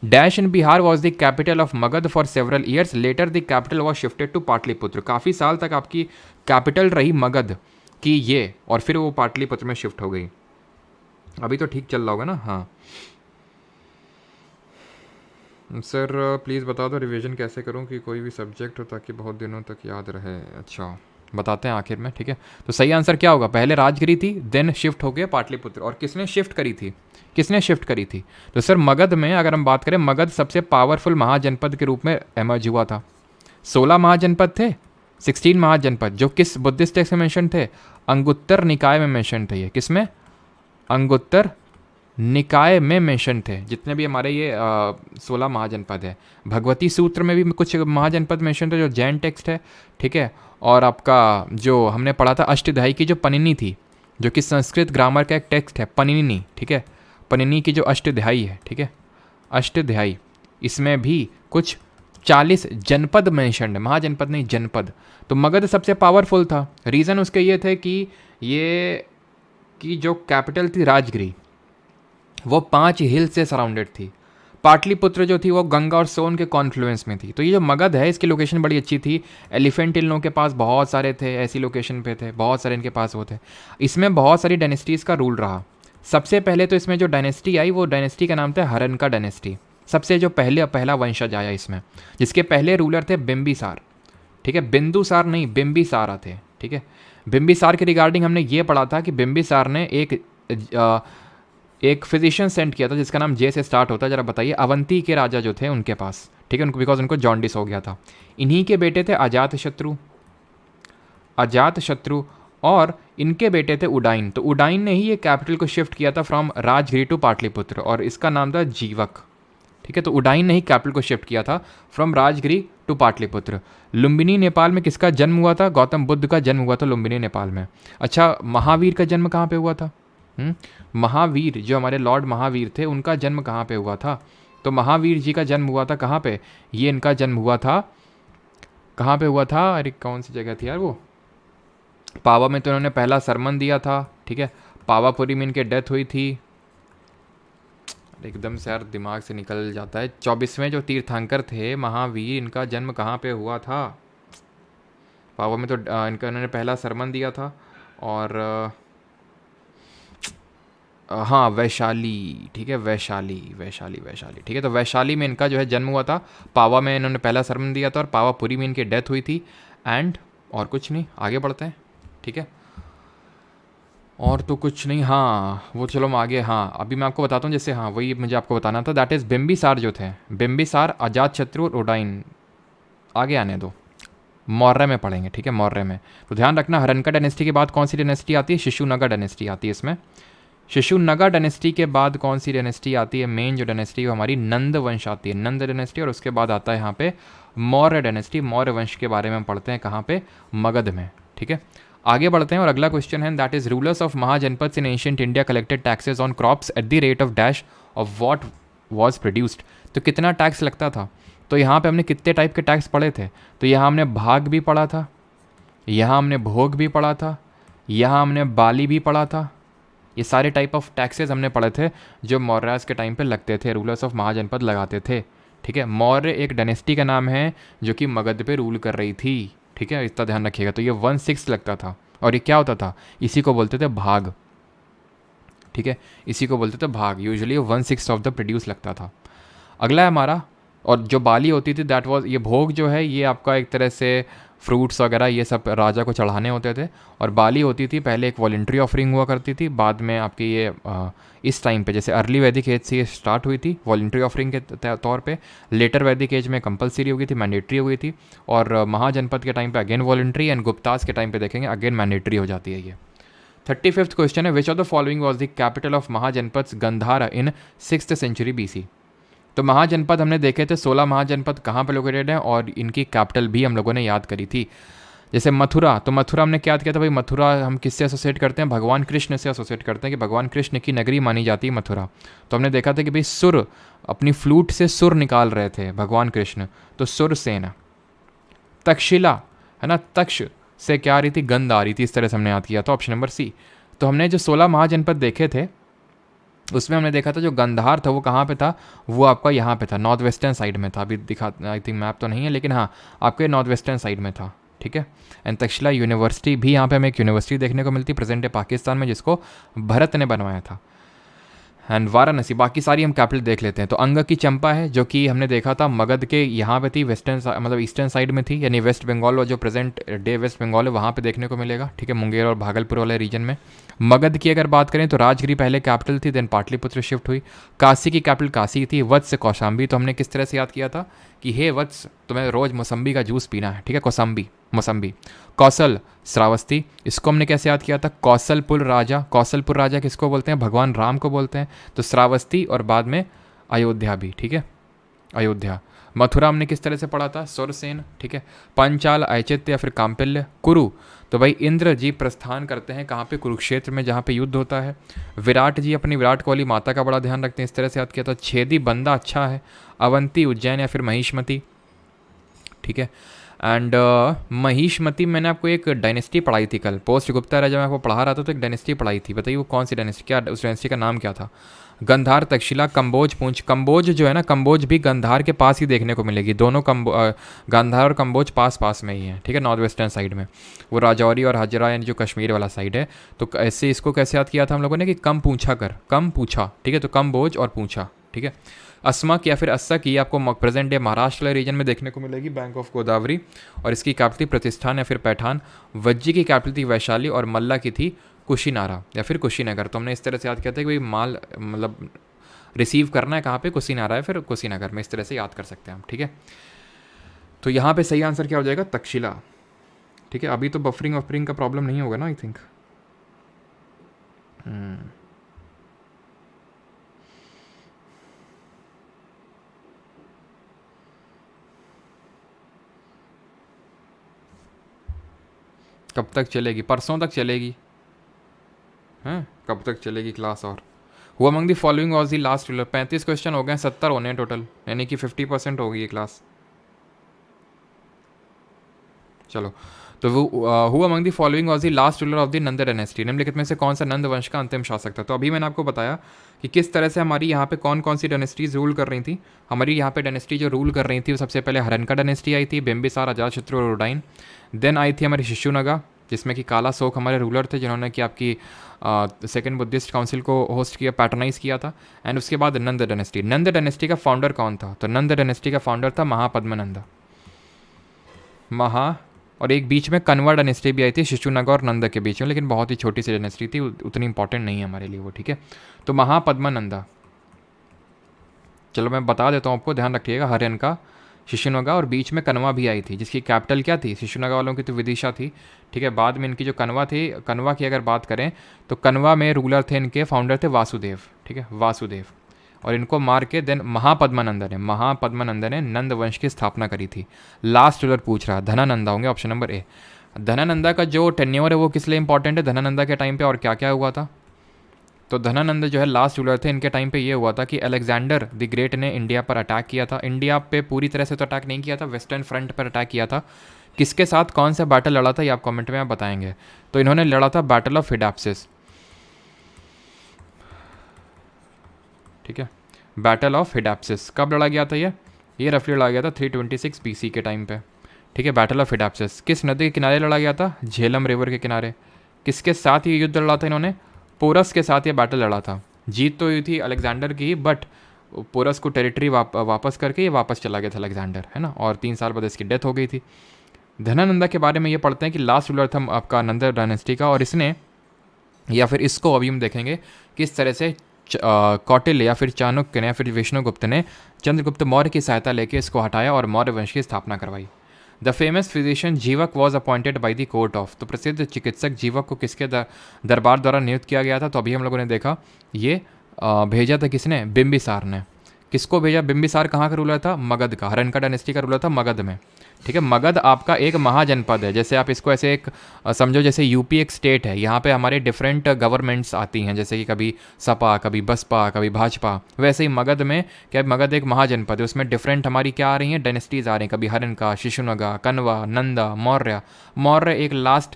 S1: Dash in Bihar was the capital of Magadh for several years, later the capital was shifted to Pataliputra. काफ़ी साल तक आपकी कैपिटल रही मगध की ये, और फिर वो पाटलिपुत्र में शिफ्ट हो गई। अभी तो ठीक चल रहा होगा ना? हाँ सर प्लीज़ बता दो रिवीजन कैसे करूं कि कोई भी सब्जेक्ट हो ताकि बहुत दिनों तक याद रहे। अच्छा बताते हैं आखिर में। ठीक है, तो सही आंसर क्या होगा? पहले राजगिरी थी, देन शिफ्ट हो गया पाटलिपुत्र। और किसने शिफ्ट करी थी, किसने शिफ्ट करी थी? तो सर मगध में अगर हम बात करें, मगध सबसे पावरफुल महाजनपद के रूप में एमर्ज हुआ था। 16 महाजनपद थे, 16 महाजनपद, जो किस बुद्धिस्ट टेक्स्ट में मेंशन थे? अंगुत्तर निकाय में मेंशन थे। ये किस में? अंगुत्तर निकाय में मेंशन थे, जितने भी हमारे ये 16 महाजनपद है। भगवती सूत्र में भी कुछ महाजनपद मेंशन थे जो जैन टेक्स्ट है। ठीक है, और आपका जो हमने पढ़ा था अष्टध्यायी की जो पनिनी थी, जो कि संस्कृत ग्रामर का एक टेक्स्ट है, पनिनी। ठीक है, पनिनी की जो अष्टध्यायी है, ठीक है, अष्टध्यायी, इसमें भी कुछ 40 जनपद मेंशन है, महाजनपद नहीं जनपद। तो मगध सबसे पावरफुल था। रीज़न उसके ये थे कि ये की जो कैपिटल थी राजगिरी, वो 5 हिल से सराउंडेड थी। पाटलिपुत्र जो थी वो गंगा और सोन के कॉन्फ्लुएंस में थी। तो ये जो मगध है इसकी लोकेशन बड़ी अच्छी थी। एलिफेंट इन लोगों के पास बहुत सारे थे, ऐसी लोकेशन पे थे, बहुत सारे इनके पास वो थे। इसमें बहुत सारी डायनेस्टीज़ का रूल रहा। सबसे पहले तो इसमें जो डायनेस्टी आई वो डायनेस्टी का नाम था हरनका डायनेस्टी। सबसे जो पहला वंशज आया इसमें, जिसके पहले रूलर थे बिंबिसार। ठीक है, बिंदुसार नहीं, बिंबिसार थे। ठीक है, बिंबिसार के रिगार्डिंग हमने ये पढ़ा था कि बिंबिसार ने एक एक फिजिशियन सेंड किया था जिसका नाम जे से स्टार्ट होता है, जरा बताइए। अवंती के राजा जो थे उनके पास, ठीक है, उनको बिकॉज उनको जॉन्डिस हो गया था। इन्हीं के बेटे थे अजातशत्रु, अजातशत्रु, और इनके बेटे थे उडाइन। तो उडाइन ने ही ये कैपिटल को शिफ्ट किया था फ्रॉम राजगिरी टू पाटलिपुत्र, और इसका नाम था जीवक, ठीक है। तो उडाइन ने ही कैपिटल को शिफ्ट किया था फ्रॉम राजगिरी टू पाटलिपुत्र। लुम्बिनी नेपाल में किसका जन्म हुआ था? गौतम बुद्ध का जन्म हुआ था लुम्बिनी नेपाल में। अच्छा, महावीर का जन्म कहाँ पे हुआ था? महावीर जो हमारे लॉर्ड महावीर थे उनका जन्म कहाँ पे हुआ था? तो महावीर जी का जन्म हुआ था कहाँ पे? ये इनका जन्म हुआ था, कहाँ पे हुआ था? अरे कौन सी जगह थी यार वो? पावा में तो इन्होंने पहला सरमन दिया था, ठीक है। पावापुरी में इनकी डेथ हुई थी। एकदम से यार दिमाग से निकल जाता है। 24वें जो तीर्थंकर थे महावीर, इनका जन्म कहाँ पे हुआ था? पावा में तो इनका इन्होंने पहला सरमन दिया था। और हाँ, वैशाली, ठीक है, वैशाली वैशाली वैशाली, ठीक है। तो वैशाली में इनका जो है जन्म हुआ था। पावा में इन्होंने पहला सरमन दिया था और पावापुरी में इनकी डेथ हुई थी। एंड और कुछ नहीं, आगे बढ़ते हैं, ठीक है। और तो कुछ नहीं, हाँ वो चलो हम आगे, हाँ अभी मैं आपको बताता हूँ। जैसे हाँ वही मुझे आपको बताना था, दैट इज़ बिम्बिसार जो थे, बिम्बिसार, अजातशत्रु और उडाइन। आगे आने दो, मौर्य में पढ़ेंगे, ठीक है, मौर्य में। तो ध्यान रखना, हरनका डायनेस्टी के बाद कौन सी डायनेस्टी आती है? शिशुनगा डायनेस्टी आती है इसमें। शिशुनगा डायनेस्टी के बाद कौन सी डायनेस्टी आती है? मेन जो डायनेस्टी वो हमारी नंद वंश आती है, नंद डायनेस्टी। और उसके बाद आता है यहाँ पे मौर्य डायनेस्टी। मौर्य वंश के बारे में हम पढ़ते हैं कहाँ पे? मगध में, ठीक है। आगे बढ़ते हैं और अगला क्वेश्चन है, that is rulers of mahajanapada in ancient India collected taxes on crops at the rate of dash of what was produced. तो कितना टैक्स लगता था? तो यहाँ पे हमने कितने टाइप के टैक्स पढ़े थे? तो यहाँ हमने भाग भी पढ़ा था, यहाँ हमने भोग भी पढ़ा था, यहाँ हमने बाली भी पढ़ा था। ये सारे टाइप ऑफ टैक्सेस हमने पढ़े थे जो मौर्यास के टाइम पे लगते थे, रूलर्स ऑफ महाजनपद लगाते थे, ठीक है। मौर्य एक डायनेस्टी का नाम है जो कि मगध पे रूल कर रही थी, ठीक है, इसका ध्यान रखिएगा। तो ये 1/6 लगता था। और ये क्या होता था? इसी को बोलते थे भाग, ठीक है, इसी को बोलते थे भाग। यूजुअली 1/6 ऑफ द प्रोड्यूस लगता था। अगला है हमारा, और जो बाली होती थी दैट वाज, ये भोग जो है ये आपका एक तरह से फ्रूट्स वगैरह ये सब राजा को चढ़ाने होते थे। और बाली होती थी पहले एक वॉलेंट्री ऑफरिंग हुआ करती थी, बाद में आपकी ये इस टाइम पे जैसे अर्ली वैदिक एज से ये स्टार्ट हुई थी वॉलेंट्री ऑफरिंग के तौर पे। लेटर वैदिक एज में कंपलसरी हो गई थी, मैंडेटरी हो गई थी। और महाजनपद के टाइम पे अगेन वॉलेंट्री, एंड गुप्तास के टाइम पे देखेंगे अगेन मैंडेटरी हो जाती है ये। 35th क्वेश्चन है, which of the following was the capital of mahajanapada Gandhara in 6th century BC। तो महाजनपद हमने देखे थे 16 महाजनपद कहाँ पे लोकेटेड हैं और इनकी कैपिटल भी हम लोगों ने याद करी थी। जैसे मथुरा, तो मथुरा हमने क्या याद किया था भाई? मथुरा हम किससे एसोसिएट करते हैं? भगवान कृष्ण से एसोसिएट करते हैं कि भगवान कृष्ण की नगरी मानी जाती है मथुरा। तो हमने देखा था कि भाई सुर, अपनी फ्लूट से सुर निकाल रहे थे भगवान कृष्ण, तो सुरसेन। तक्षशिला है ना, तक्ष से क्या आ रही थी? गंध आ रही थी, इस तरह से हमने याद किया था, ऑप्शन नंबर सी। तो हमने जो 16 महाजनपद देखे थे उसमें हमने देखा था जो गंधार था वो कहाँ पे था? वो आपका यहाँ पे था, नॉर्थ वेस्टर्न साइड में था। अभी दिखा, आई थिंक मैप तो नहीं है, लेकिन हाँ आपके नॉर्थ वेस्टर्न साइड में था, ठीक है। एंड तक्षशिला यूनिवर्सिटी भी यहाँ पे हमें एक यूनिवर्सिटी देखने को मिलती प्रेजेंट डे पाकिस्तान में, जिसको भरत ने बनवाया था। एंड वाराणसी, बाकी सारी हम कैपिटल देख लेते हैं। तो अंग की चंपा है जो कि हमने देखा था मगध के यहाँ पे थी, वेस्टर्न मतलब ईस्टर्न साइड में थी, यानी वेस्ट बंगाल और जो प्रेजेंट डे वेस्ट बंगाल है वहाँ पे देखने को मिलेगा, ठीक है, मुंगेर और भागलपुर वाले रीजन में। मगध की अगर बात करें तो राजगिरी पहले कैपिटल थी, देन पाटलिपुत्र शिफ्ट हुई। काशी की कैपिटल काशी थी। वत्स कौशाम्बी, तो हमने किस तरह से याद किया था कि हे वत्स तुम्हें रोज मौसम्बी का जूस पीना है, ठीक है, कौसाम्बी मौसम्बी। कौशल श्रावस्ती, इसको हमने कैसे याद किया था? कौशलपुर राजा। कौशलपुर राजा किसको बोलते हैं? भगवान राम को बोलते हैं। तो श्रावस्ती और बाद में अयोध्या भी, ठीक है, अयोध्या। मथुरा हमने किस तरह से पढ़ा था? सुरसेन, ठीक है। पंचाल, ऐचित्य या फिर काम्पिल्य। कुरु, तो भाई इंद्र जी प्रस्थान करते हैं कहाँ पे? कुरुक्षेत्र में, जहाँ पे युद्ध होता है। विराट जी अपनी विराट कोहली माता का बड़ा ध्यान रखते हैं, इस तरह से याद किया था। छेदी बंदा अच्छा है। अवंती, उज्जैन या फिर महिष्मती, ठीक है। एंड महिष्मती मैंने आपको एक डायनेस्टी पढ़ाई थी कल, पोस्ट गुप्ता राजा में आपको पढ़ा रहा था, तो एक डायनेस्टी पढ़ाई थी, बताइए वो कौन सी डायनेस्टी, क्या उस डायनेस्टी का नाम क्या था? गंधार, तक्षशिला, कंबोज, पूंछ। कंबोज जो है ना, कंबोज भी गंधार के पास ही देखने को मिलेगी। दोनों गंधार और कंबोज पास पास में ही है, ठीक है, नॉर्थ वेस्टर्न साइड में। वो राजौरी और हजरा यानी जो कश्मीर वाला साइड है। तो ऐसे इसको कैसे याद किया था हम लोगों ने कि कम पूछा कर, कम पूछा, ठीक है। तो कंबोज और पूछा, ठीक है। अस्मक या फिर अस्सक, ये आपको प्रेजेंट डे महाराष्ट्र वाले रीजन में देखने को मिलेगी, बैंक ऑफ गोदावरी। और इसकी कैपिटल थी प्रतिष्ठान या फिर पैठान। वज्जी की कैपिटल थी वैशाली और मल्ला की थी कुशीनारा या फिर कुशीनगर। तो हमने इस तरह से याद किया था कि भाई माल मतलब रिसीव करना है कहाँ पे, कुशीनारा है फिर कुशीनगर में, इस तरह से याद कर सकते हैं हम, ठीक है। तो यहाँ पे सही आंसर क्या हो जाएगा, तक्षशिला, ठीक है। अभी तो बफरिंग वफरिंग का प्रॉब्लम नहीं होगा ना, आई थिंक। कब तक चलेगी, परसों तक चलेगी, हैं कब तक चलेगी क्लास। और who among the following was the last ruler, 35 question हो गए, 70 होने हैं टोटल, यानी कि 50% होगी ये क्लास। चलो, तो who among the following was the last ruler of the Nand dynasty, निम्नलिखित में से कौन सा नंद वंश का अंतिम शासक था। तो अभी मैंने आपको बताया कि किस तरह से हमारी यहाँ पे कौन कौन सी डायनेस्टीज रूल कर रही थी। हमारी यहाँ पे डायनेस्टी जो रूल कर रही थी वो सबसे पहले हरनका डायनेस्टी आई थी, बिम्बिसार, अजातशत्रु और उडाइन। देन आई थी हमारी शिशुनागा, जिसमें कि काला शोक हमारे रूलर थे, जिन्होंने कि आपकी सेकेंड बुद्धिस्ट काउंसिल को होस्ट किया, पैटर्नाइज किया था। एंड उसके बाद नंद डायनेस्टी। नंद डायनेस्टी का फाउंडर कौन था, तो नंद डायनेस्टी का फाउंडर था महापद्मनंद। और एक बीच में कन्वा डायनेस्टी भी आई थी शिशुनागा और नंद के बीच में, लेकिन बहुत ही छोटी सी डायनेस्टी थी, उतनी इंपॉर्टेंट नहीं है हमारे लिए वो, ठीक है। तो महापद्मनंदा, चलो मैं बता देता हूँ आपको, ध्यान रखिएगा। हरियाणा, शिशुनागा और बीच में कन्वा भी आई थी, जिसकी कैपिटल क्या थी, शिशुनागा वालों की तो विदिशा थी, ठीक है। बाद में इनकी जो कन्वा थी, कन्वा की अगर बात करें तो कन्वा में रूलर थे, इनके फाउंडर थे वासुदेव, ठीक है, वासुदेव। और इनको मार के देन महापद्मनंद ने नंद वंश की स्थापना करी थी। लास्ट रूलर पूछ रहा, धनानंदा होंगे, ऑप्शन नंबर ए। धनानंदा का जो टेन्योर है वो किस लिए इंपॉर्टेंट है धनानंदा के टाइम पे, और क्या क्या हुआ था। तो धनानंद जो है लास्ट रूलर थे, इनके टाइम पे ये हुआ था कि अलेक्जेंडर द ग्रेट ने इंडिया पर अटैक किया था। इंडिया पे पूरी तरह से तो अटैक नहीं किया था, वेस्टर्न फ्रंट पर अटैक किया था। किसके साथ, कौन सा बैटल लड़ा था, ये आप कमेंट में आप बताएंगे। तो इन्होंने लड़ा था बैटल ऑफ हिडाप्सिस, ठीक है। बैटल ऑफ हिडाप्सिस कब लड़ा गया था, ये रफली लड़ा गया था 326 BC के टाइम पे, ठीक है। बैटल ऑफ हिडाप्सिस किस नदी के किनारे लड़ा गया था, झेलम रिवर के किनारे। किसके साथ ये युद्ध लड़ा था इन्होंने, पोरस के साथ ये बैटल लड़ा था। जीत तो हुई थी अलेक्जेंडर की, बट पोरस को टेरिटरी वापस करके ये वापस चला गया था अलेक्जेंडर, है ना। और 3 साल बाद इसकी डेथ हो गई थी। धनानंदा के बारे में ये पढ़ते हैं कि लास्ट रूलर था आपका नंद डायनेस्टी का, और इसने या फिर इसको अभी हम देखेंगे किस तरह से कौटिल्य या फिर चाणक्य ने या फिर विष्णुगुप्त ने चंद्रगुप्त मौर्य की सहायता लेके इसको हटाया और मौर्य वंश की स्थापना करवाई। द फेमस फिजिशियन जीवक was appointed by the court of, तो प्रसिद्ध चिकित्सक जीवक को किसके दरबार द्वारा नियुक्त किया गया था। तो अभी हम लोगों ने देखा ये भेजा था किसने, बिम्बिसार ने। किसको भेजा, बिम्बिसार कहाँ का रूलर था, मगध का, हरनका डायनेस्टी का रूलर था मगध में, ठीक है। मगध आपका एक महाजनपद है, जैसे आप इसको ऐसे एक समझो जैसे यूपी एक स्टेट है, यहाँ पे हमारे डिफरेंट गवर्नमेंट्स आती हैं, जैसे कि कभी सपा, कभी बसपा, कभी भाजपा, वैसे ही मगध में क्या, मगध एक महाजनपद है, उसमें डिफरेंट हमारी क्या आ रही हैं, डायनेस्टीज आ रही हैं, कभी हरनका, शिशुनागा, कन्वा, नंदा, मौर्य। मौर्य एक लास्ट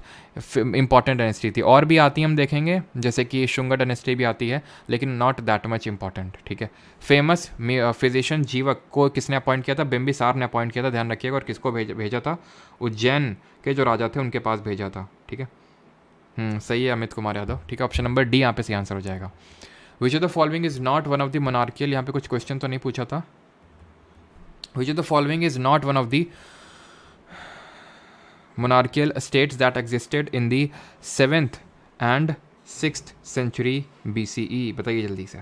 S1: इंपॉर्टेंट डायनेस्टी थी, और भी आती हैं हम देखेंगे, जैसे कि शुंगा डायनेस्टी भी आती है, लेकिन नॉट दैट मच इंपॉर्टेंट, ठीक है। फेमस फिजिशियन जीवक को किसने अपॉइंट किया था, बिम्बिसार ने अपॉइंट किया था, ध्यान रखिएगा। और किसको भेजा था, उज्जैन के जो राजा थे उनके पास भेजा था, ठीक है। सही है अमित कुमार यादव, ठीक है। ऑप्शन नंबर डी यहाँ पे सही आंसर हो जाएगा। विच of the following is not one of the monarchial, यहाँ पे कुछ क्वेश्चन तो नहीं पूछा था। Which of the following is not one of the monarchial states that existed in the 7th and 6th century BCE, बताइए जल्दी से।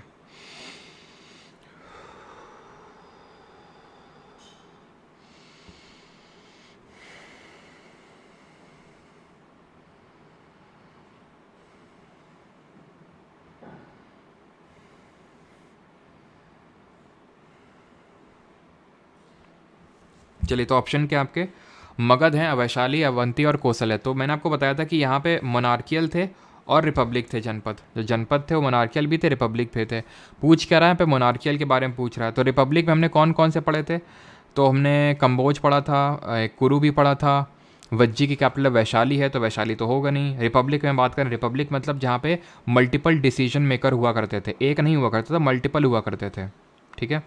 S1: चलिए, तो ऑप्शन क्या आपके, मगध हैं, वैशाली, अवंती और कौशल है। तो मैंने आपको बताया था कि यहाँ पे मोनार्कियल थे और रिपब्लिक थे जनपद। जो जनपद थे वो मोनार्कियल भी थे, रिपब्लिक भी थे। पूछ क्या रहा है यहाँ पे, मोनार्कियल के बारे में पूछ रहा है। तो रिपब्लिक में हमने कौन कौन से पढ़े थे, तो हमने कंबोज पढ़ा था, कुरु भी पढ़ा था, वज्जी की कैपिटल वैशाली है, तो वैशाली तो होगा नहीं। रिपब्लिक में बात करें, रिपब्लिक मतलब जहाँ पे मल्टीपल डिसीजन मेकर हुआ करते थे, एक नहीं हुआ करता था, मल्टीपल हुआ करते थे, ठीक है।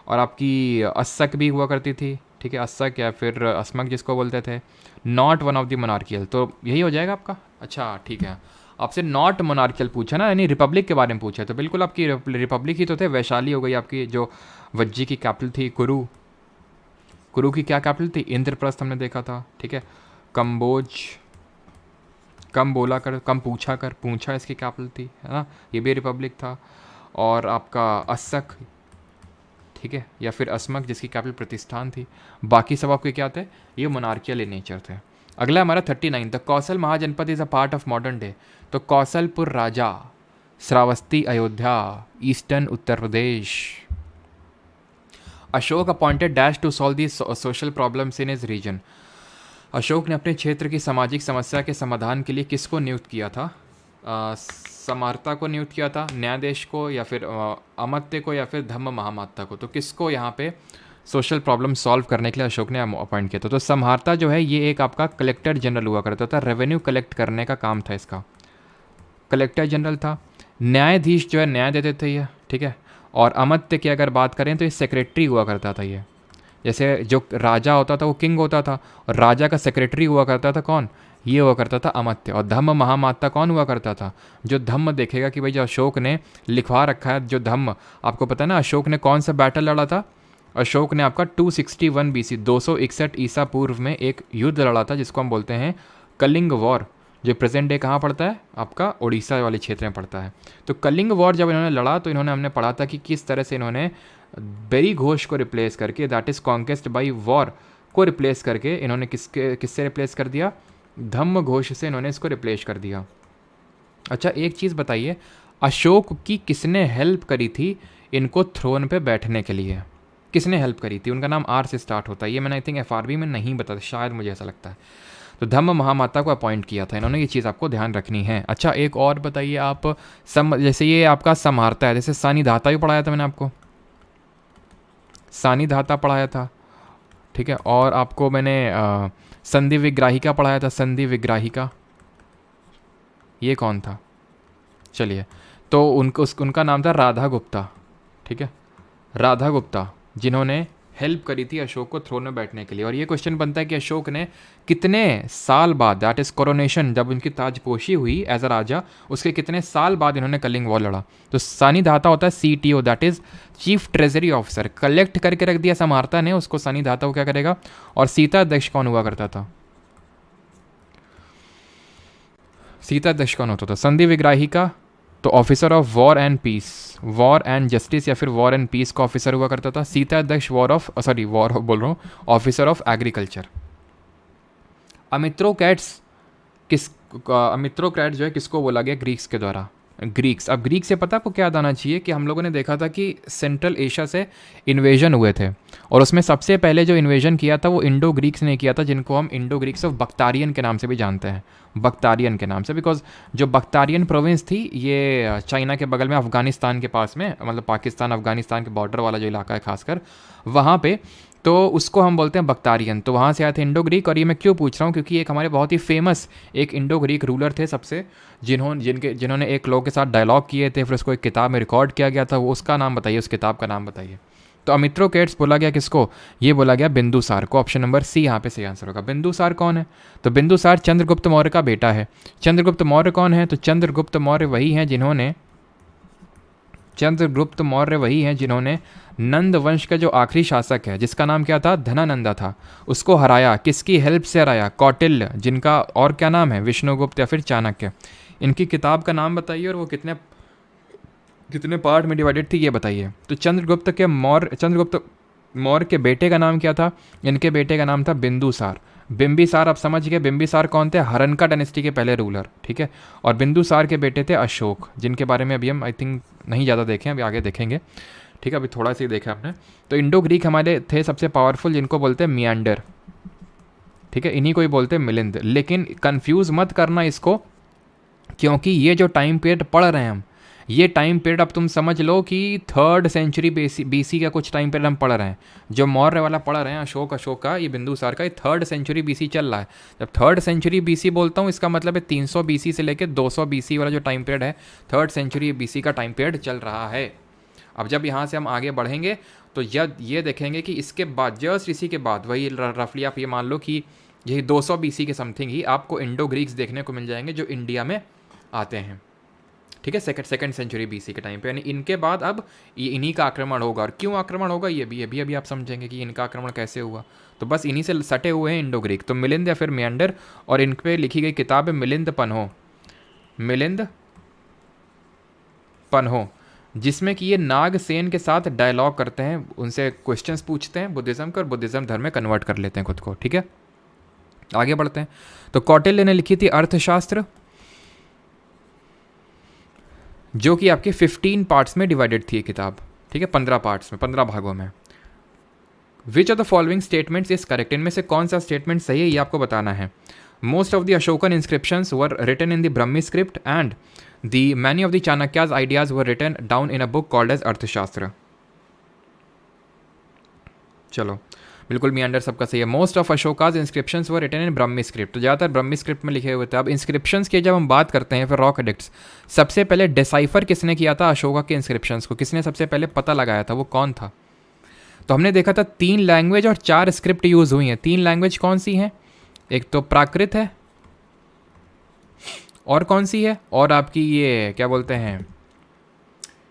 S1: और आपकी अस्सक भी हुआ करती थी, ठीक है, अस्सक या फिर अस्मक जिसको बोलते थे। Not one of the monarchial, तो यही हो जाएगा आपका। अच्छा ठीक है, आपसे नॉट मोनार्कियल पूछा ना, यानी रिपब्लिक के बारे में पूछा, तो बिल्कुल आपकी रिपब्लिक ही तो थे। वैशाली हो गई आपकी, जो वज्जी की कैपिटल थी। कुरु की क्या कैपिटल थी, इंद्रप्रस्थ हमने देखा था, ठीक है। कंबोज कम बोला कर, कम पूछा कर, पूछा इसकी कैपिटल थी, है ना, ये भी रिपब्लिक था। और आपका अस्सक, ठीक है, या फिर अस्मक जिसकी कैपिटल प्रतिष्ठान थी। बाकी सब आपके क्या थे, ये मोनार्कियल इन नेचर थे। अगला हमारा 39, the Kaushal mahajanapada is a part of modern day. तो कौशलपुर राजा, Shravasti Ayodhya, eastern Uttar Pradesh. Ashok appointed dash to solve the social problems in his region. Ashok ने अपने क्षेत्र की सामाजिक समस्या के समाधान के लिए किसको नियुक्त किया था? समर्था को नियुक्त किया था, न्यायाधीश को, या फिर अमत्य को, या फिर धम्म महामाता को। तो किसको यहाँ पे सोशल प्रॉब्लम सॉल्व करने के लिए अशोक ने अपॉइंट किया था? तो समहारता जो है ये एक आपका कलेक्टर जनरल हुआ करता था, रेवेन्यू कलेक्ट करने का काम था इसका, कलेक्टर जनरल था। न्यायाधीश जो है न्याय देते थे ये, ठीक है। और अमत्य की अगर बात करें तो ये सेक्रेटरी हुआ करता था ये, जैसे जो राजा होता था वो किंग होता था, और राजा का सेक्रेटरी हुआ करता था कौन, ये हुआ करता था अमत्य। और धम्म महामाता कौन हुआ करता था? जो धम्म देखेगा कि भाई जो अशोक ने लिखवा रखा है, जो धम्म, आपको पता है ना अशोक ने कौन सा बैटल लड़ा था? अशोक ने आपका 261 BC 261 ईसा पूर्व में एक युद्ध लड़ा था जिसको हम बोलते हैं कलिंग वॉर, जो प्रेजेंट डे कहाँ पड़ता है, आपका उड़ीसा वाले क्षेत्र में पड़ता है। तो कलिंग वॉर जब इन्होंने लड़ा तो इन्होंने, हमने पढ़ा था कि किस तरह से इन्होंने बेरी घोष को रिप्लेस करके, that is conquest by war को रिप्लेस करके, इन्होंने किससे रिप्लेस कर दिया? धम्म घोष से इन्होंने इसको रिप्लेस कर दिया। अच्छा एक चीज़ बताइए, अशोक की किसने हेल्प करी थी इनको थ्रोन पे बैठने के लिए? किसने हेल्प करी थी? उनका नाम आर से स्टार्ट होता है, ये मैंने आई थिंक FRB में नहीं बताया, शायद मुझे ऐसा लगता है। तो धम्म महामाता को अपॉइंट किया था इन्होंने, ये चीज़ आपको ध्यान रखनी है। अच्छा एक और बताइए आप, जैसे ये आपका समहारता है, जैसे सानिधाता भी पढ़ाया था मैंने आपको, सानिधाता पढ़ाया था, ठीक है। और आपको मैंने संधि विग्राहिका पढ़ाया था, संधि विग्राहिका, ये कौन था? चलिए, तो उनका नाम था राधा गुप्ता, ठीक है, राधा गुप्ता, जिन्होंने हेल्प करी थी अशोक को थ्रोन में बैठने के लिए। और ये क्वेश्चन बनता है कि अशोक ने कितने साल बाद, दैट इज कोरोनेशन, जब उनकी ताजपोशी हुई एज अ राजा, उसके कितने साल बाद इन्होंने कलिंग वॉर लड़ा? तो सानिधाता होता है CTO, that is chief treasury officer, collect करके रख दिया समहारता ने उसको, सानिधाता को क्या करेगा? और सीता अध्यक्ष कौन हुआ करता था? सीता अध्यक्ष कौन होता था? संधि विग्राहिका, तो officer of war and peace, war and justice या फिर वॉर एंड पीस का ऑफिसर हुआ करता था। सीता अध्यक्ष वॉर बोल रहा हूँ, ऑफिसर ऑफ एग्रीकल्चर। अमित्रोक्रैट जो है किसको बोला गया? ग्रीक्स के द्वारा, ग्रीक्स। अब ग्रीक से पता आपको क्या याद आना चाहिए कि हम लोगों ने देखा था कि सेंट्रल एशिया से इन्वेजन हुए थे, और उसमें सबसे पहले जो इन्वेजन किया था वो इंडो ग्रीक्स ने किया था, जिनको हम इंडो ग्रीक्स ऑफ बख्तारियन के नाम से भी जानते हैं, बख्तारियन के नाम से, बिकॉज जो बख्तारियन प्रोविंस थी ये चाइना के बगल में अफगानिस्तान के पास में, मतलब पाकिस्तान अफगानिस्तान के बॉर्डर वाला जो इलाका है खासकर वहाँ पे, तो उसको हम बोलते हैं बख्तारियन। तो वहाँ से आए थे इंडो ग्रीक। और ये मैं क्यों पूछ रहा हूँ, क्योंकि एक हमारे बहुत ही फेमस एक इंडो ग्रीक रूलर थे सबसे, जिन्होंने एक लोग के साथ डायलॉग किए थे, फिर उसको एक किताब में रिकॉर्ड किया गया था, वो उसका नाम बताइए, उस किताब का नाम बताइए। तो अमित्रोक्रेट्स बोला गया किसको? ये बोला गया बिंदुसार को। ऑप्शन नंबर C यहाँ पे सही आंसर होगा। बिंदुसार कौन है? तो बिंदुसार चंद्रगुप्त मौर्य का बेटा है। चंद्रगुप्त मौर्य कौन है? तो चंद्रगुप्त मौर्य वही हैं जिन्होंने नंद वंश का जो आखिरी शासक है, जिसका नाम क्या था? धनानंदा था, उसको हराया। किसकी हेल्प से हराया? कौटिल्य, जिनका और क्या नाम है? विष्णुगुप्त या फिर चाणक्य। इनकी किताब का नाम बताइए और वो कितने पार्ट में डिवाइडेड थी ये बताइए। तो चंद्रगुप्त मौर्य के बेटे का नाम क्या था? इनके बेटे का नाम था बिंदुसार। बिंबिसार, आप समझ गए बिंबिसार कौन थे? हरनका डायनेस्टी के पहले रूलर, ठीक है। और बिंदुसार के बेटे थे अशोक, जिनके बारे में अभी हम आई थिंक नहीं ज़्यादा देखें, अभी आगे देखेंगे, ठीक है, अभी थोड़ा सा ही देखा आपने। तो इंडो ग्रीक हमारे थे सबसे पावरफुल, जिनको बोलते हैं मियांडर, ठीक है, इन्हीं को ही बोलते हैं मिलिंद। लेकिन कंफ्यूज मत करना इसको, क्योंकि ये जो टाइम पीरियड पढ़ रहे हैं हम, ये टाइम पीरियड अब तुम समझ लो कि 3rd सेंचुरी BC का कुछ टाइम पीरियड हम पढ़ रहे हैं। जो मौर्य वाला पढ़ रहे हैं अशोक का, ये बिंदुसार का, ये 3rd सेंचुरी BC चल रहा है। जब 3rd सेंचुरी BC बोलता हूँ, इसका मतलब है 300 BC से लेकर 200 BC वाला जो टाइम पीरियड है, 3rd सेंचुरी BC का टाइम पीरियड चल रहा है। अब जब यहाँ से हम आगे बढ़ेंगे तो ये देखेंगे कि इसके बाद, जस्ट इसी के बाद, वही रफली आप ये मान लो कि यही 200 BC के समथिंग ही आपको इंडो ग्रीक्स देखने को मिल जाएंगे जो इंडिया में आते हैं। ठीक है, सेकंड सेंचुरी बीसी के टाइम पे, यानी इनके बाद अब ये इन्हीं का आक्रमण होगा। और क्यों आक्रमण होगा ये भी अभी आप समझेंगे कि इनका आक्रमण कैसे हुआ। तो बस इन्हीं से सटे हुए हैं इंडो ग्रीक। तो मिलिंद या फिर मियंडर, और इन पे लिखी गई किताब है मिलिंद पन्हो, जिसमें कि ये नागसेन के साथ डायलॉग करते हैं, उनसे क्वेश्चंस पूछते हैं बुद्धिज्म का, और बुद्धिज्म धर्म में कन्वर्ट कर लेते हैं खुद को। ठीक है, आगे बढ़ते हैं। तो कौटिल्य ने लिखी थी अर्थशास्त्र, जो कि आपके 15 पार्ट्स में डिवाइडेड थी ये किताब। ठीक है, 15 पार्ट्स में, 15 भागों में। Which of the following statements is correct, इनमें से कौन सा स्टेटमेंट सही है ये आपको बताना है। Most of the Ashokan inscriptions were written in the Brahmi script and the many of the Chanakya's ideas were written down in a book called as Arthashastra. चलो, बिल्कुल मियंडर सबका सही है। Most of Ashoka's inscriptions were written in Brahmi script, तो ज़्यादातर ब्रह्मी स्क्रिप्ट में लिखे हुए थे। अब इंस्क्रिप्शंस की जब हम बात करते हैं फिर रॉक एडिक्ट्स, सबसे पहले डिसाइफर किसने किया था अशोका के इंस्क्रिप्शंस को, किसने सबसे पहले पता लगाया था, वो कौन था। तो हमने देखा था 3 लैंग्वेज और 4 स्क्रिप्ट यूज़ हुई हैं। 3 लैंग्वेज कौन सी हैं, एक तो प्राकृत है, और कौन सी है, और आपकी ये क्या बोलते हैं,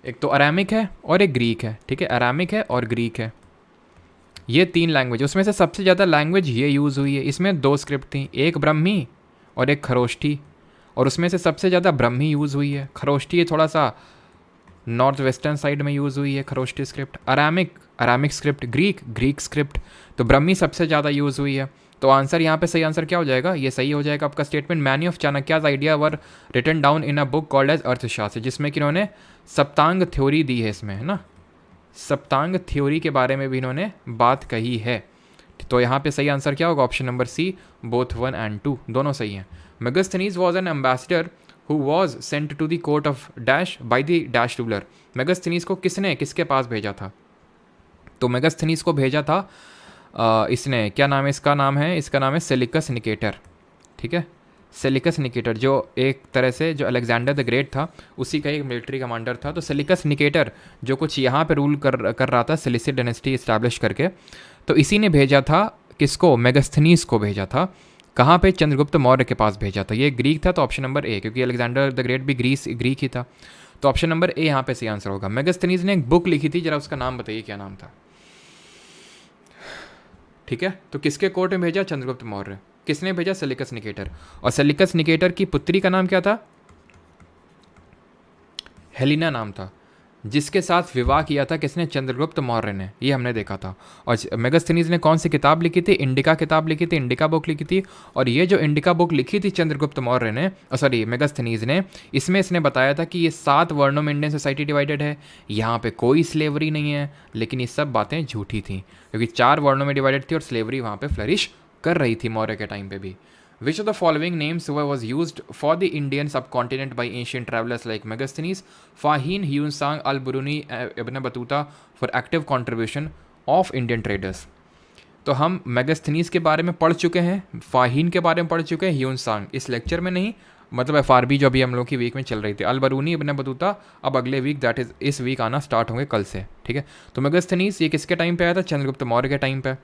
S1: एक तो अरामिक है और एक ग्रीक है। ठीक है, अरामिक है और ग्रीक है, ये 3 लैंग्वेज। उसमें से सबसे ज़्यादा लैंग्वेज ये यूज़ हुई है। इसमें 2 स्क्रिप्ट थी, एक ब्रह्मी और एक खरोष्ठी, और उसमें से सबसे ज़्यादा ब्रह्मी यूज़ हुई है। खरोष्ठी थोड़ा सा नॉर्थ वेस्टर्न साइड में यूज़ हुई है Kharoshthi script. Aramaic script, Greek script, तो ब्रह्मी सबसे ज़्यादा यूज़ हुई है। तो आंसर यहाँ पे सही आंसर क्या हो जाएगा, ये सही हो जाएगा आपका statement. Many of Chanakya's idea were written down in a book called as Arthashastra, जिसमें कि इन्होंने सप्तांग थ्योरी दी है इसमें, है ना, सप्तांग थ्योरी के बारे में भी इन्होंने बात कही है। तो यहाँ पे सही आंसर क्या होगा, option number C, both 1 and 2 दोनों सही हैं। Megasthenes was an ambassador who was sent to the court of dash by the dash ruler. Megasthenes को किसके पास भेजा था, तो मेगस्थनीज को भेजा था इसने, क्या नाम है इसका नाम है सेलिकस निकेटर। ठीक है, सेलिकस निकेटर जो एक तरह से जो अलेक्जेंडर द ग्रेट था उसी का एक मिलिट्री कमांडर था। तो सेलिकस निकेटर जो कुछ यहाँ पे रूल कर रहा था, सेलिसिड डायनेस्टी इस्टेब्लिश करके, तो इसी ने भेजा था किसको, मेगस्थनीज को भेजा था। कहाँ पे, चंद्रगुप्त मौर्य के पास भेजा था। ये ग्रीक था, तो ऑप्शन नंबर ए, क्योंकि अलेक्जेंडर द ग्रेट भी ग्रीक ही था, तो ऑप्शन नंबर ए यहाँ पे सही आंसर होगा। मेगस्थनीज ने एक बुक लिखी थी, जरा उसका नाम बताइए क्या नाम था। ठीक है, तो किसके कोर्ट में भेजा, चंद्रगुप्त मौर्य। किसने भेजा, सेलिकस निकेटर। और सेलिकस निकेटर की पुत्री का नाम क्या था, हेलिना नाम था, जिसके साथ विवाह किया था किसने, चंद्रगुप्त मौर्य ने, ये हमने देखा था। और मेगस्थनीज ने कौन सी किताब लिखी थी, इंडिका किताब लिखी थी, इंडिका बुक लिखी थी। और ये जो इंडिका बुक लिखी थी चंद्रगुप्त मौर्य ने, मेगस्थनीज ने, इसमें इसने बताया था कि ये 7 वर्णों में इंडियन सोसाइटी डिवाइडेड है, यहाँ पे कोई स्लेवरी नहीं है। लेकिन ये सब बातें झूठी थी, क्योंकि 4 वर्णों में डिवाइडेड थी और स्लेवरी वहाँ पे फ्लरिश कर रही थी मौर्य के टाइम पे भी। Which of the following names was used for the Indian subcontinent by ancient travelers like Megasthenes, Fahim, Huinsang, Al-Biruni, Ibn Battuta for active contribution of Indian traders? तो हम मेगास्थनीज के बारे में पढ़ चुके हैं, फाहीन के बारे में पढ़ चुके हैं, ह्यूनसांग इस लेक्चर में नहीं, मतलब FRB जो अभी हम लोग की वीक में चल रही थी। अल-बरूनी, इब्न बतूता अब अगले वीक, दैट इज इस वीक आना स्टार्ट होंगे कल से। ठीक है, तो मेगास्थनीज ये किसके टाइम पे आया था, चंद्रगुप्त मौर्य के टाइम पे।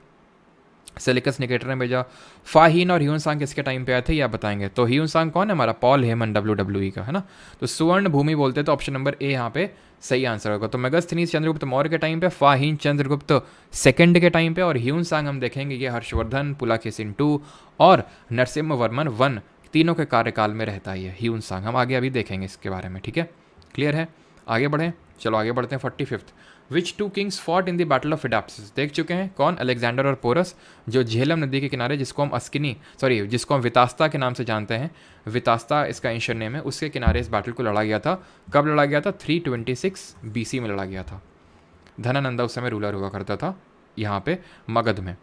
S1: सेलिकस निकेटर ने भेजा। फाहीन और ह्यूनसांग किसके टाइम पे आए थे, ये आप बताएंगे। तो ह्यूनसांग कौन है, हमारा पॉल हेमन WWE का, है ना। तो सुवर्ण भूमि बोलते हैं, तो ऑप्शन नंबर ए यहाँ पे सही आंसर होगा। तो मेगास्थनीज चंद्रगुप्त मौर्य के टाइम पे, फाहीन चंद्रगुप्त सेकंड के टाइम पे, और ह्यूनसांग हम देखेंगे ये हर्षवर्धन, पुलाकेशिन 2 और नरसिम्हवर्मन 1 तीनों के कार्यकाल में रहता है ये ह्यूनसांग। हम आगे अभी देखेंगे इसके बारे में। ठीक है, क्लियर है, आगे बढ़ें। चलो आगे बढ़ते हैं। 45th, which 2 kings fought in the battle of एडाप्सिस, देख चुके हैं कौन, अलेक्जेंडर और पोरस, जो झेलम नदी के किनारे, जिसको हम जिसको हम वितास्ता के नाम से जानते हैं, वितास्ता इसका एंशिएंट नेम है, उसके किनारे इस बैटल को लड़ा गया था। कब लड़ा गया था, 326 BC में लड़ा गया था। धनानंदा उस समय रूलर हुआ करता था यहाँ पे मगध में।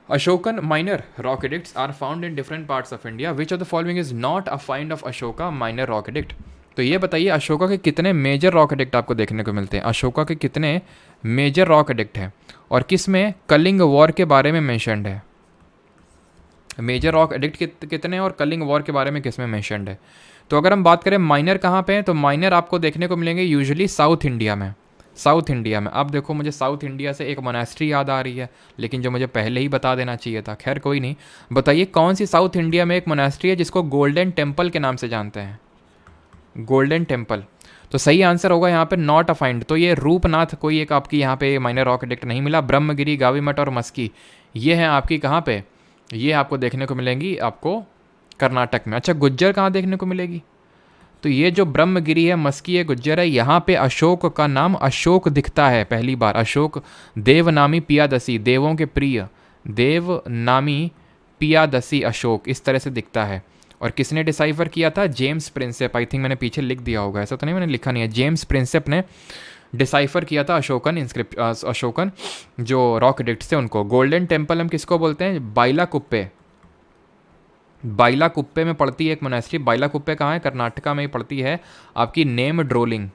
S1: Ashokan minor rock edicts are found in different parts of India, which of the following is not a find of Ashoka minor rock edict. तो ये बताइए अशोका के कितने मेजर रॉक एडिक्ट आपको देखने को मिलते हैं, अशोका के कितने मेजर रॉक एडिक्ट हैं, और किस में कलिंग वॉर के बारे में मेंशन्ड है। मेजर रॉक एडिक्ट कितने और कलिंग वॉर के बारे में किस में मेंशन्ड है। तो अगर हम बात करें माइनर कहाँ पे हैं, तो माइनर आपको देखने को मिलेंगे यूजुअली साउथ इंडिया में। साउथ इंडिया में अब देखो, मुझे साउथ इंडिया से एक मोनास्ट्री याद आ रही है, लेकिन जो मुझे पहले ही बता देना चाहिए था, खैर कोई नहीं। बताइए कौन सी साउथ इंडिया में एक मोनास्ट्री है जिसको गोल्डन टेम्पल के नाम से जानते हैं। Golden temple. तो सही आंसर होगा यहाँ पे नॉट अफाइंड। तो ये रूपनाथ कोई एक आपकी यहाँ पे माइनर रॉक एडिक्ट नहीं मिला। ब्रह्मगिरी, गावीमठ और मस्की ये हैं आपकी कहाँ पे, ये आपको देखने को मिलेंगी आपको कर्नाटक में। अच्छा गुज्जर कहाँ देखने को मिलेगी, तो ये जो ब्रह्मगिरी है, मस्की है, गुज्जर है, यहाँ पे अशोक का नाम अशोक दिखता है पहली बार। अशोक देवनामी पियादसी, देवों के प्रिय, देवनामी पियादसी अशोक, इस तरह से दिखता है। और किसने डिसाइफर किया था, जेम्स प्रिंसेप। आई थिंक मैंने पीछे लिख दिया होगा, ऐसा तो नहीं मैंने लिखा नहीं है। जेम्स प्रिंसेप ने डिसाइफर किया था अशोकन जो रॉक एडिक्ट्स थे उनको। गोल्डन टेम्पल हम किसको बोलते हैं, बाइलाकुप्पे। बाइलाकुप्पे में पड़ती है एक मोनेस्ट्री। बाइलाकुप्पे कहाँ है, कर्नाटका में ही पड़ती है आपकी name drooling.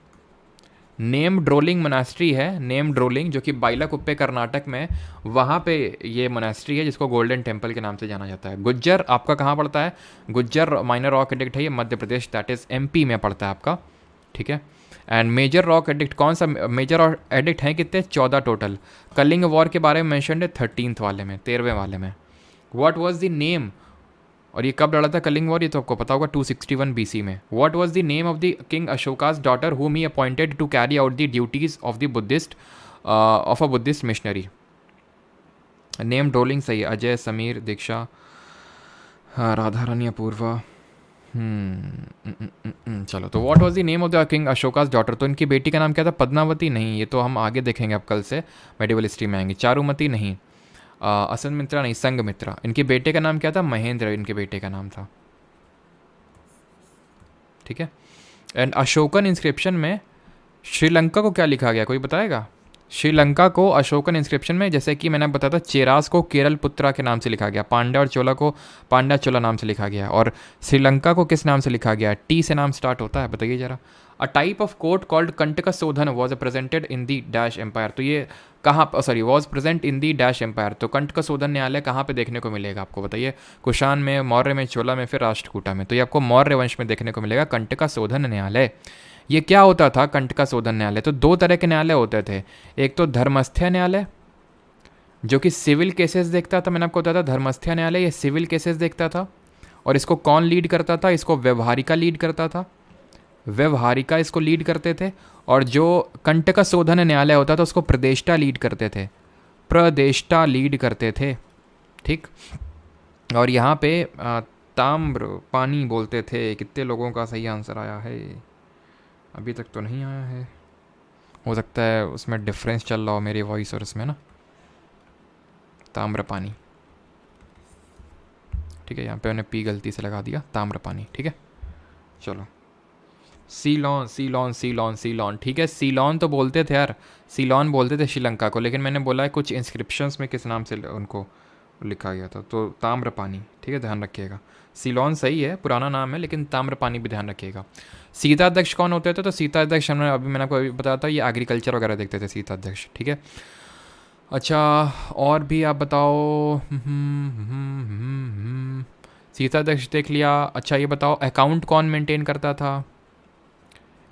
S1: Name drooling monastery है, नेम ड्रोलिंग, जो कि बाइलाकुप्पे कर्नाटक में, वहाँ पे ये मोनेस्ट्री है जिसको गोल्डन टेम्पल के नाम से जाना जाता है। गुज्जर आपका कहाँ पड़ता है, गुज्जर माइनर रॉक एडिक्ट है, ये Madhya Pradesh that is MP में पड़ता है आपका, ठीक है। एंड मेजर रॉक एडिक्ट कौन सा, मेजर रॉक एडिक्ट हैं कितने, 14 टोटल। कलिंग वॉर के बारे में मैंशन है 13th वाले में, 13वें वाले में। व्हाट वाज द नेम, और ये कब लड़ा था कलिंग वॉर, ये तो आपको पता होगा 261 BC में। What was the name of the king Ashoka's daughter whom he appointed to carry out the duties of the Buddhist of a Buddhist missionary. Name ड्रोलिंग सही है, अजय, समीर, दीक्षा, राधा रानी, अपूर्वा। चलो, तो what was the name of the king Ashoka's daughter, तो इनकी बेटी का नाम क्या था, पद्मावती नहीं, ये तो हम आगे देखेंगे अब कल से मेडिवल हिस्ट्री में आएंगे। चारुमती नहीं, असंमित्रा नहीं, संगमित्रा। इनके बेटे का नाम क्या था, महेंद्र इनके बेटे का नाम था, ठीक है। एंड अशोकन इंस्क्रिप्शन में श्रीलंका को क्या लिखा गया, कोई बताएगा। श्रीलंका को अशोकन इंस्क्रिप्शन में, जैसे कि मैंने बताया था, चेरास को केरल पुत्रा के नाम से लिखा गया, पांड्या और चोला को पांड्या चोला नाम से लिखा गया, और श्रीलंका को किस नाम से लिखा गया, टी से नाम स्टार्ट होता है, बताइए जरा। A type of court called Kantakashodhana was presented in the dash empire, तो ये कहाँ, sorry, was present in the dash empire, तो कंटकशोधन न्यायालय कहाँ पे देखने को मिलेगा आपको, बताइए। कुषाण में, मौर्य में, चोला में, फिर राष्ट्रकूटा में। तो ये आपको मौर्य वंश में देखने को मिलेगा कंटकशोधन न्यायालय। ये क्या होता था कंटकशोधन न्यायालय, तो दो तरह के न्यायालय होते थे। एक तो धर्मस्थ्य न्यायालय जो कि सिविल केसेस देखता था, मैंने आपको बताया था धर्मस्थ्य न्यायालय ये सिविल केसेस देखता था। और इसको कौन लीड करता था, इसको व्यवहारिका लीड करता था, व्यवहारिका इसको लीड करते थे। और जो कंटकशोधन न्यायालय होता था उसको प्रदेष्टा लीड करते थे, प्रदेष्टा लीड करते थे, ठीक। और यहाँ पे ताम्र पानी बोलते थे। कितने लोगों का सही आंसर आया है, अभी तक तो नहीं आया है, हो सकता है उसमें डिफरेंस चल रहा हो मेरी वॉइस और इसमें ना। ताम्र पानी, ठीक है, यहाँ पे मैंने पी गलती से लगा दिया, ताम्र पानी, ठीक है। चलो, सीलोन सीलोन सीलोन सीलोन, ठीक है। सीलोन तो बोलते थे यार, सीलोन बोलते थे श्रीलंका को, लेकिन मैंने बोला है कुछ इंस्क्रिप्शंस में किस नाम से उनको लिखा गया था, तो ताम्र पानी, ठीक है, ध्यान रखिएगा। सीलोन सही है, पुराना नाम है, लेकिन ताम्र पानी भी ध्यान रखिएगा। सीताध्यक्ष कौन होते थे, तो सीताध्यक्ष हमने अभी, मैंने आपको अभी बताया था, ये एग्रीकल्चर वगैरह देखते थे सीताध्यक्ष, ठीक है। अच्छा, और भी आप बताओ। सीताध्यक्ष देख लिया। अच्छा ये बताओ, अकाउंट कौन मेंटेन करता था,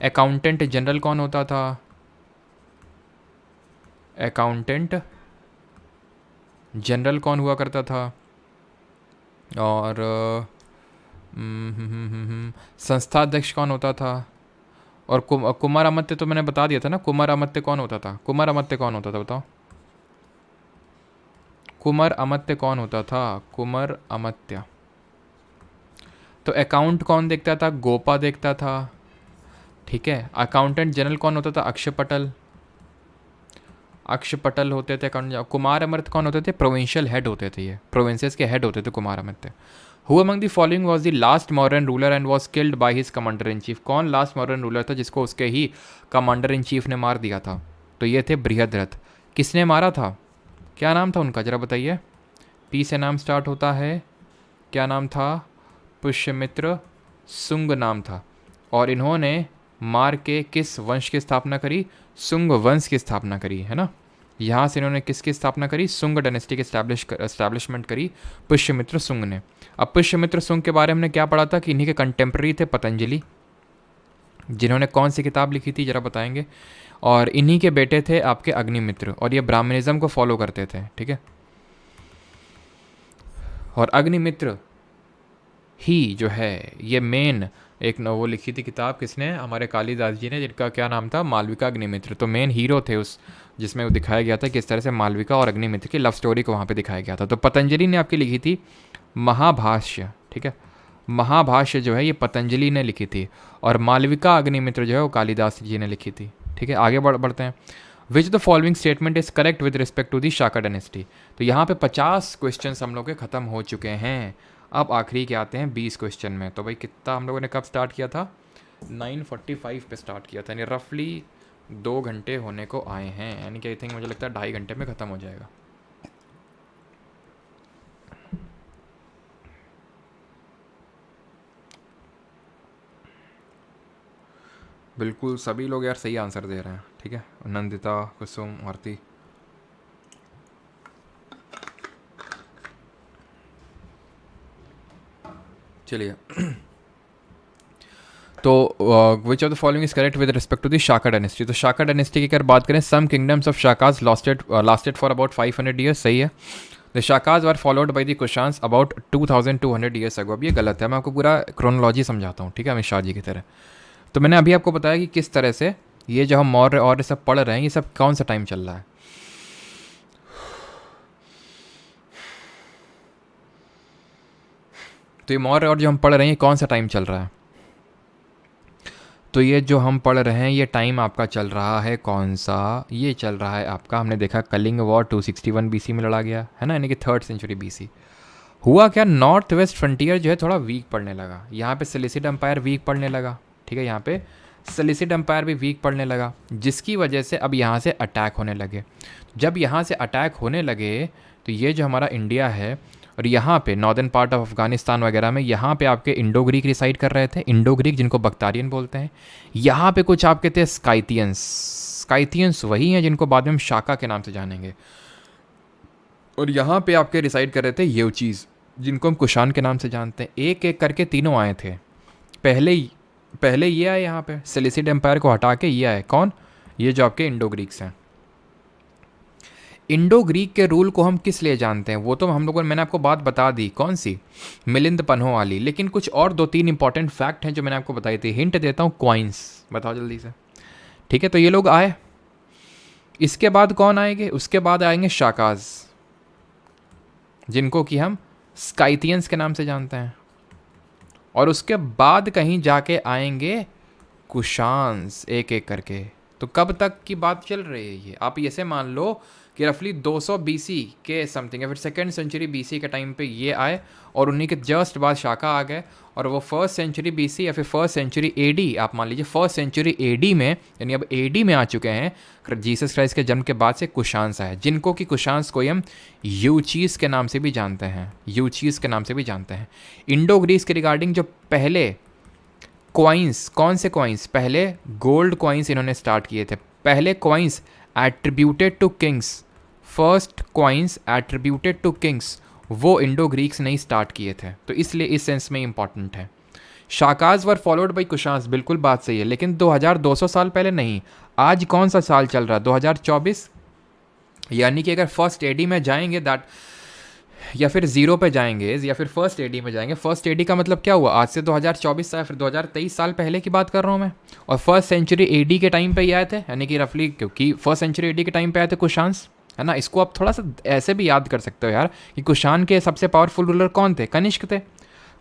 S1: अकाउंटेंट जनरल कौन होता था, अकाउंटेंट जनरल कौन हुआ करता था। और संस्थाध्यक्ष कौन होता था। और कुमार अमात्य तो मैंने बता दिया था ना, कुमार अमात्य कौन होता था, कुमार अमात्य कौन होता था बताओ, कुमार अमात्य कौन होता था, कुमार अमात्य। तो अकाउंट कौन देखता था, गोपा देखता था, ठीक है। अकाउंटेंट जनरल कौन होता था, अक्षय पटल, अक्षय पटल होते थे अकाउंट। कुमार अमात्य कौन होते थे, प्रोविंशियल हेड होते थे, ये प्रोविंसेस के हेड होते थे Kumar Amatya. Who among the following was the last modern ruler and was killed by his commander in chief, कौन लास्ट मॉडर्न रूलर था जिसको उसके ही कमांडर इन चीफ ने मार दिया था, तो ये थे बृहद्रथ। किसने मारा था, क्या नाम था उनका जरा बताइए। पी से नाम स्टार्ट होता है, क्या नाम था, पुष्यमित्र सुंग नाम था। और इन्होंने मार के किस वंश की स्थापना करी, सुंग वंश की स्थापना करी, है ना। यहाँ से इन्होंने किसकी स्थापना करी, सुंग डायनेस्टी की एस्टैब्लिशमेंट करी पुष्यमित्र सुंग ने। अब पुष्यमित्र सुंग के बारे में हमने क्या पढ़ा था कि इन्हीं के कंटेम्प्रेरी थे पतंजलि, जिन्होंने कौन सी किताब लिखी थी जरा बताएंगे। और इन्हीं के बेटे थे आपके अग्निमित्र, और ये ब्राह्मणिज्म को फॉलो करते थे, ठीक है। और अग्निमित्र ही जो है ये मेन एक वो लिखी थी किताब किसने, हमारे कालिदास जी ने, जिनका क्या नाम था, मालविका अग्निमित्र। तो मेन हीरो थे उस, जिसमें वो दिखाया गया था किस तरह से मालविका और अग्निमित्र की लव स्टोरी को वहाँ पे दिखाया गया था। तो पतंजलि ने आपकी लिखी थी महाभाष्य, ठीक है, महाभाष्य जो है ये पतंजलि ने लिखी थी, और मालविका अग्निमित्र जो है वो कालिदास जी ने लिखी थी। ठीक है, आगे बढ़ते हैं। Which the following statement is correct with respect to the Shaka dynasty. तो यहाँ पे 50 क्वेश्चन हम लोग के ख़त्म हो चुके हैं। अब आखिरी के आते हैं 20 क्वेश्चन में। तो भाई कितना हम लोगों ने कब स्टार्ट किया था, 9:45 पे स्टार्ट किया था, यानी रफली 2 घंटे होने को आए हैं, यानी कि आई थिंक मुझे लगता है 2.5 घंटे में ख़त्म हो जाएगा। बिल्कुल सभी लोग यार सही आंसर दे रहे हैं। ठीक है, नंदिता, कुसुम, आरती। चलिए तो which of the following is correct with respect to the Shaka dynasty. तो शाका डायनेस्टी की अगर बात करें, some kingdoms of Shakas lasted for about 500 years, सही है। The Shakas were followed by the Kushans about 2200 years ago. अब ये गलत है, मैं आपको पूरा क्रोनोलॉजी समझाता हूँ, ठीक है, अमित शाह जी की तरह। तो मैंने अभी आपको बताया कि किस तरह से ये जो हम मौर्य और ये सब पढ़ रहे हैं, ये सब कौन सा टाइम चल रहा है। तो ये मौर्य और जो हम पढ़ रहे हैं, ये कौन सा टाइम चल रहा है। तो ये जो हम पढ़ रहे हैं, ये टाइम आपका चल रहा है कौन सा, ये चल रहा है आपका, हमने देखा कलिंग वॉर 261 BC में लड़ा गया है ना, यानी कि 3rd सेंचुरी BC। हुआ क्या, नॉर्थ वेस्ट फ्रंटियर जो है थोड़ा वीक पड़ने लगा, यहाँ पे सेलेसिड एम्पायर वीक पड़ने लगा। ठीक है, यहाँ पे सेलेसिड एम्पायर भी वीक पड़ने लगा, जिसकी वजह से अब यहाँ से अटैक होने लगे। जब यहाँ से अटैक होने लगे तो ये जो हमारा इंडिया है, और यहाँ पे नॉर्दर्न पार्ट ऑफ अफगानिस्तान वगैरह में, यहाँ पे आपके इंडो ग्रीक रिसाइड कर रहे थे, इंडो ग्रीक जिनको बख्तारियन बोलते हैं। यहाँ पे कुछ आपके थे स्काइथियंस, स्काइथियंस वही हैं जिनको बाद में हम शाका के नाम से जानेंगे। और यहाँ पे आपके रिसाइड कर रहे थे येवचीज़, जिनको हम कुशान के नाम से जानते हैं। एक एक करके तीनों आए थे। पहले ये आए यहाँ पे, सेलेसिड एम्पायर को हटा के ये आए, कौन, ये जो आपके इंडो ग्रीक्स हैं। इंडो ग्रीक के रूल को हम किस लिए जानते हैं, वो तो हम लोगों ने, मैंने आपको बात बता दी, कौन सी, मिलिंद पन्हो वाली। लेकिन कुछ और 2-3 इंपॉर्टेंट फैक्ट हैं जो मैंने आपको बताई थी। हिंट देता हूँ, क्वाइंस, बताओ जल्दी से। ठीक है, तो ये लोग आए, इसके बाद कौन आएंगे, उसके बाद आएंगे शाकाज, जिनको कि हम स्काइथियंस के नाम से जानते हैं। और उसके बाद कहीं जाके आएंगे कुशान्स, एक एक करके। तो कब तक की बात चल रही है ये, आप ऐसे मान लो कि रफली 200 BC के समथिंग, या फिर 2nd सेंचुरी BC के टाइम पे ये आए, और उन्हीं के जस्ट बाद शाका आ गए। और वो 1st सेंचुरी BC या फिर 1st सेंचुरी AD, आप मान लीजिए 1st सेंचुरी AD में, यानी अब AD में आ चुके हैं, जीसस क्राइस्ट के जन्म के बाद से कुशान्स आए, जिनको कि कुशान्स को हम यूचीज़ के नाम से भी जानते हैं, यूचीज़ के नाम से भी जानते हैं। इंडो ग्रीस के रिगार्डिंग जो पहले कॉइन्स, कौन से कॉइन्स, पहले गोल्ड कॉइन्स इन्होंने स्टार्ट किए थे। पहले coins attributed to kings, first coins attributed to kings, वो इंडो ग्रीक्स नहीं स्टार्ट किए थे। तो इसलिए इस सेंस में इंपॉर्टेंट है। Shakas were followed by Kushans, बिल्कुल बात सही है, लेकिन 2200 साल पहले नहीं। आज कौन सा साल चल रहा है, 2024, यानी कि अगर 1st AD में जाएंगे दैट, या फिर 0 पे जाएंगे, या फिर 1st AD में जाएंगे। 1st AD का मतलब क्या हुआ, आज से 2024 या फिर 2023 साल पहले की बात कर रहा हूँ मैं। और 1st सेंचुरी AD के टाइम पे ही आए थे, यानी कि रफली, क्योंकि 1st सेंचुरी AD के टाइम पे आए थे कुशान्स, है ना। इसको आप थोड़ा सा ऐसे भी याद कर सकते हो यार, कि कुशान के सबसे पावरफुल रूलर कौन थे, कनिष्क थे।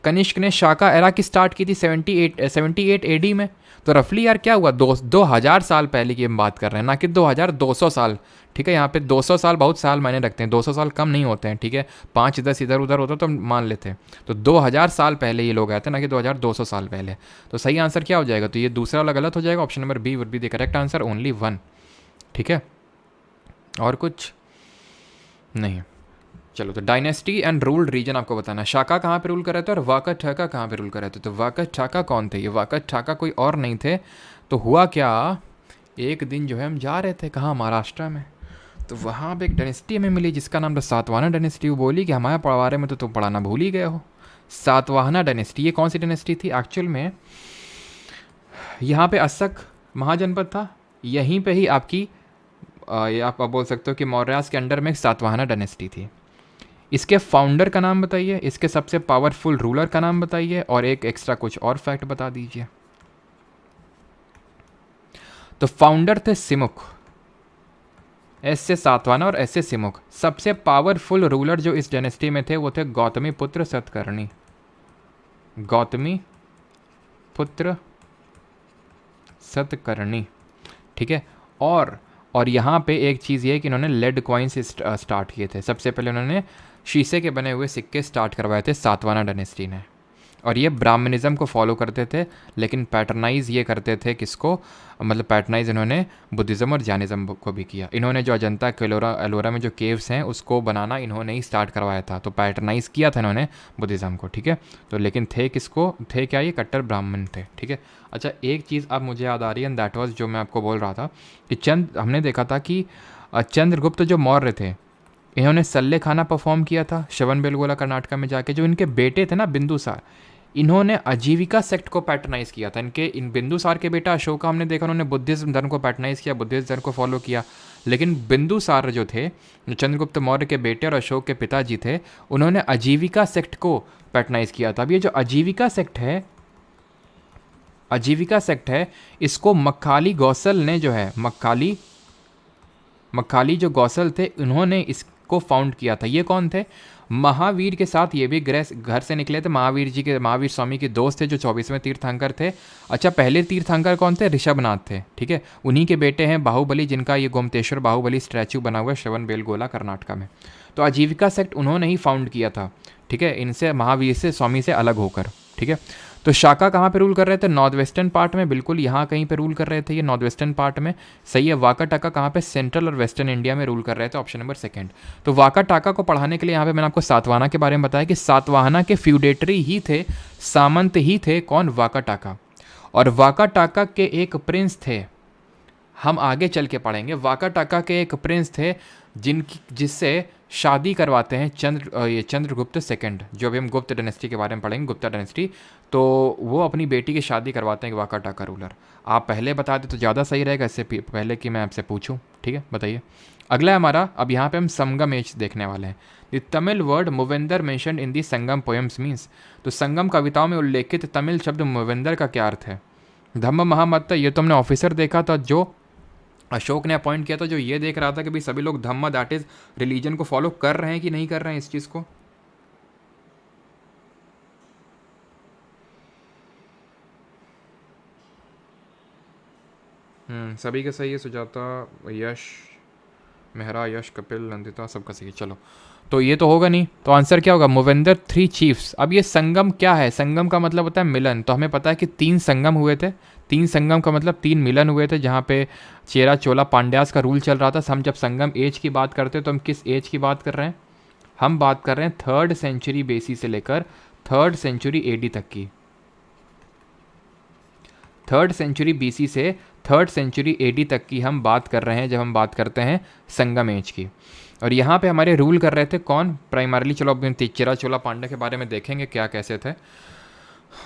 S1: कनिष्क ने शाका एरा की स्टार्ट की थी 78 AD में। तो रफली यार क्या हुआ, 2000 साल पहले की हम बात कर रहे हैं, ना कि 2200 साल। ठीक है, यहाँ पे 200 साल बहुत साल मायने रखते हैं, 200 साल कम नहीं होते हैं। ठीक है, 5-10 इधर उधर होता तो मान लेते। तो 2000 साल पहले ये लोग आए थे, ना कि 2200 साल पहले। तो सही आंसर क्या हो जाएगा, तो ये दूसरा वाला गलत हो जाएगा, option number B would be the correct answer, only 1। ठीक है, और कुछ नहीं। चलो, तो डायनेस्टी एंड रूल्ड रीजन आपको बताना, शाका कहाँ पे रूल कर रहे थे और वाकट ठाका कहाँ पे रूल कर रहे थे। तो वाकट ठाका कौन थे, ये वाकट ठाका कोई और नहीं थे। तो हुआ क्या, एक दिन जो है हम जा रहे थे कहाँ, महाराष्ट्र में। तो वहाँ पे एक डायनेस्टी हमें मिली जिसका नाम था सातवाहना डायनेस्टी। वो बोली कि हमारे बारे में तो तुम पढ़ाना भूल ही गए हो। सातवाहना डायनेस्टी, ये कौन सी डायनेस्टी थी एक्चुअल में, यहाँ पे अस्सक महाजनपद था, यहीं पे ही आपकी ये आप बोल सकते हो कि मौर्यास के अंडर में सातवाहना डायनेस्टी थी। इसके फाउंडर का नाम बताइए, इसके सबसे पावरफुल रूलर का नाम बताइए, और एक एक्स्ट्रा कुछ और फैक्ट बता दीजिए। तो फाउंडर थे सिमुक, एस से सातवाहन और एस से सिमुक। सबसे पावरफुल रूलर जो इस डायनेस्टी में थे वो थे गौतमी पुत्र सतकर्णी, गौतमी पुत्र सतकर्णी, ठीक है। और यहाँ पे एक चीज़ ये है कि इन्होंने लेड कॉइन्स स्टार्ट किए थे। सबसे पहले उन्होंने शीशे के बने हुए सिक्के स्टार्ट करवाए थे सातवाहन डायनेस्टी ने, और ये ब्राह्मणिज्म को फॉलो करते थे, लेकिन पैटर्नाइज ये करते थे किसको, मतलब पैटर्नाइज इन्होंने बुद्धिज़्म और जैनिज़्म को भी किया। इन्होंने जो अजंता एलोरा में जो केव्स हैं उसको बनाना इन्होंने ही स्टार्ट करवाया था, तो पैटर्नाइज किया था इन्होंने बुद्धिज़्म को, ठीक है। तो लेकिन थे किसको, थे क्या, ये कट्टर ब्राह्मण थे, ठीक है। अच्छा, एक चीज़ अब मुझे याद आ रही है, दैट वाज जो मैं आपको बोल रहा था कि हमने देखा था कि चंद्रगुप्त जो मौर्य थे, इन्होंने सल्ले खाना परफॉर्म किया था श्रवणबेलगोला कर्नाटका में जाके। जो इनके बेटे थे ना बिंदुसार, इन्होंने आजीविका सेक्ट को पैटर्नाइज किया था। इन बिंदुसार के बेटा अशोका हमने देखा, उन्होंने बुद्धिज्म धर्म को पैटर्नाइज किया, बुद्धिज्म धर्म को फॉलो किया। लेकिन बिंदुसार जो थे, जो चंद्रगुप्त मौर्य के बेटे और अशोक के पिताजी थे, उन्होंने आजीविका सेक्ट को पैटर्नाइज किया था। अब ये जो आजीविका सेक्ट है, इसको मक्खाली गौसल ने जो है, मक्खाली जो गौसल थे, उन्होंने इसको फाउंड किया था। ये कौन थे, महावीर के साथ ये भी घर से निकले थे। महावीर स्वामी के दोस्त थे जो 24वें तीर्थंकर थे। अच्छा, पहले तीर्थंकर कौन थे, ऋषभनाथ थे, ठीक है। उन्हीं के बेटे हैं बाहुबली, जिनका ये गोमतेश्वर बाहुबली स्टैचू बना हुआ है श्रवणबेलगोला कर्नाटका में। तो आजीविका सेक्ट उन्होंने ही फाउंड किया था, ठीक है, इनसे महावीर से स्वामी से अलग होकर, ठीक है। तो शाका कहाँ पे रूल कर रहे थे, नॉर्थ वेस्टर्न पार्ट में, बिल्कुल यहाँ कहीं पे रूल कर रहे थे ये नॉर्थ वेस्टर्न पार्ट में, सही है। वाका टाका कहाँ पे, सेंट्रल और वेस्टर्न इंडिया में रूल कर रहे थे, ऑप्शन नंबर सेकंड। तो वाका टाका को पढ़ाने के लिए यहाँ पे मैंने आपको सातवाहना के बारे में बताया कि सातवाहना के फ्यूडेटरी ही थे, सामंत ही थे, कौन, वाका टाका। और वाका टाका के एक प्रिंस थे, हम आगे चल के पढ़ेंगे। वाका टाका के एक प्रिंस थे जिससे शादी करवाते हैं चंद्रगुप्त सेकंड, जो अभी हम गुप्त डायनेस्टी के बारे में पढ़ेंगे, गुप्ता डायनेस्टी। तो वो अपनी बेटी की शादी करवाते हैं वाका टाका रूलर। आप पहले बता दें तो ज़्यादा सही रहेगा, इससे पहले कि मैं आपसे पूछूं, ठीक है, बताइए। अगला है हमारा, अब यहाँ पे हम संगम एज देखने वाले हैं। The Tamil word Muvendar mention in the Sangam poems means, तो संगम कविताओं में उल्लेखित तमिल शब्द मूवेंदर का क्या अर्थ है। धम्म महामत्ता, ये तो हमने ऑफिसर देखा था जो अशोक ने अपॉइंट किया था, जो ये देख रहा था कि भाई सभी लोग धम्म दैट इज रिलीजन को फॉलो कर रहे हैं कि नहीं कर रहे हैं इस चीज़ को। सभी का सही है, सुजाता, यश, मेहरा, यश, कपिल, नंदिता, सबका सही है। चलो, तो ये तो होगा नहीं, तो आंसर क्या होगा, मूवेंदर 3 चीफ्स। अब ये संगम क्या है, संगम का मतलब होता है मिलन। तो हमें पता है कि 3 संगम हुए थे, 3 संगम का मतलब 3 मिलन हुए थे, जहाँ पे चेरा चोला पांड्यास का रूल चल रहा था। हम जब संगम एज की बात करते हैं तो हम किस एज की बात कर रहे हैं, हम बात कर रहे हैं 3rd सेंचुरी BC से लेकर 3rd सेंचुरी AD तक की। 3rd सेंचुरी BC से 3rd सेंचुरी AD तक की हम बात कर रहे हैं जब हम बात करते हैं संगम एज की। और यहाँ पे हमारे रूल कर रहे थे कौन, प्राइमरली। चलो अब चेरा चोला पांड्या के बारे में देखेंगे क्या कैसे थे,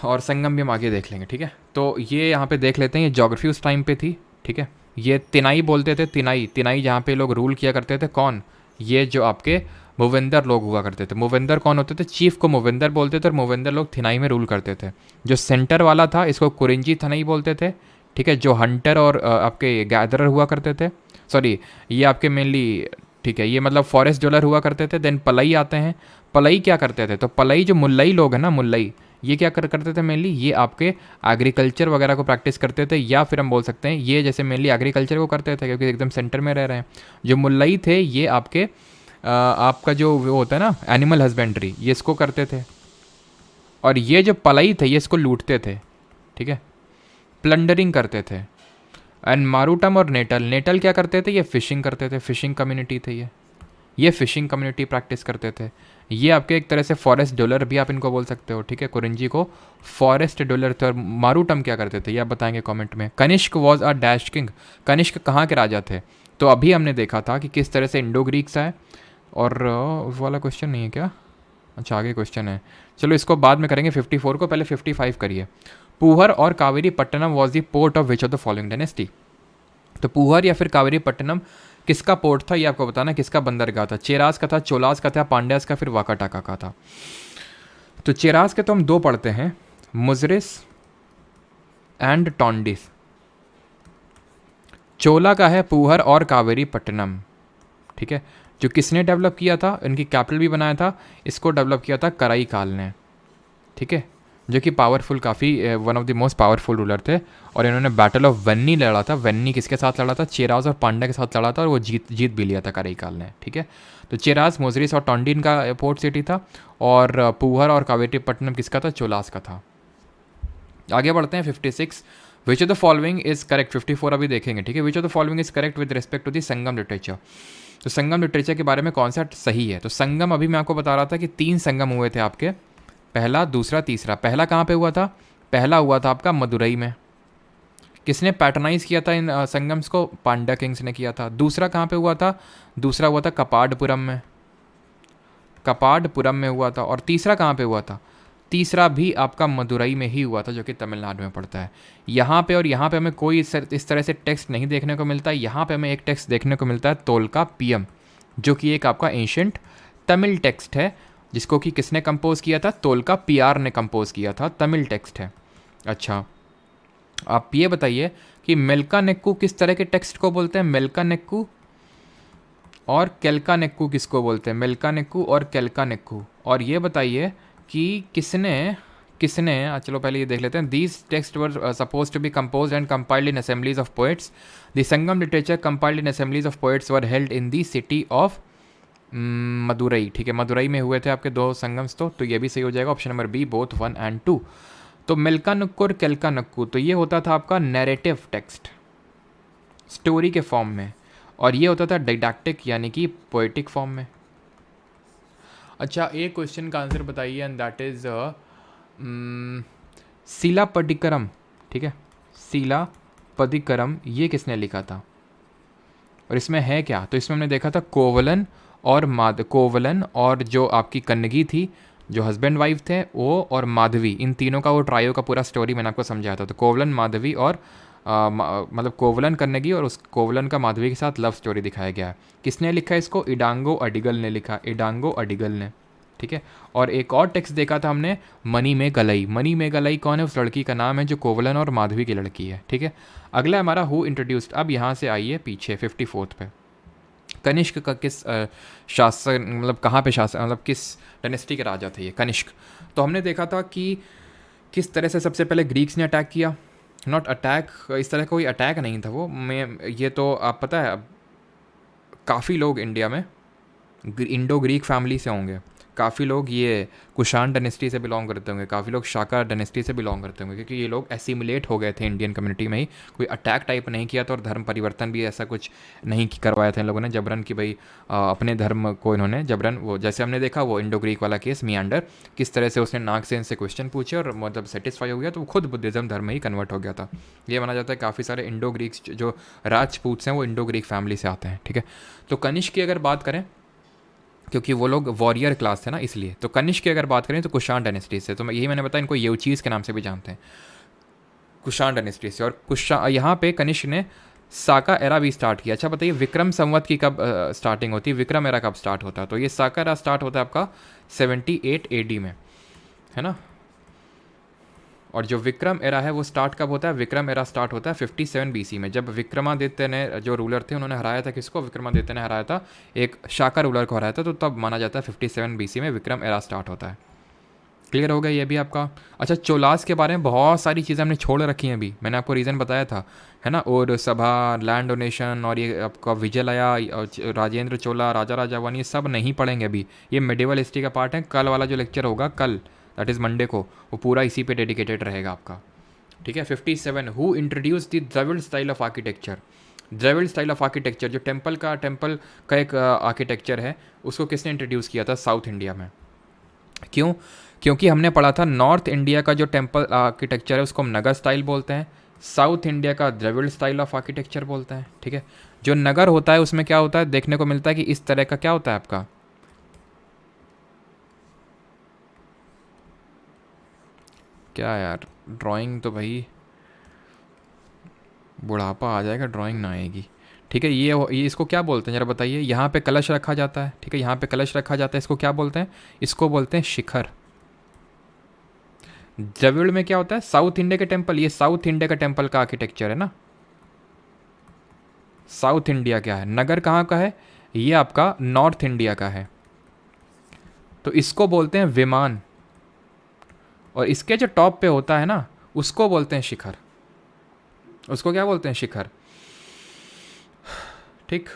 S1: और संगम भी हम आगे देख लेंगे, ठीक है। तो ये यहाँ पे देख लेते हैं, ये ज्योग्राफी उस टाइम पे थी, ठीक है। ये तिनाई बोलते थे, तिनाई जहाँ पे लोग रूल किया करते थे, कौन, ये जो आपके मूवेंदर लोग हुआ करते थे। मूवेंदर कौन होते थे, चीफ को मूवेंदर बोलते थे, और मूवेंदर लोग थिनाई में रूल करते थे। जो सेंटर वाला था इसको कुरिंजी थनई बोलते थे, ठीक है। जो हंटर और आपके गैदरर हुआ करते थे, सॉरी ये आपके मेनली, ठीक है, ये मतलब फॉरेस्ट डॉलर हुआ करते थे। देन पलई आते हैं, पलई क्या करते थे, तो पलई जो मुल्लई लोग हैं ना, मुल्लई, ये क्या करते थे मेनली, ये आपके एग्रीकल्चर वगैरह को प्रैक्टिस करते थे, या फिर हम बोल सकते हैं ये जैसे मेनली एग्रीकल्चर को करते थे क्योंकि एकदम सेंटर में रह रहे हैं। जो मुल्लई थे ये आपके आपका जो वो होता है ना एनिमल हस्बेंड्री, ये इसको करते थे। और ये जो पलई थे ये इसको लूटते थे, ठीक है, प्लंडरिंग करते थे। एंड मारूटम और नेटल क्या करते थे, ये फिशिंग करते थे, फिशिंग कम्युनिटी थे ये फिशिंग कम्युनिटी प्रैक्टिस करते थे। ये आपके एक तरह से फॉरेस्ट डॉलर भी आप इनको बोल सकते हो, ठीक है। कुरिंजी को फॉरेस्ट डॉलर थे। और मारूटम क्या करते थे ये आप बताएंगे कमेंट में। Kanishka was a dash king, Kanishka कहाँ के राजा थे, तो अभी हमने देखा था कि किस तरह से इंडो ग्रीक्स आए। और उस वाला क्वेश्चन नहीं है क्या, अच्छा आगे क्वेश्चन है, चलो इसको बाद में करेंगे 54 को, पहले 55 करिए। पूहर और Kaveri Pattanam was the port of which of the following dynasty, तो पूहर या फिर कावेरी पट्टनम किसका पोर्ट था ये आपको बताना, किसका बंदरगाह था। चेरास का था, चोलास का था, पांड्यास का, फिर वाकाटाका का था। तो चेरास के तो हम दो पढ़ते हैं, मुजरिस एंड टोंडिस। चोला का है पूहर और कावेरी पट्टनम, ठीक है। जो किसने डेवलप किया था, इनकी कैपिटल भी बनाया था, इसको डेवलप किया था कराई काल ने, ठीक है। जो कि पावरफुल, काफ़ी one of the most powerful ruler थे। और इन्होंने बैटल ऑफ वेन्नी लड़ा था। वेन्नी किसके साथ लड़ा था, चेरास और पांड्या के साथ लड़ा था, और वो जीत भी लिया था कराई काल ने, ठीक है। तो चेरास, मुजरिस और टोंडिन का पोर्ट सिटी था, और पूहर और कावेरी पट्टनम किसका था, चोलास का था। आगे बढ़ते हैं 56। Which of the following is correct, 54 अभी देखेंगे, ठीक है। Which of the following is correct with respect to the Sangam literature. तो संगम लिटरेचर के बारे में कौन सा सही है। तो संगम, अभी मैं आपको बता रहा था कि 3 संगम हुए थे आपके, पहला, दूसरा, तीसरा। पहला कहाँ पे हुआ था, पहला हुआ था आपका मदुरई में। किसने पैटर्नाइज किया था इन संगम्स को, पांड्या किंग्स ने किया था। दूसरा कहाँ पे हुआ था, दूसरा हुआ था कपाडपुरम में, कपाडपुरम में हुआ था। और तीसरा कहाँ पे हुआ था, तीसरा भी आपका मदुरई में ही हुआ था, जो कि तमिलनाडु में पड़ता है। यहाँ पे और यहाँ पे हमें कोई इस तरह से टेक्स्ट नहीं देखने को मिलता है। यहाँ पे हमें एक टेक्स्ट देखने को मिलता है, तोलका पीएम, जो कि एक आपका एंशंट तमिल टेक्स्ट है, जिसको कि किसने कंपोज किया था, तोलका पीआर ने कंपोज किया था, तमिल टेक्स्ट है। अच्छा, आप ये बताइए कि मेलका नेक्कू किस तरह के टेक्स्ट को बोलते हैं, मेलका नेक्कू और केल्का नेक्कू किसको बोलते हैं, मेलका नेक्कू और केल्का नेक्कू। और ये बताइए कि किसने किसने चलो पहले ये देख लेते हैं। These texts were supposed to be compose and compiled in assemblies of poets. The Sangam literature compiled in assemblies of poets were held in the city of Madurai, ठीक है। मदुरई में हुए थे आपके 2 संगम्स, तो ये भी सही हो जाएगा, option number B, both 1 and 2। तो मेलका नक्कू और केल्का नक्कू, तो ये होता था आपका नैरेटिव टेक्स्ट, स्टोरी के फॉर्म में, और ये होता था डिडैक्टिक यानी कि पोएटिक फॉर्म में। अच्छा, एक क्वेश्चन का आंसर बताइए, एंड दैट इज सिलापदिकरम, ठीक है। सिलापदिकरम ये किसने लिखा था, और इसमें है क्या। तो इसमें हमने देखा था कोवलन और कोवलन और जो आपकी कन्नगी थी, जो हस्बैंड वाइफ थे वो, और माधवी, इन तीनों का वो ट्रायो का पूरा स्टोरी मैंने आपको समझाया था। तो कोवलन, माधवी और मतलब कोवलन कन्नगी, और उस कोवलन का माधवी के साथ लव स्टोरी दिखाया गया है। किसने लिखा है इसको, इडांगो अडिगल ने लिखा, इडांगो अडिगल ने, ठीक है। और एक और टेक्स्ट देखा था हमने, मनी में गलई। मनी में गलई कौन है, उस लड़की का नाम है जो कोवलन और माधवी की लड़की है, ठीक है। अगला हमारा हु इंट्रोड्यूस्ड। अब यहाँ से आइए पीछे 54 पे, कनिष्क का किस शासन, मतलब कहाँ पे शासन, मतलब किस डायनेस्टी के राजा थे ये कनिष्क। तो हमने देखा था कि किस तरह से सबसे पहले ग्रीक्स ने अटैक किया, नॉट अटैक, इस तरह का कोई अटैक नहीं था वो, मैं ये तो आप पता है, काफ़ी लोग इंडिया में इंडो ग्रीक फैमिली से होंगे, काफ़ी लोग ये कुशान डायनेस्टी से बिलोंग करते होंगे, काफ़ी लोग शाका डायनेस्टी से बिलोंग करते होंगे, क्योंकि ये लोग एसिमुलेट हो गए थे इंडियन कम्युनिटी में ही, कोई अटैक टाइप नहीं किया था, और धर्म परिवर्तन भी ऐसा कुछ नहीं करवाया था इन लोगों ने जबरन, कि भाई अपने धर्म को इन्होंने जबरन, वो जैसे हमने देखा वो इंडो ग्रीक वाला केस मियांडर, किस तरह से उसने नागसेन से क्वेश्चन पूछे और मतलब सेटिस्फाई हो गया, तो वो खुद बुद्धिज़्म धर्म में ही कन्वर्ट हो गया था। ये माना जाता है काफ़ी सारे इंडो ग्रीक्स जो राजपूत हैं वो इंडो ग्रीक फैमिली से आते हैं, ठीक है। तो कनिष्क की अगर बात करें, क्योंकि वो लोग वॉरियर क्लास थे ना इसलिए, तो कनिष्क की अगर बात करें तो कुशान डायनेस्टी से, तो यही मैंने बताया, इनको येवचीज़ के नाम से भी जानते हैं, कुशान डायनेस्टी से। और यहाँ पे कनिष्क ने साका एरा भी स्टार्ट किया। अच्छा बताइए, विक्रम संवत की कब स्टार्टिंग होती है, विक्रम एरा कब स्टार्ट होता है। तो ये साका एरा स्टार्ट होता है आपका 78 AD में, है ना। और जो विक्रम एरा है वो स्टार्ट कब होता है, विक्रम एरा स्टार्ट होता है 57 BC में, जब विक्रमादित्य ने, जो रूलर थे, उन्होंने हराया था किसको, विक्रमादित्य ने हराया था एक शाका रूलर को हराया था, तो तब माना जाता है 57 BC में विक्रम एरा स्टार्ट होता है। क्लियर हो गया ये भी आपका। अच्छा, चोलास के बारे में बहुत सारी चीज़ें हमने छोड़ रखी हैं अभी, मैंने आपको रीज़न बताया था, है ना। और सभा, लैंड डोनेशन, और ये आपका विजयलया, राजेंद्र चोला, राजा राजावन, ये सब नहीं पढ़ेंगे अभी, ये मिडिवल हिस्ट्री का पार्ट है। कल वाला जो लेक्चर होगा कल, दैट इज़ मंडे को, वो पूरा इसी पे डेडिकेटेड रहेगा आपका, ठीक है। 57, who introduce the Dravida style of architecture. Dravida style of architecture जो टेम्पल का एक आर्किटेक्चर है, उसको किसने इंट्रोड्यूस किया था साउथ इंडिया में। क्यों, क्योंकि हमने पढ़ा था नॉर्थ इंडिया का जो टेम्पल आर्किटेक्चर है उसको हम नगर स्टाइल बोलते हैं, साउथ इंडिया का द्रविड़ स्टाइल ऑफ आर्किटेक्चर बोलते हैं, ठीक है। जो नगर होता है उसमें क्या होता है, देखने को मिलता है कि इस तरह का क्या होता है आपका, क्या यार, ड्राइंग तो भाई बुढ़ापा आ जाएगा, ड्राइंग ना आएगी, ठीक है। ये इसको क्या बोलते हैं ज़रा बताइए। यहाँ पे कलश रखा जाता है, ठीक है, यहाँ पे कलश रखा जाता है, इसको क्या बोलते हैं? इसको बोलते हैं शिखर। द्रविड़ में क्या होता है? साउथ इंडिया के टेम्पल, ये साउथ इंडिया का टेम्पल का आर्किटेक्चर है ना। साउथ इंडिया क्या है, नगर कहाँ का है? ये आपका नॉर्थ इंडिया का है, तो इसको बोलते हैं विमान। और इसके जो टॉप पे होता है ना, उसको बोलते हैं शिखर। उसको क्या बोलते हैं? शिखर। ठीक।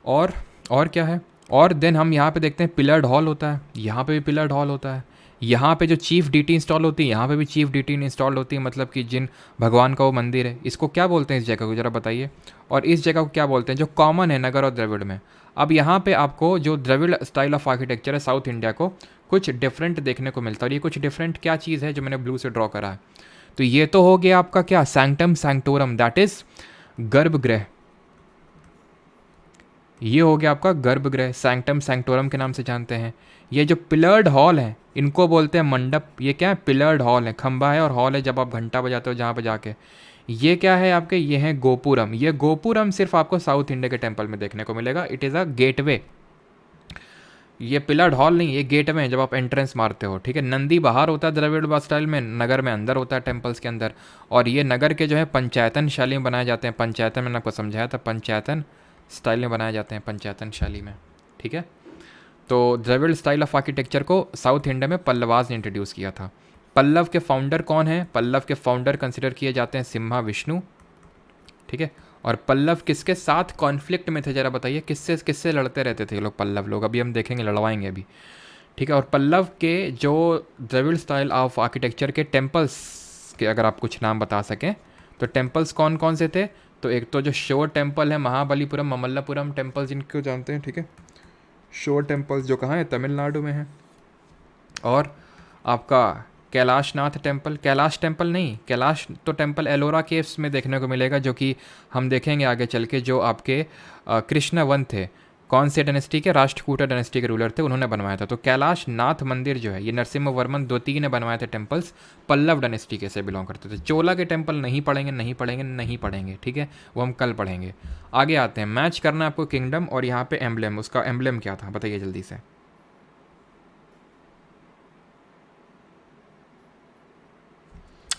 S1: और क्या है? और देन हम यहाँ पे देखते हैं पिलर्ड हॉल होता है, यहाँ पे भी पिलर्ड हॉल होता है। यहाँ पे जो चीफ डीटी इंस्टॉल होती है, यहाँ पे भी चीफ डीटी इंस्टॉल होती है, मतलब कि जिन भगवान का वो मंदिर है। इसको क्या बोलते हैं इस जगह को, ज़रा बताइए। और इस जगह को क्या बोलते हैं जो कॉमन है नगर और द्रविड़ में? अब यहाँ पे आपको जो द्रविड़ स्टाइल ऑफ आर्किटेक्चर है साउथ इंडिया को, कुछ डिफरेंट देखने को मिलता है। और ये कुछ डिफरेंट क्या चीज़ है जो मैंने ब्लू से ड्रॉ करा है? तो ये तो हो गया आपका क्या, सैंक्टम सैंक्टोरम, दैट इज गर्भगृह। ये हो गया आपका गर्भगृह, सैंक्टम सैंक्टोरम के नाम से जानते हैं। ये जो पिलर्ड हॉल है इनको बोलते हैं मंडप। ये क्या है? पिलर्ड हॉल है, खंबा है और हॉल है जब आप घंटा बजाते हो जहाँ पे जाके। ये क्या है आपके? ये है गोपुरम। ये गोपुरम सिर्फ आपको साउथ इंडिया के टेम्पल में देखने को मिलेगा। It is a gateway. ये पिलर्ड हॉल नहीं, ये गेटवे है जब आप एंट्रेंस मारते हो, ठीक है। नंदी बाहर होता है द्रविड़ स्टाइल में, नगर में अंदर होता है टेम्पल्स के अंदर। और ये नगर के जो है पंचायतन शैली में बनाए जाते हैं। पंचायतन मैंने आपको समझाया था, पंचायतन स्टाइल में बनाए जाते हैं, पंचायतन शैली में, ठीक है। तो द्रविड़ स्टाइल ऑफ आर्किटेक्चर को साउथ इंडिया में पल्लवाज ने इंट्रोड्यूस किया था। पल्लव के फाउंडर कौन है? पल्लव के फाउंडर कंसिडर किए जाते हैं सिम्हा विष्णु, ठीक है। और पल्लव किसके साथ कॉन्फ्लिक्ट में थे, जरा बताइए, किससे किससे लड़ते रहते थे ये लोग पल्लव लोग? अभी हम देखेंगे, लड़वाएंगे अभी, ठीक है। और पल्लव के जो द्रविड़ स्टाइल ऑफ आर्किटेक्चर के टेम्पल्स के अगर आप कुछ नाम बता सकें तो टेम्पल्स कौन कौन से थे? तो एक तो जो शोर टेम्पल है, महाबलीपुरम, ममल्लापुरम टेम्पल जिनको जानते हैं, ठीक है। शोर टेम्पल्स जो कहाँ है? तमिलनाडु में है। और आपका कैलाशनाथ टेम्पल, कैलाश टेम्पल नहीं, कैलाश तो टेम्पल एलोरा केव्स में देखने को मिलेगा, जो कि हम देखेंगे आगे चल के। जो आपके कृष्णवन थे, कौन से डायनेस्टी के? राष्ट्रकूटा डायनेस्टी के रूलर थे, उन्होंने बनवाया था। तो कैलाश नाथ मंदिर जो है ये नरसिम्हा वर्मन द्वितीय ने बनवाए थे टेम्पल्स। पल्लव डायनेस्टी के से बिलोंग करते थे। चोला के टेम्पल नहीं पढ़ेंगे, नहीं पढ़ेंगे, नहीं पढ़ेंगे, ठीक है, वो हम कल पढ़ेंगे। आगे आते हैं, मैच करना है आपको किंगडम और यहाँ पे एम्बलेम। उसका एम्बलेम क्या था बताइए जल्दी से।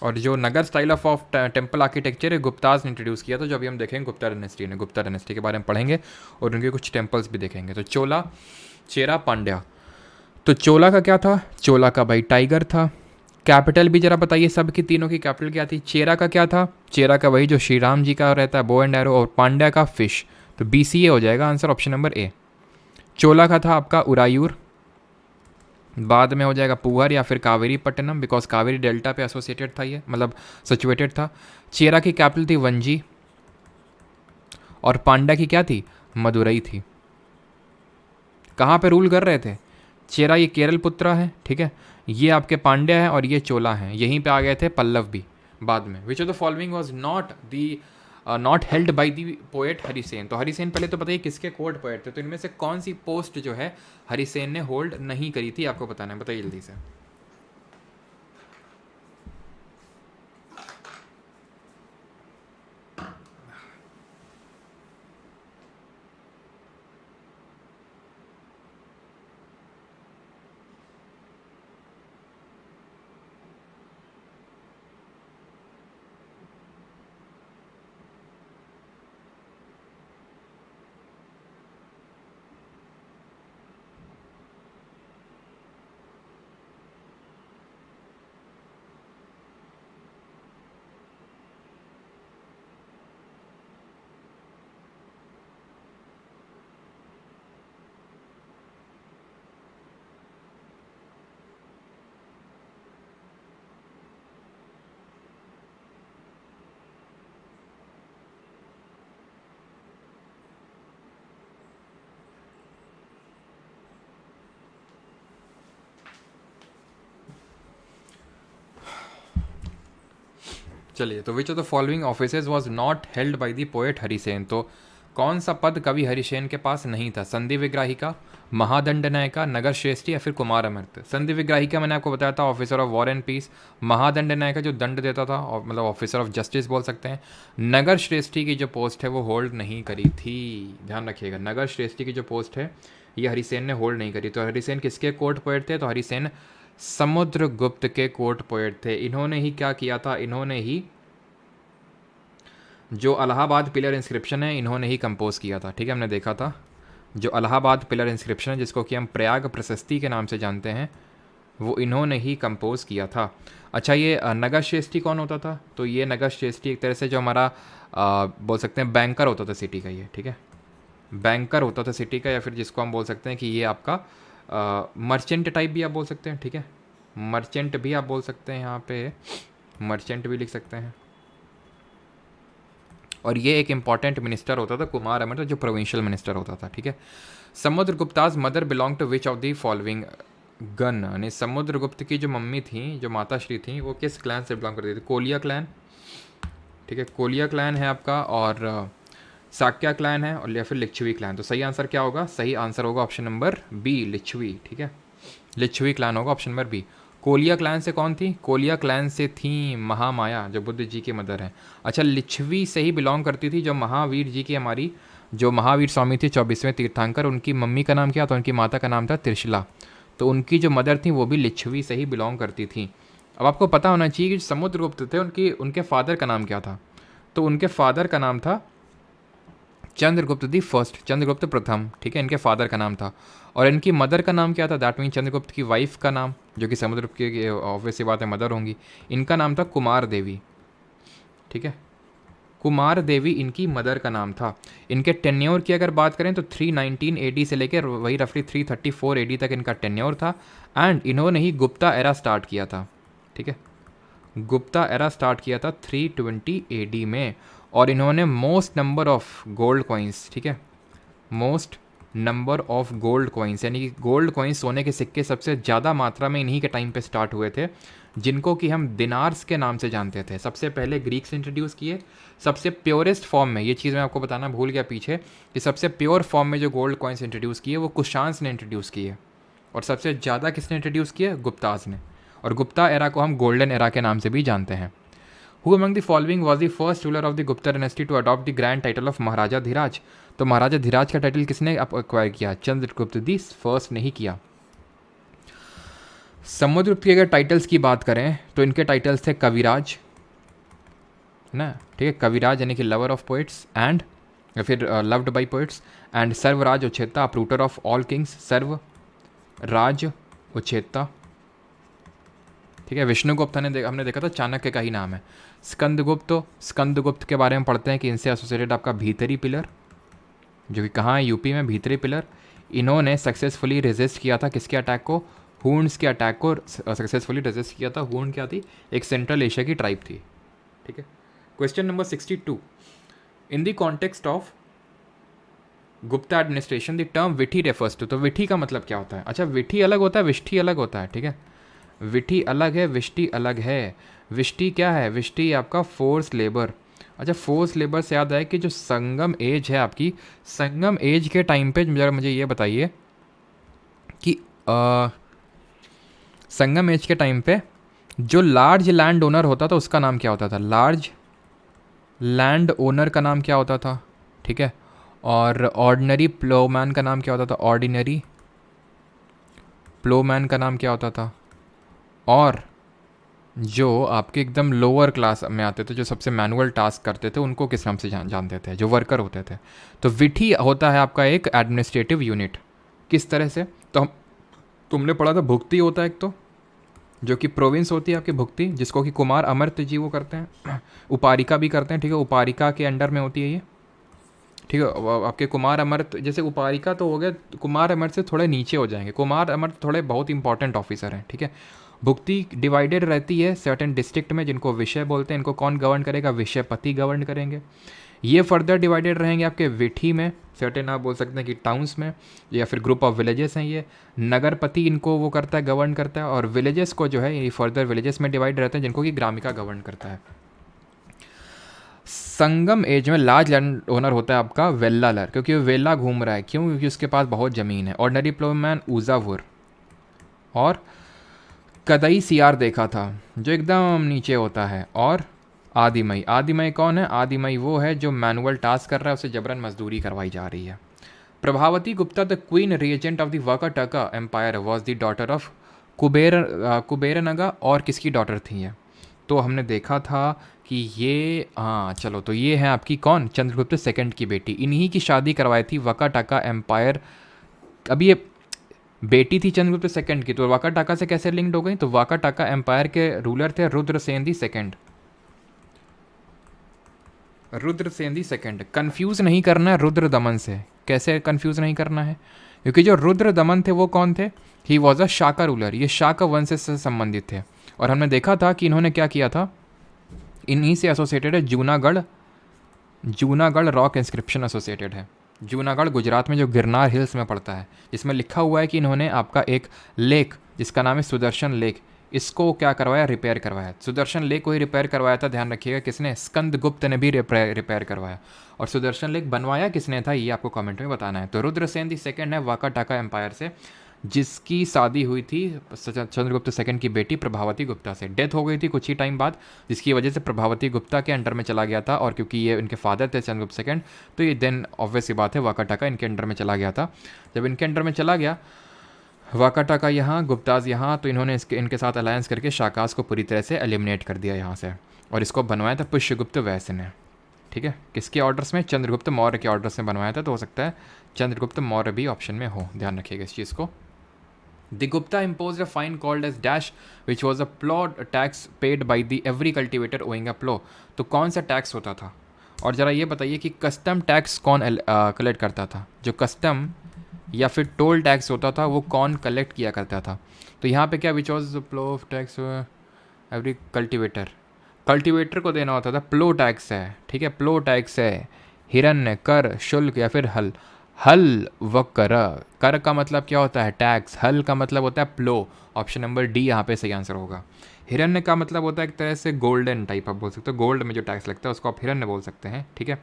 S1: और जो नगर स्टाइल ऑफ टेम्पल आर्किटेक्चर है गुप्ताज ने इंट्रोड्यूस किया था, जो अभी हम देखेंगे गुप्ता डायनेस्टी ने। गुप्ता डायनेस्टी के बारे में पढ़ेंगे और उनके कुछ टेम्पल्स भी देखेंगे। तो चोला, चेरा, पांड्या। तो चोला का क्या था? चोला का भाई टाइगर था। कैपिटल भी जरा बताइए, सब की तीनों की कैपिटल क्या थी? चेरा का क्या था? चेरा का वही जो श्री राम जी का रहता है, बो एंड एरो। और पांड्या का फिश। तो BCA हो जाएगा आंसर, ऑप्शन नंबर ए। चोला का था आपका उरायूर, बाद में हो जाएगा पुअर या फिर कावेरी पट्टनम, बिकॉज कावेरी डेल्टा पे एसोसिएटेड था ये, मतलब सिचुएटेड था। चेरा की कैपिटल थी वंजी। और पांड्या की क्या थी? मदुरई थी। कहाँ पे रूल कर रहे थे? चेरा ये केरल पुत्रा है, ठीक है, ये आपके पांड्या है और ये चोला हैं। यहीं पे आ गए थे पल्लव भी बाद में। Which of the following was not held by the poet Harisena. तो हरिसेन पहले तो बताइए किसके कोर्ट पोएट थे, तो इनमें से कौन सी पोस्ट जो है हरिसेन ने होल्ड नहीं करी थी, आपको बताना है, बताइए जल्दी से। चलिए, तो which of the following offices was not held by the poet Harisena. तो कौन सा पद कवि हरिसेन के पास नहीं था? संधि विग्राहिका, महादंड नायिका, नगर श्रेष्ठी या फिर कुमार अमृत? संधि विग्राहिका मैंने आपको बताया था officer of war and peace. महादंड नायिका जो दंड देता था, और मतलब ऑफिसर ऑफ जस्टिस बोल सकते हैं। नगर श्रेष्ठी की जो पोस्ट है वो होल्ड नहीं करी थी, ध्यान रखिएगा। नगर श्रेष्ठी की जो पोस्ट है ये हरिसेन ने होल्ड नहीं करी। तो हरिसेन किसके कोर्ट पोएट थे? तो हरिसेन समुद्रगुप्त के कोर्ट पोएट थे। इन्होंने ही क्या किया था? इन्होंने ही जो इलाहाबाद पिलर इंस्क्रिप्शन है इन्होंने ही कंपोज किया था। ठीक है, हमने देखा था जो इलाहाबाद पिलर इंस्क्रिप्शन है जिसको कि हम प्रयाग प्रशस्ति के नाम से जानते हैं, वो इन्होंने ही कंपोज किया था। अच्छा, ये नगर श्रेष्ठी कौन होता था? तो ये नगर श्रेष्ठी एक तरह से जो हमारा बोल सकते हैं बैंकर होता था सिटी का ये। ठीक है, बैंकर होता था सिटी का, या फिर जिसको हम बोल सकते हैं कि ये आपका मर्चेंट टाइप भी आप बोल सकते हैं। ठीक है, मर्चेंट भी आप बोल सकते हैं, यहाँ पे मर्चेंट भी लिख सकते हैं। और ये एक इंपॉर्टेंट मिनिस्टर होता था कुमार अमृत, जो प्रोविंशियल मिनिस्टर होता था। ठीक है, Samudragupta's mother belong to which of the following गन? यानी समुद्रगुप्त की जो मम्मी थी, जो माता श्री थी, वो किस क्लैन से बिलोंग करती थी? कोलिया क्लैन। ठीक है, कोलिया क्लैन है आपका, और साक्या क्लैन है, और या फिर लिच्छवी क्लैन। तो सही आंसर क्या होगा? सही आंसर होगा ऑप्शन नंबर बी, लिच्छवी। ठीक है, लिच्छवी क्लैन होगा option number B. Koliya clan से कौन थी? कोलिया क्लैन से थी महामाया, जो बुद्ध जी की मदर है। अच्छा, लिच्छवी से ही बिलोंग करती थी जो महावीर जी की, हमारी जो महावीर स्वामी थे 24वें तीर्थंकर, उनकी मम्मी का नाम क्या था? उनकी माता का नाम था त्रिशला। तो उनकी जो मदर थी वो भी लिच्छवी से ही बिलोंग करती थी। अब आपको पता होना चाहिए कि समुद्रगुप्त थे, उनके फादर का नाम क्या था? तो उनके फादर का नाम था चंद्रगुप्त दी फर्स्ट, चंद्रगुप्त प्रथम। ठीक है, इनके फादर का नाम था। और इनकी मदर का नाम क्या था? दैट मीन चंद्रगुप्त की वाइफ का नाम, जो कि समुद्रगुप्त की ऑब्वियस सी बात है मदर होंगी, इनका नाम था कुमार देवी। ठीक है, कुमार देवी इनकी मदर का नाम था। इनके टेन्योर की अगर बात करें तो 319 AD से लेकर वही रफली 334 AD तक इनका टेन्योर था। एंड इन्होंने ही गुप्ता एरा स्टार्ट किया था। ठीक है, गुप्ता एरा स्टार्ट किया था 320 AD में। और इन्होंने most number of gold coins, ठीक है, most number of gold coins, यानी कि गोल्ड कॉइन्स, सोने के सिक्के सबसे ज़्यादा मात्रा में इन्हीं के टाइम पे स्टार्ट हुए थे, जिनको कि हम दिनार्स के नाम से जानते थे। सबसे पहले ग्रीक्स इंट्रोड्यूस किए, सबसे प्योरेस्ट फॉर्म में। ये चीज़ मैं आपको बताना भूल गया पीछे, कि सबसे प्योर फॉर्म में जो गोल्ड कॉइन्स इंट्रोड्यूस किए वो कुशांस ने इंट्रोड्यूस किए, और सबसे ज़्यादा किसने इंट्रोड्यूस किए? गुप्ताज ने। और गुप्ता एरा को हम गोल्डन एरा के नाम से भी जानते हैं। Who among the following was the first ruler of the Gupta dynasty to adopt the grand title of महाराजा धीराज? तो महाराजा धीराज का टाइटल किसने एक्वायर किया? चंद्रगुप्त दी फर्स्ट ने ही किया। समुद्रगुप्त की अगर टाइटल्स की बात करें तो इनके टाइटल्स थे कविराज, ना, ठीक है, कविराज यानी कि लवर ऑफ पोइट्स एंड, या फिर लव्ड बाई पोइट्स, एंड सर्वराज उच्छेत्ता, अपरूटर ऑफ ऑल किंग्स, सर्व राज उच्छेत्ता। ठीक है, विष्णुगुप्त हमने देखा था चाणक्य का ही नाम है। स्कंदगुप्त के बारे में पढ़ते हैं कि इनसे एसोसिएटेड आपका भीतरी पिलर, जो कि कहाँ है? यूपी में भीतरी पिलर। इन्होंने सक्सेसफुली रेजिस्ट किया था किसके अटैक को? हून्स के अटैक को सक्सेसफुली रेजिस्ट किया था। हून क्या थी? एक सेंट्रल एशिया की ट्राइब थी। ठीक है, question number 62, in the context of Gupta administration the term विठी रेफर्स टू। तो विठी का मतलब क्या होता है? अच्छा, विठी अलग होता है, विष्ठी अलग होता है। ठीक है, विठी अलग है, विष्टि अलग है। विष्टि क्या है? विष्टि आपका फोर्स लेबर। अच्छा, फोर्स लेबर से याद आया कि जो संगम एज है आपकी, संगम एज के टाइम पे जरा मुझे ये बताइए कि संगम एज के टाइम पे जो लार्ज लैंड ओनर होता था उसका नाम क्या होता था? लार्ज लैंड ओनर का नाम क्या होता था? ठीक है, और ऑर्डिनरी प्लोमैन का नाम क्या होता था? ऑर्डिनरी प्लोमैन का नाम क्या होता था? और जो आपके एकदम लोअर क्लास में आते थे, जो सबसे मैनुअल टास्क करते थे, उनको किस नाम से जानते थे? जो वर्कर होते थे। तो विठी होता है आपका एक एडमिनिस्ट्रेटिव यूनिट। किस तरह से? तो तुमने पढ़ा था भुक्ति होता है एक, तो जो कि प्रोविंस होती है आपकी भुक्ति, जिसको कि कुमार अमर्त्य जी वो करते हैं, उपारिका भी करते हैं। ठीक है, उपारिका के अंडर में होती है ये। ठीक है, आपके कुमार अमर्त्य, जैसे उपारिका तो हो गया, कुमार अमर्त्य से थोड़े नीचे हो जाएंगे। कुमार अमर्त्य थोड़े बहुत इंपॉर्टेंट ऑफिसर हैं। ठीक है, भुक्ति डिवाइडेड रहती है सर्टेन डिस्ट्रिक्ट में, जिनको विषय बोलते हैं। इनको कौन गवर्न करेगा? विषयपति गवर्न करेंगे। ये फर्दर डिवाइडेड रहेंगे आपके विठी में, सर्टेन आप बोल सकते हैं कि टाउन्स में, या फिर ग्रुप ऑफ विलेजेस हैं ये। नगरपति इनको वो करता है, गवर्न करता है। और विलेजेस को जो है ये फर्दर विलेजेस में डिवाइड रहते हैं, जिनको कि ग्रामिका गवर्न करता है। संगम एज में लार्ज लैंड ओनर होता है आपका वेल्लालर, क्योंकि वो वेला घूम रहा है। क्यों? क्योंकि उसके पास बहुत ज़मीन है। ऑर्डनरी प्लोमैन ऊजावुर। और कदई सियार देखा था जो एकदम नीचे होता है। और आदिमई। आदिमई कौन है? आदिमई वो है जो मैनुअल टास्क कर रहा है, उसे जबरन मजदूरी करवाई जा रही है। Prabhavati Gupta the queen regent of the Vakataka empire was the daughter of Kuberanaga. और किसकी डॉटर थी ये? तो हमने देखा था कि ये, हाँ चलो, तो ये है आपकी कौन? चंद्रगुप्त सेकंड की बेटी। इन्हीं की शादी करवाई थी वाकाटका एम्पायर। अभी ये बेटी थी चंद्रगुप्त सेकंड की, तो वाकाटका से कैसे लिंक्ड हो गई? तो वाकाटका एम्पायर के रूलर थे Rudrasena the second. Rudrasena the second. Confuse नहीं करना है रुद्र दमन से। कैसे कंफ्यूज नहीं करना है? क्योंकि जो रुद्र दमन थे वो कौन थे? He was a Shaka ruler. ये शाका वंश से संबंधित थे। और हमने देखा था कि इन्होंने क्या किया था, इन्हीं से एसोसिएटेड है Junagadh. Junagadh rock inscription associated है। जूनागढ़ गुजरात में जो गिरनार हिल्स में पड़ता है, जिसमें लिखा हुआ है कि इन्होंने आपका एक लेक जिसका नाम है सुदर्शन लेक, इसको क्या करवाया? रिपेयर करवाया। सुदर्शन लेक को ही रिपेयर करवाया था, ध्यान रखिएगा। किसने? स्कंदगुप्त ने भी रिपेयर करवाया। और सुदर्शन लेक बनवाया किसने था, ये आपको कमेंट में बताना है। तो रुद्रसेन दी सेकंड है वाकाटका एम्पायर से, जिसकी शादी हुई थी चंद्रगुप्त सेकंड की बेटी प्रभावती गुप्ता से। डेथ हो गई थी कुछ ही टाइम बाद, जिसकी वजह से प्रभावती गुप्ता के अंडर में चला गया था। और क्योंकि ये इनके फादर थे चंद्रगुप्त सेकंड, तो ये देन ऑब्वियस सी बात है वाकाटका इनके अंडर में चला गया था। जब इनके अंडर में चला गया वाकाटका यहाँ, गुप्ताज यहाँ, तो इन्होंने इनके साथ अलायंस करके शाकास को पूरी तरह से एलिमिनेट कर दिया यहाँ से। और इसको बनवाया था पुष्यगुप्त वैश्य ने। ठीक है, किसके ऑर्डर्स में? चंद्रगुप्त मौर्य के ऑर्डर्स में बनवाया था। तो हो सकता है चंद्रगुप्त मौर्य भी ऑप्शन में हो, ध्यान रखिएगा इस चीज़ को। The Gupta imposed a fine called as dash, which was a plough tax paid by the every cultivator owing a plough। तो कौन सा टैक्स होता था? और ज़रा ये बताइए कि कस्टम टैक्स कौन कलेक्ट करता था? जो कस्टम या फिर टोल टैक्स होता था वो कौन कलेक्ट किया करता था? तो यहाँ पे क्या, which was plough tax every cultivator, cultivator को देना होता था। प्लो टैक्स है, ठीक है, प्लो टैक्स है। हिरण्य, कर, शुल्क या फिर हल। हल व कर का मतलब क्या होता है? टैक्स। हल का मतलब होता है प्लो। ऑप्शन नंबर डी यहाँ पे सही आंसर होगा। हिरण्य का मतलब होता है एक तरह से गोल्डन टाइप, आप बोल सकते हो। गोल्ड में जो टैक्स लगता है उसको आप हिरण्य बोल सकते हैं, ठीक है।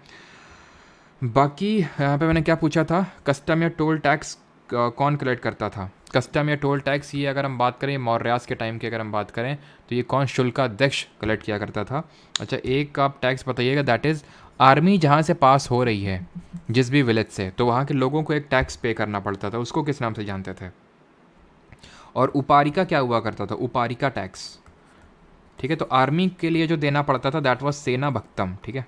S1: बाकी यहाँ पे मैंने क्या पूछा था, कस्टम या टोल टैक्स कौन कलेक्ट करता था? कस्टम या टोल टैक्स, ये अगर हम बात करें मौर्यास के टाइम की अगर हम बात करें तो ये कौन? शुल्काध्यक्ष कलेक्ट किया करता था। अच्छा, एक आप टैक्स बताइएगा, दैट इज़ आर्मी जहाँ से पास हो रही है जिस भी विलेज से, तो वहाँ के लोगों को एक टैक्स पे करना पड़ता था, उसको किस नाम से जानते थे? और उपारिका क्या हुआ करता था? उपारिका टैक्स, ठीक है। तो आर्मी के लिए जो देना पड़ता था दैट वाज सेना भक्तम, ठीक है,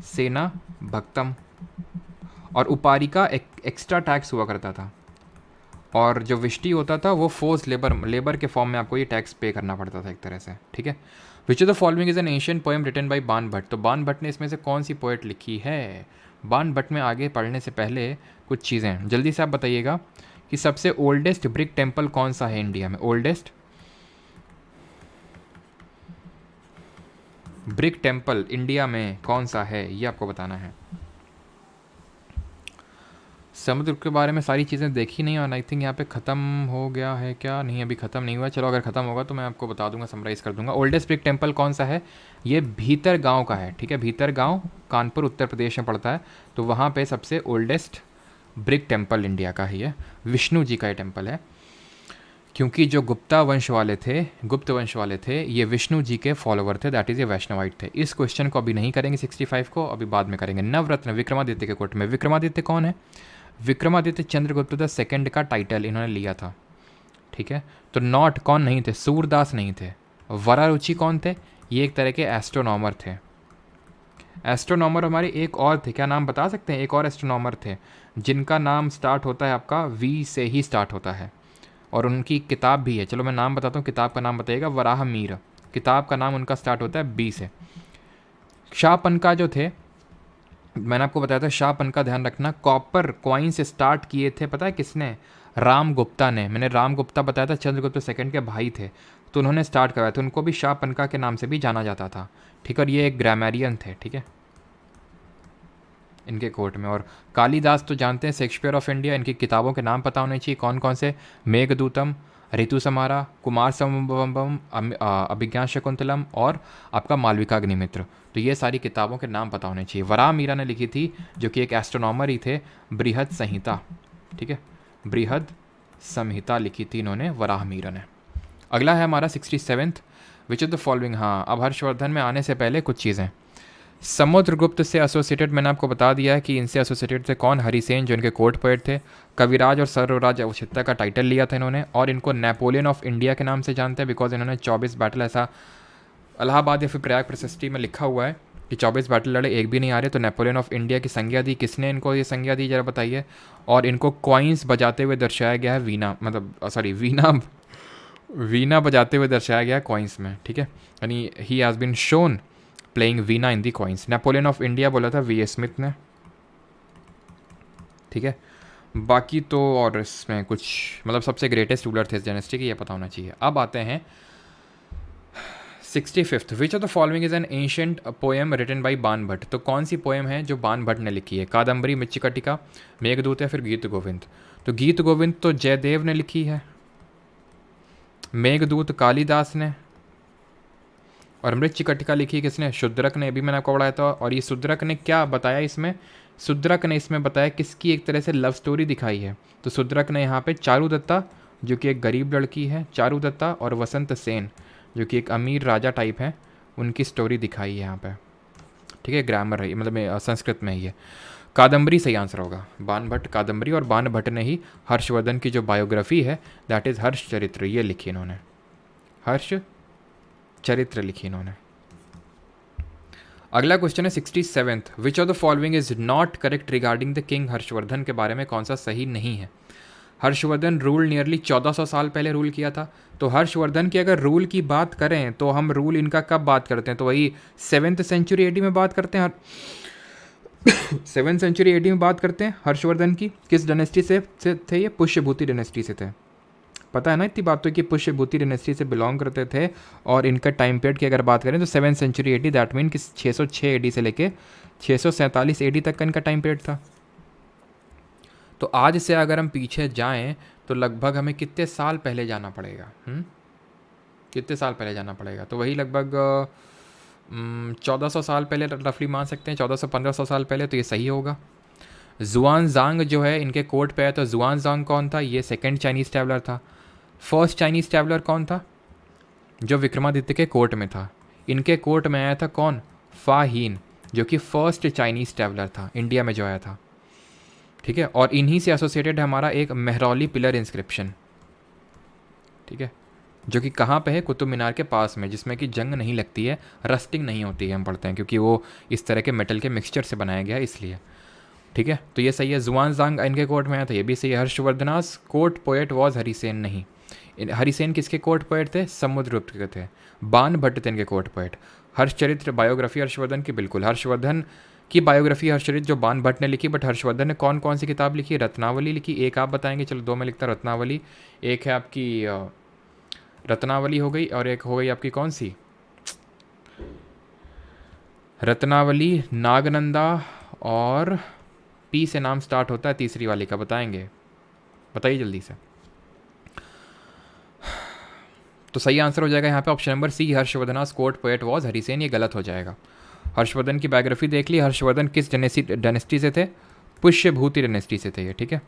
S1: सेना भक्तम। और उपारिका एक्स्ट्रा टैक्स हुआ करता था। और जो विष्टि होता था वो फोर्स लेबर के फॉर्म में आपको ये टैक्स पे करना पड़ता था एक तरह से, ठीक है। Which of the following is an Asian poem written by Bana Bhatta. तो बाण भट्ट ने इसमें से कौन सी पोएट लिखी है? बाण भट्ट में आगे पढ़ने से पहले कुछ चीज़ें जल्दी से आप बताइएगा कि सबसे ओल्डेस्ट ब्रिक टेम्पल कौन सा है इंडिया में? ओल्डेस्ट ब्रिक टेम्पल इंडिया में कौन सा है, ये आपको बताना है। समुद्र के बारे में सारी चीज़ें देखी नहीं, और आई थिंक यहाँ पे ख़त्म हो गया है क्या? नहीं, अभी ख़त्म नहीं हुआ। चलो, अगर ख़त्म होगा तो मैं आपको बता दूंगा, समराइज़ कर दूंगा। ओल्डेस्ट ब्रिक टेम्पल कौन सा है? ये भीतर गांव का है, ठीक है। भीतर गांव कानपुर उत्तर प्रदेश में पड़ता है। तो वहाँ पे सबसे ओल्डेस्ट ब्रिक टेम्पल इंडिया का ही है। विष्णु जी का ये टेम्पल है, क्योंकि जो गुप्त वंश वाले थे ये विष्णु जी के फॉलोवर थे, दैट इज़ ये वैष्णवाइट थे। इस क्वेश्चन को अभी नहीं करेंगे 65 को, अभी बाद में करेंगे। नवरत्न विक्रमादित्य के कोर्ट में। विक्रमादित्य कौन है? विक्रमादित्य चंद्रगुप्त द सेकंड का टाइटल इन्होंने लिया था, ठीक है। तो नॉट कौन नहीं थे? सूरदास नहीं थे। वरारुचि कौन थे? ये एक तरह के एस्ट्रोनॉमर थे। एस्ट्रोनॉमर हमारे एक और थे, क्या नाम बता सकते हैं? एक और एस्ट्रोनॉमर थे जिनका नाम स्टार्ट होता है आपका वी से ही स्टार्ट होता है, और उनकी किताब भी है। चलो मैं नाम बताता हूँ, किताब का नाम बताइएगा। वराह मीर, किताब का नाम उनका स्टार्ट होता है बी से। शाहपनका जो थे, मैंने आपको बताया था शाहपन का, ध्यान रखना, कॉपर कॉइन से स्टार्ट किए थे, पता है किसने? राम गुप्ता ने। मैंने राम गुप्ता बताया था चंद्रगुप्त सेकंड के भाई थे, तो उन्होंने स्टार्ट करवाया था। उनको भी शाहपनका के नाम से भी जाना जाता था, ठीक है। और ये एक ग्रामेरियन थे, ठीक है, इनके कोर्ट में। और कालिदास तो जानते हैं, शेक्सपियर ऑफ इंडिया, इनकी किताबों के नाम पता होने चाहिए कौन कौन से? मेघदूतम, ऋतुसंहारा, कुमार संभवम, अभिज्ञान शकुंतलम और आपका मालविकाग्निमित्र। तो ये सारी किताबों के नाम पता होने चाहिए। वराह मीरा ने लिखी थी, जो कि एक एस्ट्रोनॉमर ही थे, बृहद संहिता। ठीक है, बृहद संहिता लिखी थी इन्होंने, वराह मीरा ने। अगला है हमारा 67th, which of the following. हाँ, अब हर्षवर्धन में आने से पहले कुछ चीज़ें। समुद्रगुप्त से एसोसिएटेड मैंने आपको बता दिया है कि इनसे एसोसिएटेड थे कौन, हरिसेन जो इनके कोर्ट पोएट थे। कविराज और सर्वराज अवचित्ता का टाइटल लिया था इन्होंने, और इनको नेपोलियन ऑफ इंडिया के नाम से जानते हैं, बिकॉज इन्होंने 24 बैटल, ऐसा इलाहाबाद या फिर प्रयाग प्रशस्ति में लिखा हुआ है कि 24 बैटल लड़े, एक भी नहीं आ रहे। तो नेपोलियन ऑफ इंडिया की संज्ञा दी, किसने इनको ये संज्ञा दी जरा बताइए। और इनको कॉइन्स बजाते हुए दर्शाया गया है, वीणा मतलब सॉरी वीणा बजाते हुए दर्शाया गया है कॉइन्स में। ठीक है, यानी he has been shown playing veena in the coins. Napoleon of India बोला था वी ए स्मिथ ने। ठीक है, बाकी तो और इसमें कुछ मतलब सबसे ग्रेटेस्ट रूलर थे इस डायनेस्टी के, ये पता होना चाहिए। अब आते हैं 65th, which of the following is an ancient poem written by Bana Bhatta. तो कौन सी पोएम है जो बाण भट्ट ने लिखी है? कादम्बरी, मृच्छकटिका, मेघदूत या फिर गीत गोविंद। तो गीत गोविंद तो जयदेव ने लिखी है, मेघदूत कालिदास ने, और मृच्छकटिका लिखी किसने? शूद्रक ने। अभी मैंने आपको पढ़ाया था। और ये शूद्रक ने क्या बताया इसमें? शूद्रक ने इसमें बताया किसकी एक तरह से लव स्टोरी दिखाई है। तो शूद्रक ने यहाँ पे चारुदत्ता, जो कि एक गरीब लड़की है, चारुदत्ता, और वसंत सेन, जो कि एक अमीर राजा टाइप है, उनकी स्टोरी दिखाई है यहाँ पे। ठीक है, ग्रामर है मतलब संस्कृत में ही है। कादम्बरी सही आंसर होगा, बाण भट्ट कादम्बरी। और बाण भट्ट ने ही हर्षवर्धन की जो बायोग्राफी है, दैट इज़ हर्ष चरित्र, ये लिखी इन्होंने, हर्ष चरित्र लिखी इन्होंने। अगला क्वेश्चन है 67th, which of the following is not correct regarding the king. Harshvardhan के बारे में कौन सा सही नहीं है? हर्षवर्धन रूल नियरली 1400 साल पहले रूल किया था। तो हर्षवर्धन की अगर रूल की बात करें तो हम रूल इनका कब बात करते हैं? तो वही 7th सेंचुरी AD में बात करते हैं। 7th सेंचुरी AD में बात करते हैं हर्षवर्धन की। किस डायनेस्टी से थे ये? पुष्यभूति डायनेस्टी से थे। पता है ना इतनी बात तो कि पुष्यभूति डायनेस्टी से बिलोंग करते थे। और इनका टाइम पीरियड की अगर बात करें तो 7th century AD, that mean कि 606 AD से लेके 647 AD तक का इनका टाइम पीरियड था। तो आज से अगर हम पीछे जाएं तो लगभग हमें कितने साल पहले जाना पड़ेगा? कितने साल पहले जाना पड़ेगा? तो वही लगभग 1400 साल पहले रफली मान सकते हैं, 1400-1500 साल पहले। तो ये सही होगा। जुआनजांग जो है इनके कोर्ट पे है। तो जुआनजांग कौन था? ये सेकेंड चाइनीज़ ट्रैवलर था। फर्स्ट चाइनीज़ ट्रैवलर कौन था? जो विक्रमादित्य के कोर्ट में था। इनके कोर्ट में आया था कौन? फाहीन, जो कि फर्स्ट चाइनीज़ ट्रैवलर था इंडिया में जो आया था। ठीक है, और इन्हीं से एसोसिएटेड है हमारा एक मेहरौली पिलर इंस्क्रिप्शन। ठीक है, जो कि कहाँ पे है? कुतुब मीनार के पास में, जिसमें कि जंग नहीं लगती है, रस्टिंग नहीं होती है, हम पढ़ते हैं, क्योंकि वो इस तरह के मेटल के मिक्सचर से बनाया गया है इसलिए। ठीक है, तो ये सही है। जुआनजांग इनके कोर्ट में आया था, ये भी सही है। हर्षवर्धनास कोर्ट पोएट वॉज हरिसेन, नहीं। हरिसेन किसके कोर्ट पोएट थे? समुद्रगुप्त के थे। बाण भट्ट थे इनके court poet. Harshacharita biography Harshvardhan की, बिल्कुल हर्षवर्धन की बायोग्राफी हर्षचरित्र जो बाण भट्ट ने लिखी। बट हर्षवर्धन ने कौन कौन सी किताब लिखी? रत्नावली लिखी, एक आप बताएंगे, चलो दो मैं लिखता हूँ। रत्नावली एक है आपकी, रत्नावली हो गई, और एक हो गई आपकी कौन सी? रत्नावली, नागनंदा, और पी से नाम स्टार्ट होता है तीसरी वाली का, बताएंगे? बताइए जल्दी से। तो सही आंसर हो जाएगा यहाँ पे option number C, Harshavardhana's court poet was Harisena. ये गलत हो जाएगा। हर्षवर्धन की बायोग्राफी देख ली। हर्षवर्धन किस डायनेस्टी से थे? पुष्यभूति डायनेस्टी से थे ये। ठीक है,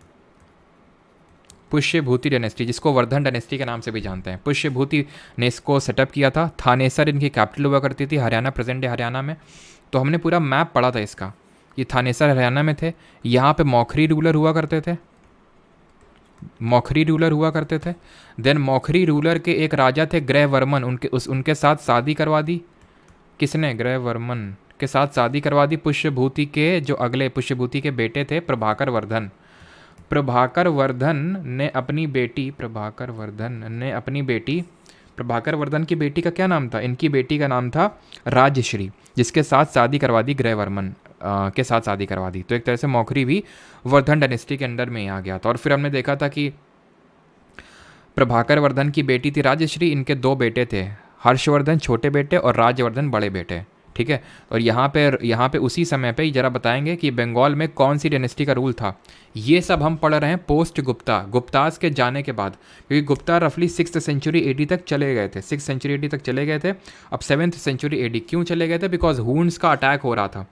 S1: पुष्यभूति डायनेस्टी, जिसको वर्धन डायनेस्टी के नाम से भी जानते हैं। पुष्यभूति ने इसको सेटअप किया था। थानेसर इनकी कैपिटल हुआ करती थी, हरियाणा, प्रेजेंट डे हरियाणा में। तो हमने पूरा मैप पढ़ा था इसका। ये थानेसर हरियाणा में थे। यहाँ पे मौखरी रूलर हुआ करते थे, मौखरी रूलर हुआ करते थे। देन मौखरी रूलर के एक राजा थे ग्रहवर्मन, उनके साथ शादी करवा दी। किसने? ग्रहवर्मन के साथ शादी करवा दी पुष्यभूति के जो अगले पुष्यभूति के बेटे थे प्रभाकर वर्धन। प्रभाकर वर्धन ने अपनी बेटी प्रभाकर वर्धन की बेटी का क्या नाम था? इनकी बेटी का नाम था राजश्री, जिसके साथ शादी करवा दी ग्रहवर्मन के साथ शादी करवा दी। तो एक तरह से मौखरी भी वर्धन डायनेस्टी के अंडर में आ गया था। और फिर हमने देखा था कि प्रभाकर वर्धन की बेटी थी राजश्री। इनके दो बेटे थे, हर्षवर्धन छोटे बेटे और राजवर्धन बड़े बेटे। ठीक है। और यहाँ पे उसी समय पे जरा बताएंगे कि बंगाल में कौन सी डायनेस्टी का रूल था। ये सब हम पढ़ रहे हैं पोस्ट गुप्ता, गुप्तास के जाने के बाद, क्योंकि गुप्ता रफली 6th सेंचुरी एडी तक चले गए थे, 6th सेंचुरी एडी तक चले गए थे। अब 7th सेंचुरी एडी क्यों चले गए थे? बिकॉज हून्स का अटैक हो रहा था।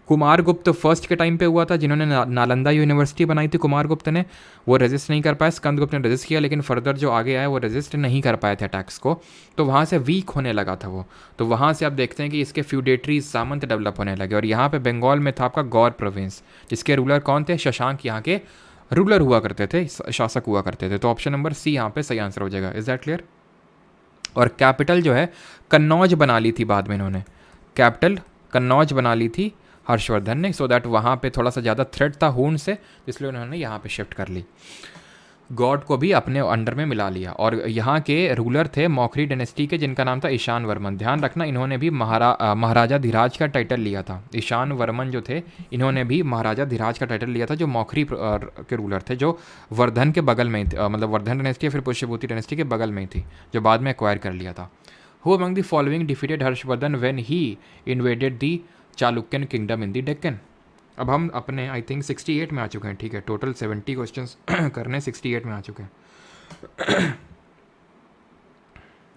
S1: कुमार गुप्त फर्स्ट के टाइम पे हुआ था, जिन्होंने नालंदा यूनिवर्सिटी बनाई थी कुमार गुप्त ने, वो रेजिस्ट नहीं कर पाए। स्कंद गुप्त ने रेजिस्ट किया, लेकिन फर्दर जो आगे आए वो रेजिस्ट नहीं कर पाए थे अटैक्स को, तो वहाँ से वीक होने लगा था वो। तो वहाँ से आप देखते हैं कि इसके फ्यूडेटरी सामंत डेवलप होने लगे। और यहाँ पे बंगाल में था आपका गौर प्रोविंस, जिसके रूलर कौन थे? शशांक यहाँ के रूलर हुआ करते थे, शासक हुआ करते थे। तो ऑप्शन नंबर सी यहाँ पे सही आंसर हो जाएगा। Is that clear? और कैपिटल जो है कन्नौज बना ली थी बाद में इन्होंने, कैपिटल कन्नौज बना ली थी हर्षवर्धन ने, सो दैट वहाँ पे थोड़ा सा ज़्यादा थ्रेट था हून से, इसलिए उन्होंने यहाँ पे शिफ्ट कर ली, गॉड को भी अपने अंडर में मिला लिया। और यहाँ के रूलर थे मौखरी डायनेस्टी के, जिनका नाम था ईशान वर्मन। ध्यान रखना, इन्होंने भी महाराजा धीराज का टाइटल लिया था। ईशान वर्मन जो थे, इन्होंने भी महाराजा धीराज का टाइटल लिया था, जो मौखरी के रूलर थे, जो वर्धन के बगल में मतलब वर्धन डायनेस्टी या फिर पुष्यभूति डायनेस्टी के बगल में ही थी, जो बाद में एक्वायर कर लिया था। Who among the following defeated Harshvardhan when he invaded the Chalukyan kingdom in the Deccan? अब हम अपने आई थिंक 68 में आ चुके हैं, ठीक है। टोटल 70 क्वेश्चंस करने, 68 में आ चुके हैं।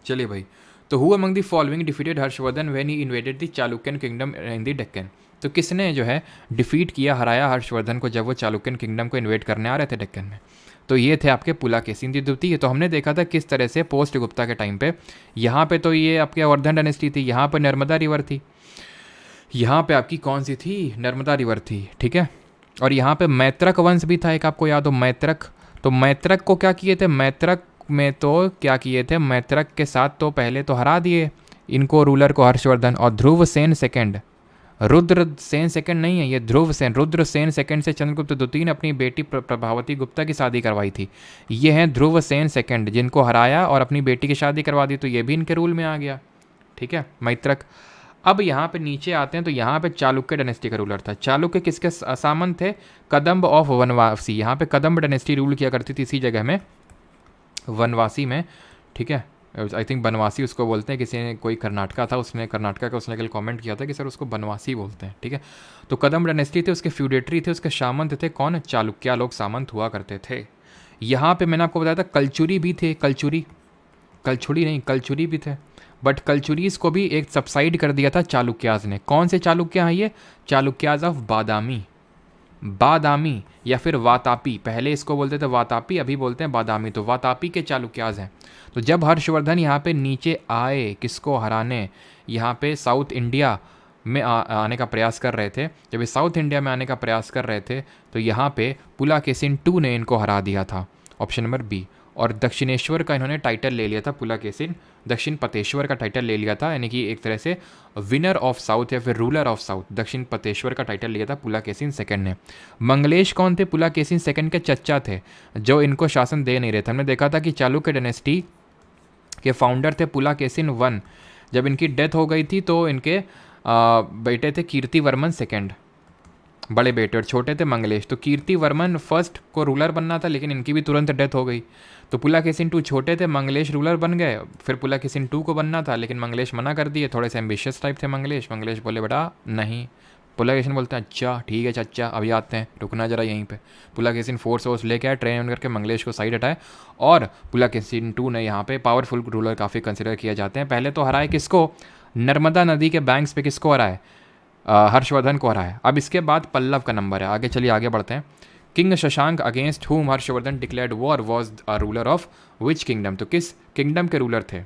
S1: चलिए भाई, तो who among the following defeated Harshvardhan when he invaded the Chalukyan kingdom in the Deccan? तो किसने जो है डिफीट किया, हराया हर्षवर्धन को जब वो चालुक्यन किंगडम को इन्वेड करने आ रहे थे डेक्कन में? तो ये थे आपके पुलाकेशिन द्वितीय। तो हमने देखा था किस तरह से पोस्ट गुप्ता के टाइम पे, यहाँ पे तो ये आपके वर्धन डायनेस्टी थी, यहाँ पर नर्मदा रिवर थी, यहाँ पे आपकी कौन सी थी? नर्मदा रिवर थी, ठीक है। और यहाँ पे मैत्रक वंश भी था एक, आपको याद हो मैत्रक? तो मैत्रक को क्या किए थे? मैत्रक में तो क्या किए थे? मैत्रक के साथ तो पहले तो हरा दिए इनको, रूलर को, हर्षवर्धन। और ध्रुव सेन सेकंड, रुद्र सेन सेकंड नहीं है ये, ध्रुव सेन, रुद्र सेन सेकंड से चंद्रगुप्त द्वितीय ने अपनी बेटी प्रभावती गुप्ता की शादी करवाई थी। ये हैं ध्रुव सेन सेकंड, जिनको हराया और अपनी बेटी की शादी करवा दी, तो ये भी इनके रूल में आ गया, ठीक है, मैत्रक। अब यहाँ पे नीचे आते हैं, तो यहाँ पे चालुक्य डायनेस्टी का रूलर था। चालुक्य किसके सामंत थे? कदम्ब ऑफ वनवासी। यहाँ पे कदम्ब डायनेस्टी रूल किया करती थी इसी जगह में, वनवासी में, ठीक है। आई थिंक बनवासी उसको बोलते हैं। किसी ने, कोई कर्नाटका था, उसने कर्नाटका का उसने कल कमेंट किया था कि सर उसको बनवासी बोलते हैं, ठीक है। तो कदम्ब डायनेस्टी थे, उसके फ्यूडेटरी थे, उसके सामंत थे कौन? चालुक्य लोग सामंत हुआ करते थे। यहाँ पे मैंने आपको बताया था कलचुरी भी थे, कलचुरी नहीं, कलचुरी भी थे, बट कलचुरीज को भी एक सबसाइड कर दिया था चालुक्याज ने। कौन से चालुक्य हैं ये? चालुक्याज ऑफ बादामी या फिर वातापी। पहले इसको बोलते थे वातापी, अभी बोलते हैं बादामी। तो वातापी के चालुक्याज हैं। तो जब हर्षवर्धन यहाँ पे नीचे आए, किसको हराने? यहाँ पे साउथ इंडिया में आने का प्रयास कर रहे थे, जब ये साउथ इंडिया में आने का प्रयास कर रहे थे, तो यहाँ पे पुलाकेशिन II ने इनको हरा दिया था, ऑप्शन नंबर बी। और दक्षिणेश्वर का इन्होंने टाइटल ले लिया था, पुलाकेशिन दक्षिण पतेश्वर का टाइटल ले लिया था, यानी कि एक तरह से विनर ऑफ साउथ या फिर रूलर ऑफ साउथ, दक्षिण पतेश्वर का टाइटल लिया था पुलाकेशिन II ने। मंगलेश कौन थे? पुलाकेशिन II के चच्चा थे, जो इनको शासन दे नहीं रहे थे। हमने देखा था कि चालुक्य डायनेस्टी के फाउंडर थे पुलाकेशिन I। जब इनकी डेथ हो गई थी तो इनके बेटे थे कीर्तिवर्मन II, बड़े बेटे, और छोटे थे मंगलेश। तो कीर्तिवर्मन फर्स्ट को रूलर बनना था, लेकिन इनकी भी तुरंत डेथ हो गई। तो पुलाकेशिन II छोटे थे, मंगलेश रूलर बन गए। फिर पुलाकेशिन II को बनना था, लेकिन मंगलेश मना कर दिए। थोड़े से एम्बिशियस टाइप थे मंगलेश बोले बेटा नहीं। पुलाकेशिन बोलते हैं अच्छा ठीक है चाचा, अभी आते हैं, रुकना जरा यहीं पे। पुलाकेशिन फोर्स लेके आए, ट्रेन करके मंगलेश को साइड हटाए, और पुलाकेशिन II ने यहाँ पे पावरफुल रूलर काफ़ी कंसिडर किए जाते हैं। पहले तो हराए किसको? नर्मदा नदी के बैंक्स पे किसको हराए? हर्षवर्धन को हराया। अब इसके बाद पल्लव का नंबर है, आगे चलिए आगे बढ़ते हैं। किंग शशांक अगेंस्ट हुम Harshvardhan declared war was a ruler of which kingdom? तो किस किंगडम के रूलर थे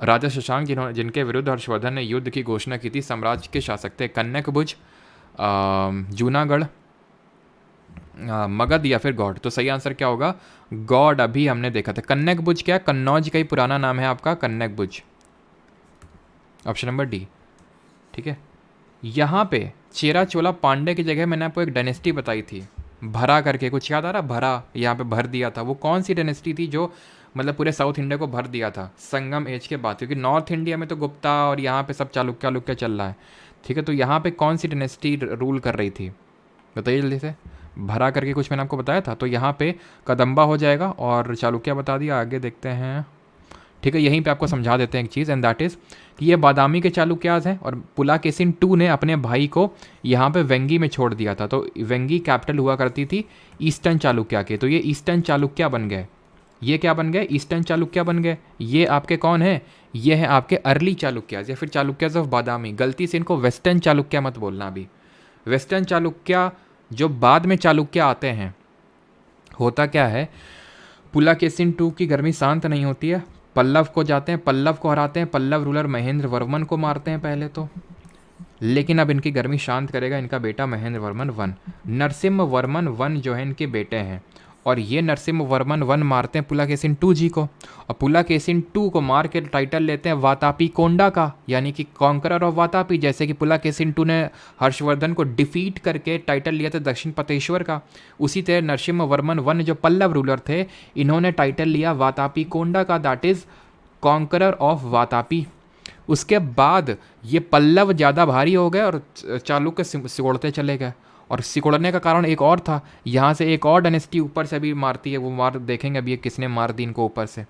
S1: राजा शशांक, जिनके विरुद्ध हर्षवर्धन ने युद्ध की घोषणा की थी? साम्राज्य के शासक थे कन्नकभुज, जूनागढ़, मगध या फिर गौड़? तो सही आंसर क्या होगा? गौड़। अभी हमने देखा था। कन्नकभुज क्या? कन्नौज का ही पुराना नाम है आपका, कन्नकभुज, ऑप्शन नंबर डी, ठीक है। यहाँ पे चेरा चोला पांडे की जगह मैंने आपको एक डायनेस्टी बताई थी, भरा करके, कुछ याद आ रहा? भरा, यहाँ पे भर दिया था। वो कौन सी डायनेस्टी थी जो मतलब पूरे साउथ इंडिया को भर दिया था संगम एज के बाद? क्योंकि नॉर्थ इंडिया में तो गुप्ता और यहाँ पे सब चालुक्य चल रहा है, ठीक है। तो यहाँ पे कौन सी डायनेस्टी रूल कर रही थी? बताइए जल्दी से। भरा करके कुछ मैंने आपको बताया था, तो यहाँ पे कदम्बा हो जाएगा, और चालुक्य बता दिया। आगे देखते हैं, ठीक है, यहीं पे आपको समझा देते हैं एक चीज़, एंड दैट इज़ कि ये बादामी के चालुक्यास हैं और पुलाकेशिन टू ने अपने भाई को यहाँ पे वेंगी में छोड़ दिया था। तो वेंगी कैपिटल हुआ करती थी ईस्टर्न चालुक्या के, तो ये ईस्टर्न चालुक्या बन गए। ये क्या बन गए? ईस्टर्न चालुक्या बन गए। ये आपके कौन है? ये है आपके अर्ली चालुक्यास या फिर चालुक्यास ऑफ बादामी। गलती से इनको वेस्टर्न चालुक्या मत बोलना। अभी वेस्टर्न चालुक्या जो बाद में चालुक्या आते हैं, होता क्या है, पुलाकेशिन टू की गर्मी शांत नहीं होती है, पल्लव को जाते हैं, पल्लव को हराते हैं, पल्लव रूलर महेंद्र वर्मन को मारते हैं पहले तो, लेकिन अब इनकी गर्मी शांत करेगा इनका बेटा महेंद्र वर्मन वन। नरसिम्हा वर्मन वन जो है इनके बेटे हैं, और ये नरसिम्हा वर्मन वन मारते हैं पुलाकेशिन टू जी को, और पुलाकेशिन टू को मार के टाइटल लेते हैं वातापी कोंडा का, यानी कि कॉन्करर ऑफ वातापी। जैसे कि पुलाकेशिन टू ने हर्षवर्धन को डिफीट करके टाइटल लिया था दक्षिण पतेश्वर का, उसी तरह नरसिम्हा वर्मन वन जो पल्लव रूलर थे, इन्होंने टाइटल लिया वातापी कोंडा का, that is conqueror of Vatapi. उसके बाद ये पल्लव ज़्यादा भारी हो गए और चालुक्य सिकोड़ते चले गए, और सिकुड़ने का कारण एक और था, यहाँ से एक और डायनेस्टी ऊपर से भी मारती है, वो मार देखेंगे अभी ये किसने मार दी इनको ऊपर से।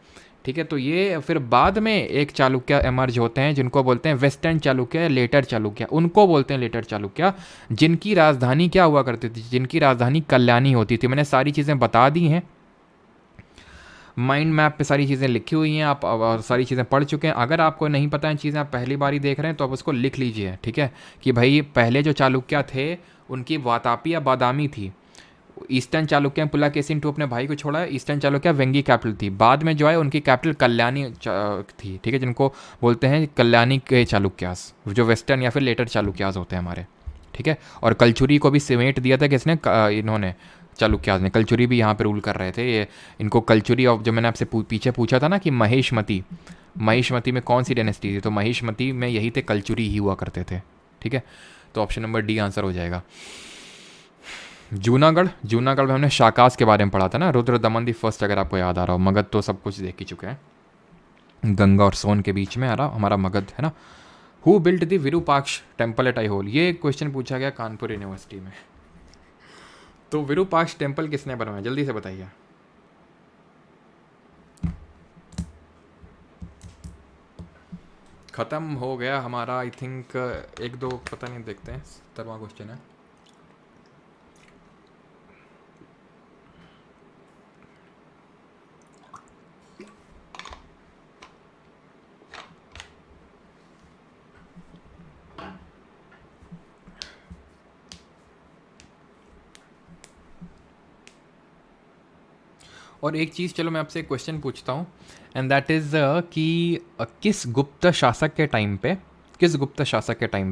S1: ठीक है, तो ये फिर बाद में एक चालुक्य एमर्ज होते हैं जिनको बोलते हैं वेस्टर्न चालुक्य या लेटर चालुक्य, उनको बोलते हैं लेटर चालुक्य, जिनकी राजधानी क्या हुआ करती थी? जिनकी राजधानी कल्याणी होती थी। मैंने सारी चीज़ें बता दी हैं, माइंड मैप पे सारी चीज़ें लिखी हुई हैं, आप सारी चीज़ें पढ़ चुके हैं। अगर आपको नहीं पता है चीज़ें, आप पहली बार ही देख रहे हैं, तो आप उसको लिख लीजिए। ठीक है, कि भाई पहले जो चालुक्य थे उनकी वातापी या बादामी थी, ईस्टर्न चालुक्य पुलाकेशिन टू अपने भाई को छोड़ा है, ईस्टर्न चालुक्य वेंगी कैपिटल थी, बाद में जो है उनकी कैपिटल कल्याणी थी। ठीक है, जिनको बोलते हैं कल्याणी के चालुक्यास, जो वेस्टर्न या फिर लेटर चालुक्यास होते हैं हमारे। ठीक है, और कलचुरी को भी समेट दिया था किसने? इन्होंने, चालुक्यास ने। कलचुरी भी यहाँ पे रूल कर रहे थे। ये इनको कलचुरी ऑफ, जो मैंने आपसे पीछे पूछा था ना कि महेशमती में कौन सी डायनेस्टी थी, तो महेशमती में यही थे, कलचुरी ही हुआ करते थे। ठीक है, तो ऑप्शन नंबर डी आंसर हो जाएगा। जूनागढ़ में हमने शाकास के बारे में पढ़ा था ना, रुद्र दमन दी फर्स्ट, अगर आपको याद आ रहा हो। मगध तो सब कुछ देख ही चुके हैं, गंगा और सोन के बीच में आ रहा हमारा मगध है ना। Who built the Virupaksha temple at Aihole? ये क्वेश्चन पूछा गया कानपुर यूनिवर्सिटी में। तो विरूपाक्ष टेम्पल किसने बनवाया, जल्दी से बताइए। खत्म हो गया हमारा, आई थिंक एक दो पता नहीं, देखते हैं 70वां क्वेश्चन है। और एक चीज़, चलो मैं आपसे एक क्वेश्चन पूछता हूँ, एंड दैट इज़ कि किस गुप्त शासक के टाइम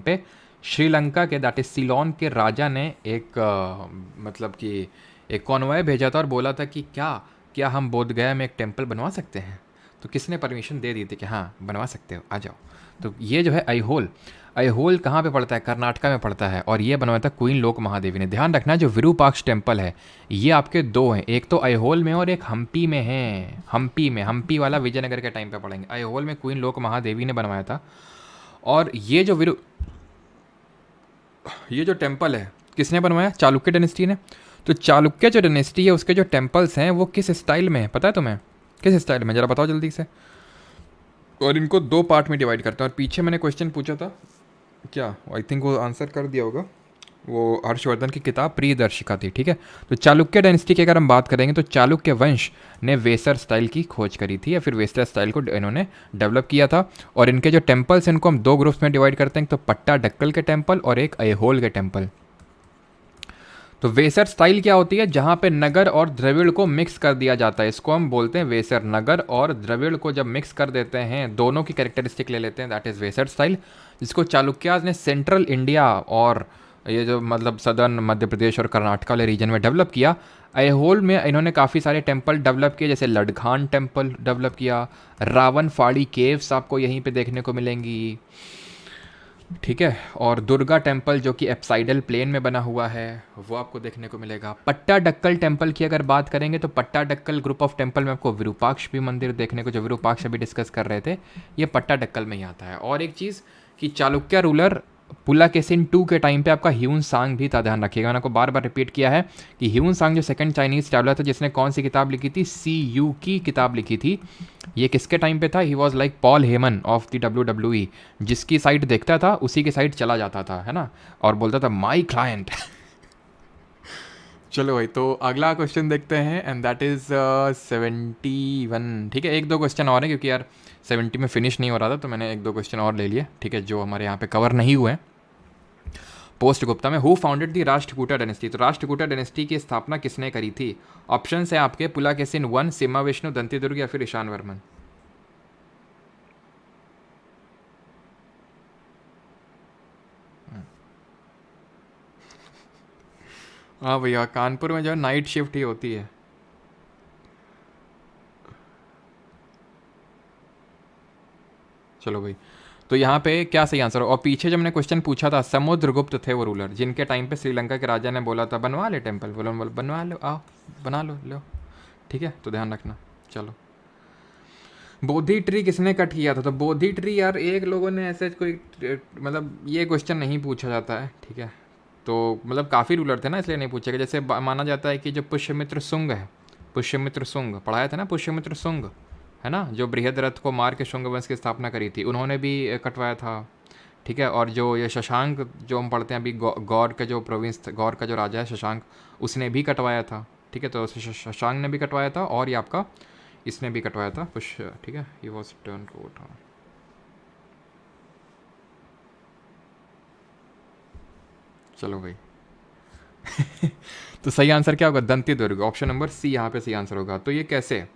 S1: पे श्रीलंका के, दैट इज़ सीलोन के राजा ने एक मतलब कि एक कॉन्वॉय भेजा था और बोला था कि क्या हम बोधगया में एक टेम्पल बनवा सकते हैं? तो किसने परमिशन दे दी थी कि हाँ बनवा सकते हो, आ जाओ? तो ये जो है आईहोल कहाँ पे पड़ता है? कर्नाटका में पड़ता है, और ये बनवाया था क्वीन लोक महादेवी ने। ध्यान रखना, जो विरूपाक्ष टेम्पल है ये आपके दो हैं, एक तो आईहोल में और एक हम्पी में है। हम्पी वाला विजयनगर के टाइम पे पड़ेंगे। आईहोल में क्वीन लोक महादेवी ने बनवाया था, और ये जो टेम्पल है किसने बनवाया? चालुक्य डायनेस्टी ने। तो चालुक्य जो डायनेस्टी है उसके जो टेम्पल्स हैं वो किस स्टाइल में है पता है तुम्हें? किस स्टाइल में, ज़रा बताओ जल्दी से। और इनको दो पार्ट में डिवाइड करते हैं। और पीछे मैंने क्वेश्चन पूछा था क्या, आई थिंक वो आंसर कर दिया होगा, वो हर्षवर्धन की किताब प्रियदर्शिका थी। ठीक है, तो चालुक्य डायनेस्टी की अगर हम बात करेंगे तो चालुक्य वंश ने वेसर स्टाइल की खोज करी थी, या फिर वेस्टर स्टाइल को इन्होंने डेवलप किया था। और इनके जो टेम्पल्स हैं इनको हम दो ग्रुप्स में डिवाइड करते हैं, तो पट्टाडक्कल के टेम्पल और एक आईहोल के टेम्पल। तो वेसर स्टाइल क्या होती है? जहाँ पे नगर और द्रविड़ को मिक्स कर दिया जाता है, इसको हम बोलते हैं वेसर। नगर और द्रविड़ को जब मिक्स कर देते हैं, दोनों की कैरेक्टरिस्टिक ले लेते हैं, दैट इज़ वेसर स्टाइल, जिसको चालुक्यास ने सेंट्रल इंडिया और ये जो मतलब सदर्न मध्य प्रदेश और कर्नाटका वाले रीजन में डेवलप किया। आईहोल में इन्होंने काफ़ी सारे टेम्पल डेवलप किए, जैसे लडखान टेम्पल डेवलप किया, रावण फाड़ी केव्स आपको यहीं पे देखने को मिलेंगी। ठीक है, और दुर्गा टेम्पल जो कि एप्साइडल प्लेन में बना हुआ है वो आपको देखने को मिलेगा। पट्टाडक्कल टेम्पल की अगर बात करेंगे तो पट्टाडक्कल ग्रुप ऑफ टेम्पल में आपको विरूपाक्ष भी मंदिर देखने को, जो विरूपाक्ष अभी डिस्कस कर रहे थे, ये पट्टाडक्कल में ही आता है। और एक चीज़ कि चालुक्य रूलर पुलाकेसिन 2 के टाइम पे आपका ह्यून सांग भी था, ध्यान रखिएगा। मैंने आपको बार बार रिपीट किया है कि ह्यून सांग जो सेकंड चाइनीज ट्रैवलर था जिसने कौन सी किताब लिखी थी, CU की किताब लिखी थी, ये किसके टाइम पे था? He was like Paul Heyman of the WWE, जिसकी साइड देखता था उसी की साइड चला जाता था, है ना, और बोलता था माई क्लाइंट। चलो भाई, तो अगला क्वेश्चन देखते हैं एंड दैट इज़ 71। ठीक है, एक दो क्वेश्चन और हैं क्योंकि यार 70 में फिनिश नहीं हो रहा था, तो मैंने एक दो क्वेश्चन और ले लिए, ठीक है, जो हमारे यहाँ पे कवर नहीं हुए हैं। पोस्ट गुप्ता में who founded the Rashtrakuta dynasty, तो राष्ट्रकूटा डायनेस्टी की स्थापना किसने करी थी? ऑप्शन है आपके पुलाकेसिन 1, सिम्हा विष्णु, दंतीदुर्ग या फिर ईशान वर्मन। हाँ भैया, कानपुर में जो है नाइट शिफ्ट ही होती है। चलो भाई, तो यहाँ पे क्या सही आंसर हो? और पीछे जब मैंने क्वेश्चन पूछा था, समुद्रगुप्त थे वो रूलर जिनके टाइम पे श्रीलंका के राजा ने बोला था बनवा ले टेम्पल, बोलो बनवा लो, आओ बना लो लो, ठीक है, तो ध्यान रखना। चलो, बोधि ट्री किसने कट किया था? तो बोधि ट्री यार एक लोगों ने ऐसे कोई, मतलब ये क्वेश्चन नहीं पूछा जाता है, ठीक है, तो मतलब काफ़ी रूलर थे ना, इसलिए नहीं पूछेगा। जैसे माना जाता है कि जो पुष्यमित्र शुंग है, पुष्यमित्र शुंग पढ़ाया था ना, पुष्यमित्र शुंग, है ना, जो बृहद्रथ को मार के शुंग वंश की स्थापना करी थी, उन्होंने भी कटवाया था, ठीक है। और जो ये शशांक जो हम पढ़ते हैं अभी, गौर का जो प्रोविंस, गौर का जो राजा है शशांक, उसने भी कटवाया था, ठीक है, तो शशांक ने भी कटवाया था और ये आपका इसने भी कटवाया था पुष्य, ठीक है, ही वॉज टर्न टू था। चलो भाई। तो सही आंसर क्या होगा? दंती दुर्ग, ऑप्शन नंबर सी यहाँ पे सही आंसर होगा। तो ये कैसे?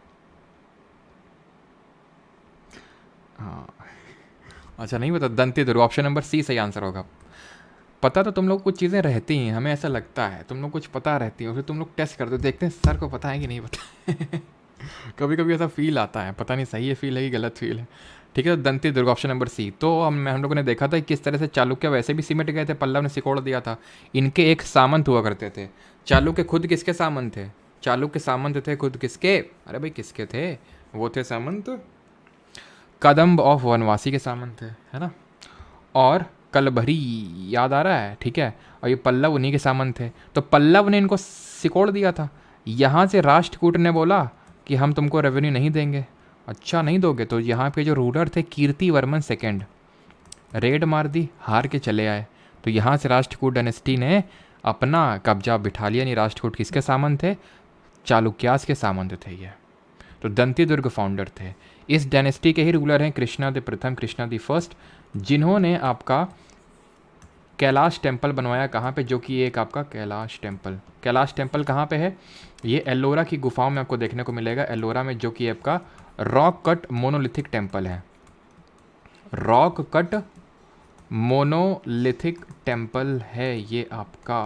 S1: हाँ, अच्छा नहीं पता, दंती दुर्ग ऑप्शन नंबर सी सही आंसर होगा। पता तो तुम लोग कुछ चीज़ें रहती हैं, हमें ऐसा लगता है तुम लोग कुछ पता रहती है, फिर तुम लोग टेस्ट करते हो, देखते हैं सर को पता है कि नहीं पता। कभी कभी ऐसा फील आता है, पता नहीं सही है फील है कि गलत फील है, ठीक है। तो दंती दुर्ग ऑप्शन नंबर सी। तो हम लोगों ने देखा था किस तरह से चालुक्य वैसे भी सिमट गए थे, पल्लव ने सिकोड़ दिया था। इनके एक सामंत हुआ करते थे, चालुक्य खुद किसके सामंत थे? चालुक्य सामंत थे खुद किसके? अरे भाई किसके थे? वो थे सामंत कदम्ब ऑफ वनवासी के सामंत थे, है ना। और कलभरी याद आ रहा है, ठीक है, और ये पल्लव उन्हीं के सामंत थे। तो पल्लव ने इनको सिकोड़ दिया था। यहाँ से राष्ट्रकूट ने बोला कि हम तुमको रेवेन्यू नहीं देंगे। अच्छा नहीं दोगे? तो यहाँ पे जो रूलर थे कीर्ति वर्मन सेकेंड, रेड मार दी, हार के चले आए। तो यहाँ से राष्ट्रकूट डायनेस्टी ने अपना कब्जा बिठा लिया। नहीं, राष्ट्रकूट किसके सामंत थे? चालुक्यास के सामंत थे ये। तो दंती दुर्ग फाउंडर थे। इस डायनेस्टी के ही रूलर हैं कृष्णा द प्रथम, कृष्णा द फर्स्ट, जिन्होंने आपका कैलाश टेम्पल बनवाया। कहाँ पे? जो कि एक आपका कैलाश टेम्पल, कैलाश टेम्पल कहाँ पे है? ये एलोरा की गुफाओं में आपको देखने को मिलेगा, एलोरा में, जो कि आपका रॉक कट मोनोलिथिक टेम्पल है। रॉक कट मोनोलिथिक टेम्पल है ये आपका।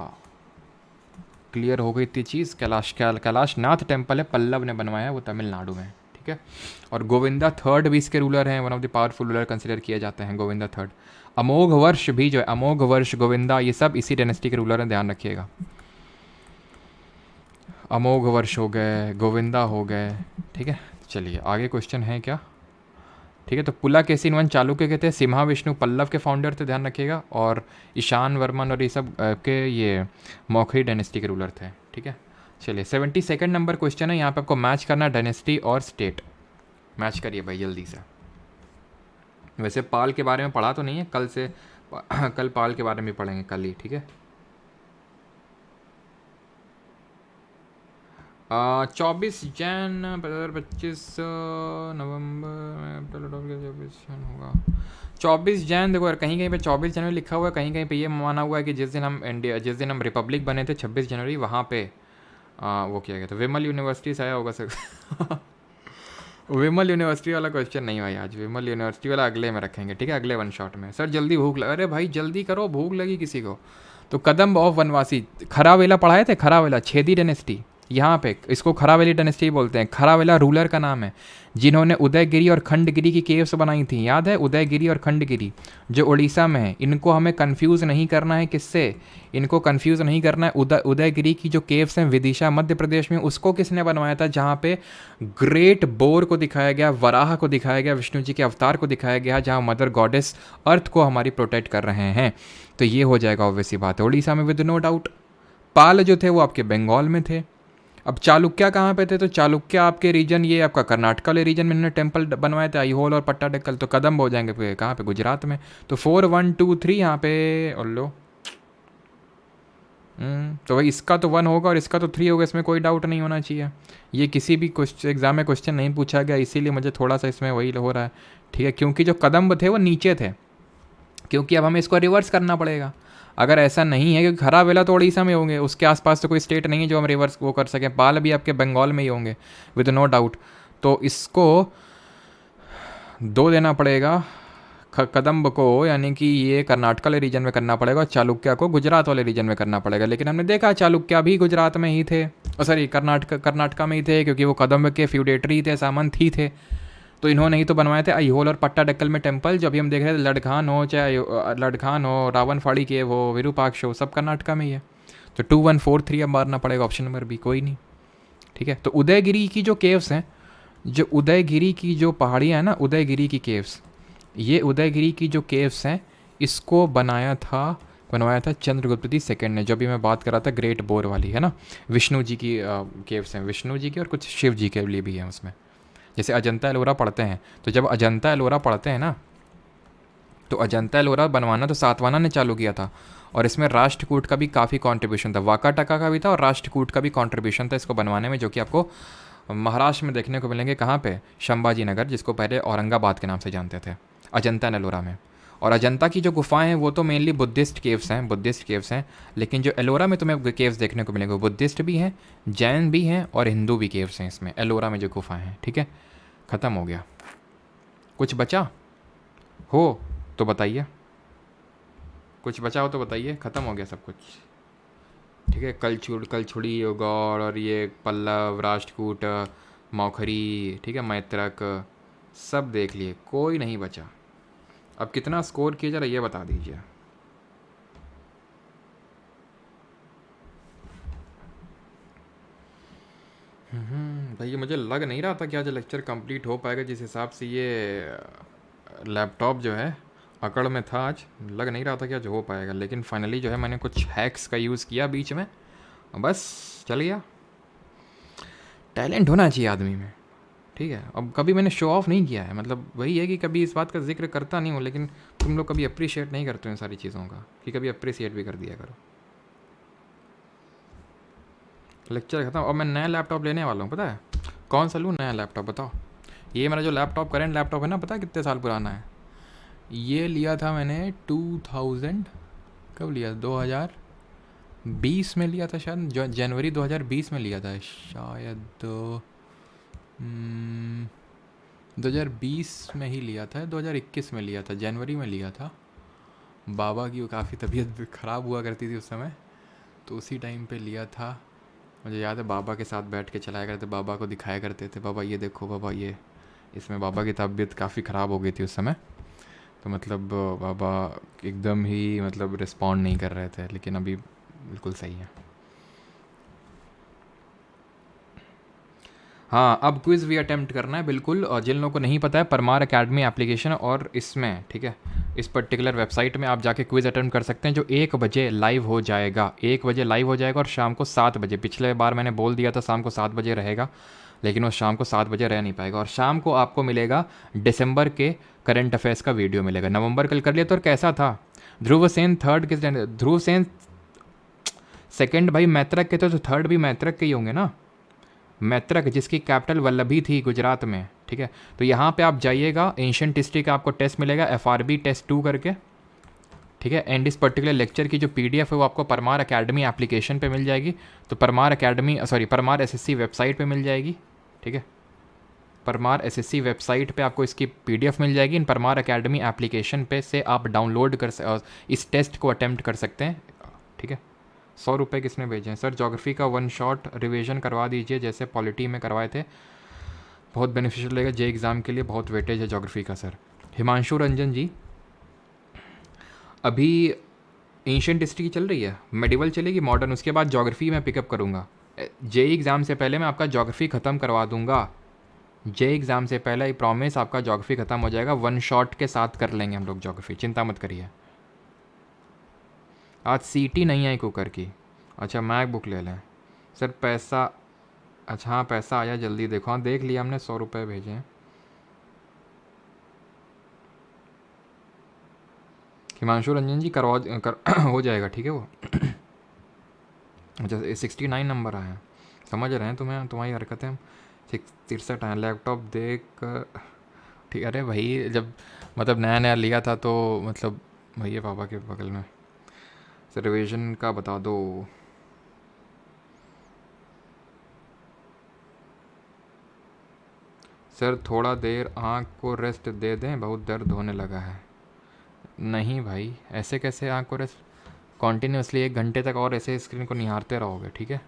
S1: क्लियर हो गई इतनी चीज़? कैलाश नाथ टेम्पल है, पल्लव ने बनवाया, वो तमिलनाडु में, ठीक है। और गोविंदा थर्ड भी इसके रूलर हैं, one of the powerful ruler consider किए जाते हैं गोविंदा थर्ड। अमोघ वर्ष भी जो है, अमोघ वर्ष, गोविंदा, ये सब इसी डायनेस्टी के रूलर हैं, ध्यान रखिएगा। अमोघ वर्ष हो गए, गोविंदा हो गए, ठीक है। चलिए आगे क्वेश्चन है क्या? ठीक है, तो पुलाकेसिन 1 चालुक्य के थे, सिम्हा विष्णु पल्लव के फाउंडर थे, ध्यान रखिएगा, और ईशान वर्मन और ये सब के ये मौखरी डायनेस्टी के रूलर थे, ठीक है। चलिए 72 नंबर क्वेश्चन है, यहाँ पे आपको मैच करना डायनेस्टी और स्टेट। मैच करिए भाई जल्दी से। वैसे पाल के बारे में पढ़ा तो नहीं है, कल से कल पाल के बारे में पढ़ेंगे कल ही, ठीक है। 24 जैन 25 नवंबर 24 जैन होगा। 24 जैन देखो यार, कहीं कहीं पे 24 जनवरी लिखा हुआ है, कहीं कहीं पे ये माना हुआ है कि जिस दिन हम रिपब्लिक बने थे 26 जनवरी, वहाँ पे वो किया गया था। विमल यूनिवर्सिटी से आया होगा सर। विमल यूनिवर्सिटी वाला क्वेश्चन नहीं भाई आज, विमल यूनिवर्सिटी वाला अगले में रखेंगे, ठीक है, अगले वन शॉट में। सर जल्दी भूख लग, अरे भाई जल्दी करो, भूख लगी किसी को। तो कदम्ब ऑफ वनवासी, खरावेला पढ़ाए थे, खरावेला छेदी डायनेस्टी, यहाँ पे इसको खरावेली डायनेस्टी बोलते हैं। खरावेला रूलर का नाम है जिन्होंने उदयगिरी और खंडगिरी की केव्स बनाई थी। याद है उदयगिरी और खंडगिरी जो उड़ीसा में है। इनको हमें कंफ्यूज नहीं करना है किससे, इनको कंफ्यूज नहीं करना है उदयगिरी की जो केव्स हैं विदिशा मध्य प्रदेश में, उसको किसने बनवाया था, जहाँ पे ग्रेट बोर को दिखाया गया, वराह को दिखाया गया, विष्णु जी के अवतार को दिखाया गया, जहाँ मदर गॉडेस अर्थ को हमारी प्रोटेक्ट कर रहे हैं। तो ये हो जाएगा ऑब्वियस सी बात है उड़ीसा में विद नो डाउट। पाल जो थे वो आपके बंगाल में थे। अब चालुक्य कहाँ पे थे, तो चालुक्य आपके रीजन ये आपका कर्नाटक वाले रीजन में इन्होंने टेम्पल बनवाए थे, आईहोल और पट्टाडकल। तो कदम हो जाएंगे कहाँ पे, गुजरात में। तो 4 1 2 3 यहाँ पे और लो। तो भाई इसका तो 1 होगा और इसका तो 3 होगा, इसमें कोई डाउट नहीं होना चाहिए। ये किसी भी एग्जाम में क्वेश्चन नहीं पूछा गया, इसीलिए मुझे थोड़ा सा इसमें वही हो रहा है। ठीक है, क्योंकि जो कदम्ब थे वो नीचे थे, क्योंकि अब हमें इसको रिवर्स करना पड़ेगा। अगर ऐसा नहीं है, क्योंकि खरावेला तो उड़ीसा में होंगे, उसके आसपास तो कोई स्टेट नहीं है जो हम रिवर्स वो कर सकें। पाल भी आपके बंगाल में ही होंगे विद नो डाउट। तो इसको 2 देना पड़ेगा कदम्ब को, यानी कि ये कर्नाटक वाले रीजन में करना पड़ेगा और चालुक्य को गुजरात वाले रीजन में करना पड़ेगा। लेकिन हमने देखा चालुक्य भी गुजरात में ही थे, सॉरी कर्नाटक में ही थे, क्योंकि वो कदम्ब के फ्यूडेटरी थे, सामंत ही थे। तो इन्होंने ही तो बनवाए थे आईहोल और पट्टाडकल में टेम्पल। जो अभी हम देख रहे थे लड़खान हो, चाहे लड़खान हो, रावण फाड़ी के वो विरूपाक्ष हो, सब कर्नाटक में ही है। तो 2 1 4 3 अब मारना पड़ेगा, ऑप्शन नंबर बी, कोई नहीं। ठीक है, तो उदयगिरी की जो केव्स हैं, जो उदयगिरी की जो पहाड़ियाँ हैं ना, उदयगिरी की केव्स, ये उदयगिरी की जो केव्स हैं इसको बनवाया था चंद्रगुप्त सेकंड ने। जो भी मैं बात कर रहा था ग्रेट बोर वाली है ना, विष्णु जी की केव्स हैं, विष्णु जी की और कुछ शिव जी के लिए भी हैं उसमें। जैसे अजंता एलोरा पढ़ते हैं, तो जब अजंता एलोरा पढ़ते हैं ना, तो अजंता एलोरा बनवाना तो सातवाहना ने चालू किया था, और इसमें राष्ट्रकूट का भी काफ़ी कंट्रीब्यूशन था, वाका टका का भी था और राष्ट्रकूट का भी कंट्रीब्यूशन था इसको बनवाने में, जो कि आपको महाराष्ट्र में देखने को मिलेंगे। कहाँ पे, संभाजी नगर, जिसको पहले औरंगाबाद के नाम से जानते थे, अजंता एलोरा में। और अजंता की जो गुफाएं हैं वो तो मेनली बुद्धिस्ट केव्स हैं, लेकिन जो एलोरा में तुम्हें केव्स देखने को मिलेंगे बुद्धिस्ट भी हैं, जैन भी हैं और हिंदू भी केव्स हैं इसमें एलोरा में जो गुफाएं हैं। ठीक है, ख़त्म हो गया। कुछ बचा हो तो बताइए, कुछ बचा हो तो बताइए। ख़त्म हो गया सब कुछ। ठीक है, कलछुड़ी गौड़ और ये पल्लव, राष्ट्रकूट, मौखरी, ठीक है, मैत्रक, सब देख लिए, कोई नहीं बचा। अब कितना स्कोर किया जरा ये बता दीजिए। भाई मुझे लग नहीं रहा था कि आज लेक्चर कंप्लीट हो पाएगा, जिस हिसाब से ये लैपटॉप जो है अकड़ में था, आज लग नहीं रहा था कि आज हो पाएगा। लेकिन फाइनली जो है मैंने कुछ हैक्स का यूज़ किया बीच में, बस चल गया। टैलेंट होना चाहिए आदमी में। ठीक है, अब कभी मैंने शो ऑफ नहीं किया है, मतलब वही है कि कभी इस बात का जिक्र करता नहीं हूँ, लेकिन तुम लोग कभी अप्रिशिएट नहीं करते हो इन सारी चीज़ों का, कि कभी अप्रिशिएट भी कर दिया करो। लेक्चर खत्म। और मैं नया लैपटॉप लेने वाला हूँ, पता है कौन सा लूँ नया लैपटॉप, बताओ। ये मेरा जो लैपटॉप करेंट लैपटॉप है ना, पता है कितने साल पुराना है? ये लिया था मैंने 2000, कब लिया, 2020 में लिया था शायद, जो जनवरी 2020 में लिया था शायद, 2020 में ही लिया था, 2021 में लिया था, जनवरी में लिया था। बाबा की काफ़ी तबीयत ख़राब हुआ करती थी उस समय, तो उसी टाइम पे लिया था। मुझे याद है बाबा के साथ बैठ के चलाया करते, बाबा को दिखाया करते थे, बाबा ये देखो, बाबा ये, इसमें बाबा की तबीयत काफ़ी ख़राब हो गई थी उस समय, तो मतलब बाबा एकदम ही मतलब रिस्पॉन्ड नहीं कर रहे थे, लेकिन अभी बिल्कुल सही है। हाँ, अब क्विज़ भी अटेम्प्ट करना है बिल्कुल। और जिन लोगों को नहीं पता है, परमार एकेडमी एप्लीकेशन और इसमें, ठीक है, इस पर्टिकुलर वेबसाइट में आप जाके क्विज़ अटेम्प्ट कर सकते हैं, जो 1 बजे लाइव हो जाएगा। 1 बजे लाइव हो जाएगा और शाम को 7 बजे, पिछले बार मैंने बोल दिया था शाम को 7 बजे रहेगा, लेकिन वो शाम को 7 बजे रह नहीं पाएगा। और शाम को आपको मिलेगा दिसंबर के करंट अफेयर्स का वीडियो मिलेगा। नवंबर कल कर लिया तो, और कैसा था? ध्रुव सेन थर्ड किस, ध्रुव सेन सेकंड भाई मैत्रक के थे, तो थर्ड भी मैत्रक के ही होंगे ना। मैत्रक जिसकी कैपिटल वल्लभी थी गुजरात में, ठीक है। तो यहाँ पे आप जाइएगा, एंशिएंट हिस्ट्री का आपको टेस्ट मिलेगा, FRB टेस्ट 2 करके, ठीक है। एंड इस पर्टिकुलर लेक्चर की जो PDF है वो आपको परमार एकेडमी एप्लीकेशन पे मिल जाएगी, तो परमार SSC वेबसाइट पे मिल जाएगी, ठीक है। परमार SSC वेबसाइट पे आपको इसकी PDF मिल जाएगी। इन परमार एकेडमी एप्लीकेशन पे से आप डाउनलोड कर इस टेस्ट को अटेम्प्ट कर सकते हैं, ठीक है। 100 रुपये किसने भेजे हैं? सर ज्योग्राफी का 1 शॉट रिवीजन करवा दीजिए जैसे पॉलिटी में करवाए थे, बहुत बेनिफिशियल रहेगा जे एग्ज़ाम के लिए, बहुत वेटेज है ज्योग्राफी का सर। हिमांशु रंजन जी, अभी एंशियंट हिस्ट्री चल रही है, मेडिवल चलेगी, मॉडर्न, उसके बाद ज्योग्राफी मैं पिकअप करूँगा। जे एग्ज़ाम से पहले मैं आपका ज्योग्राफी ख़त्म करवा दूंगा। जे एग्ज़ाम से पहले आई प्रॉमिस आपका ज्योग्राफी ख़त्म हो जाएगा, 1 शॉट के साथ कर लेंगे हम लोग ज्योग्राफी, चिंता मत करिए। आज सीटी नहीं आई कुकर की। अच्छा मैक बुक ले लें सर। पैसा, अच्छा हाँ पैसा आया, जल्दी देखो। हाँ देख लिया हमने, 100 रुपये भेजे हैं। हिमांशु रंजन जी हो जाएगा ठीक है वो। अच्छा 69 नंबर आया, समझ रहे हैं तुम्हें, तुम्हारी हरकतें हम। 63 आया, लैपटॉप देख कर ठीक। अरे भाई जब मतलब नया नया लिया था तो मतलब भैया पापा के बगल में। सर रिविजन का बता दो। सर थोड़ा देर आँख को रेस्ट दे दें, बहुत दर्द होने लगा है। नहीं भाई ऐसे कैसे आँख को रेस्ट, कॉन्टीन्यूसली 1 घंटे तक और ऐसे स्क्रीन को निहारते रहोगे ठीक है।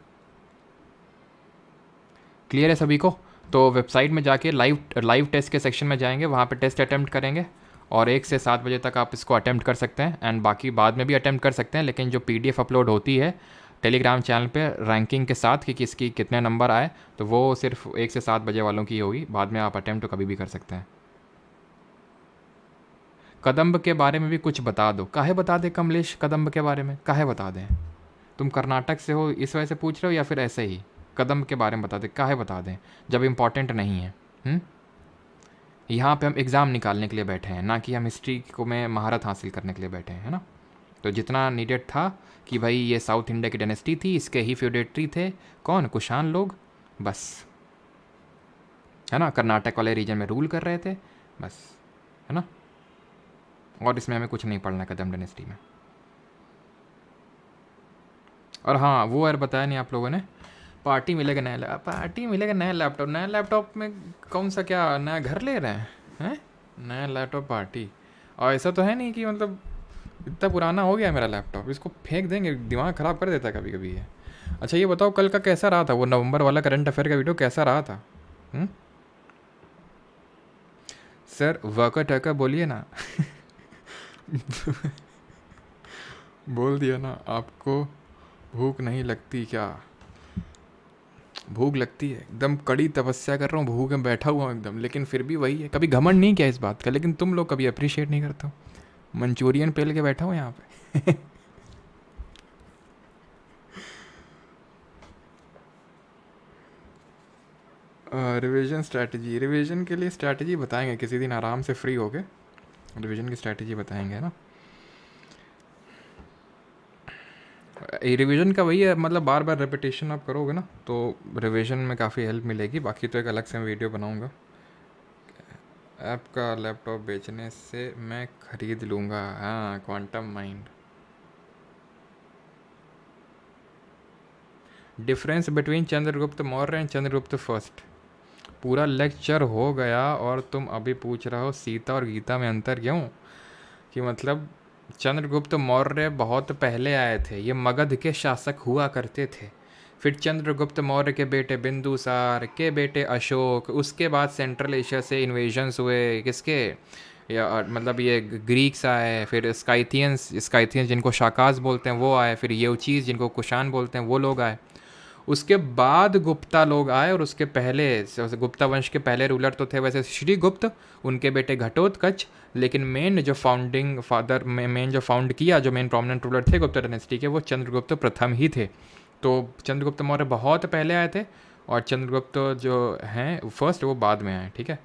S1: क्लियर है सभी को? तो वेबसाइट में जाके लाइव टेस्ट के सेक्शन में जाएंगे, वहाँ पे टेस्ट अटैम्प्ट करेंगे और 1 से 7 बजे तक आप इसको अटैम्प्ट कर सकते हैं, एंड बाकी बाद में भी अटैम्प्ट कर सकते हैं, लेकिन जो PDF अपलोड होती है टेलीग्राम चैनल पे रैंकिंग के साथ कि किसकी कितने नंबर आए, तो वो सिर्फ 1 से 7 बजे वालों की होगी, बाद में आप अटैम्प्ट तो कभी भी कर सकते हैं। कदम्ब के बारे में भी कुछ बता दो। काहे बता दें कमलेश, कदम्ब के बारे में काहे बता दें? तुम कर्नाटक से हो इस वजह से पूछ रहे हो या फिर ऐसे ही? कदम्ब के बारे में बता दें, काहे बता दें जब इम्पॉर्टेंट नहीं है। यहाँ पे हम एग्ज़ाम निकालने के लिए बैठे हैं, ना कि हम हिस्ट्री को में महारत हासिल करने के लिए बैठे हैं, है ना। तो जितना नीडेड था कि भाई ये साउथ इंडिया की डायनेस्टी थी, इसके ही फ्यूडेटरी थे कौन, कुषाण लोग, बस, है ना। कर्नाटक वाले रीजन में रूल कर रहे थे बस, है ना। और इसमें हमें कुछ नहीं पढ़ना है कदम डायनेस्टी में। और हाँ वो यार बताया नहीं आप लोगों ने, पार्टी मिलेगा नया लैपटॉप। नया लैपटॉप में कौन सा, क्या नया घर ले रहे हैं? नया लैपटॉप पार्टी? और ऐसा तो है नहीं कि मतलब इतना पुराना हो गया मेरा लैपटॉप, इसको फेंक देंगे, दिमाग ख़राब कर देता है कभी कभी ये। अच्छा ये बताओ कल का कैसा रहा था वो नवंबर वाला करंट अफेयर का वीडियो, कैसा रहा था? सर वर्कर टर्कर बोलिए ना। बोल दिया ना। आपको भूख नहीं लगती क्या? भूख लगती है, एकदम कड़ी तपस्या कर रहा हूँ, भूख में बैठा हुआ हूँ एकदम, लेकिन फिर भी वही है, कभी घमंड नहीं किया इस बात का, लेकिन तुम लोग कभी अप्रिशिएट नहीं करते हो। मंचूरियन पेल के बैठा हूँ यहाँ पे। रिवीजन स्ट्रैटेजी, रिवीजन के लिए स्ट्रैटेजी बताएंगे किसी दिन आराम से फ्री होके, रिवीजन की स्ट्रैटेजी बताएंगे ना। रिवीजन का वही है, मतलब बार बार रिपीटेशन आप करोगे ना तो रिवीजन में काफ़ी हेल्प मिलेगी। बाकी तो एक अलग से मैं वीडियो बनाऊंगा। ऐप का लैपटॉप बेचने से मैं ख़रीद लूँगा। हाँ quantum mind. Difference between Chandragupta Maurya and Chandragupta first. पूरा लेक्चर हो गया और तुम अभी पूछ रहे हो सीता और गीता में अंतर क्यों? कि मतलब चंद्रगुप्त मौर्य बहुत पहले आए थे, ये मगध के शासक हुआ करते थे। फिर चंद्रगुप्त मौर्य के बेटे बिंदुसार के बेटे अशोक, उसके बाद सेंट्रल एशिया से इन्वेजन्स हुए किसके, या मतलब ये ग्रीक्स आए, फिर स्काइथियंस जिनको शाकाज बोलते हैं वो आए, फिर येवचीज जिनको कुषाण बोलते हैं वो लोग आए। उसके बाद गुप्ता लोग आए, और उसके पहले गुप्ता वंश के पहले रूलर तो थे वैसे श्रीगुप्त, उनके बेटे घटोत्कच, लेकिन मेन जो फाउंडिंग फादर मेन जो फाउंड किया, जो मेन प्रोमिनेंट रूलर थे गुप्ता डायनेस्टी के, वो चंद्रगुप्त प्रथम ही थे। तो चंद्रगुप्त मौर्य बहुत पहले आए थे, और चंद्रगुप्त जो हैं फर्स्ट वो बाद में आए, ठीक है।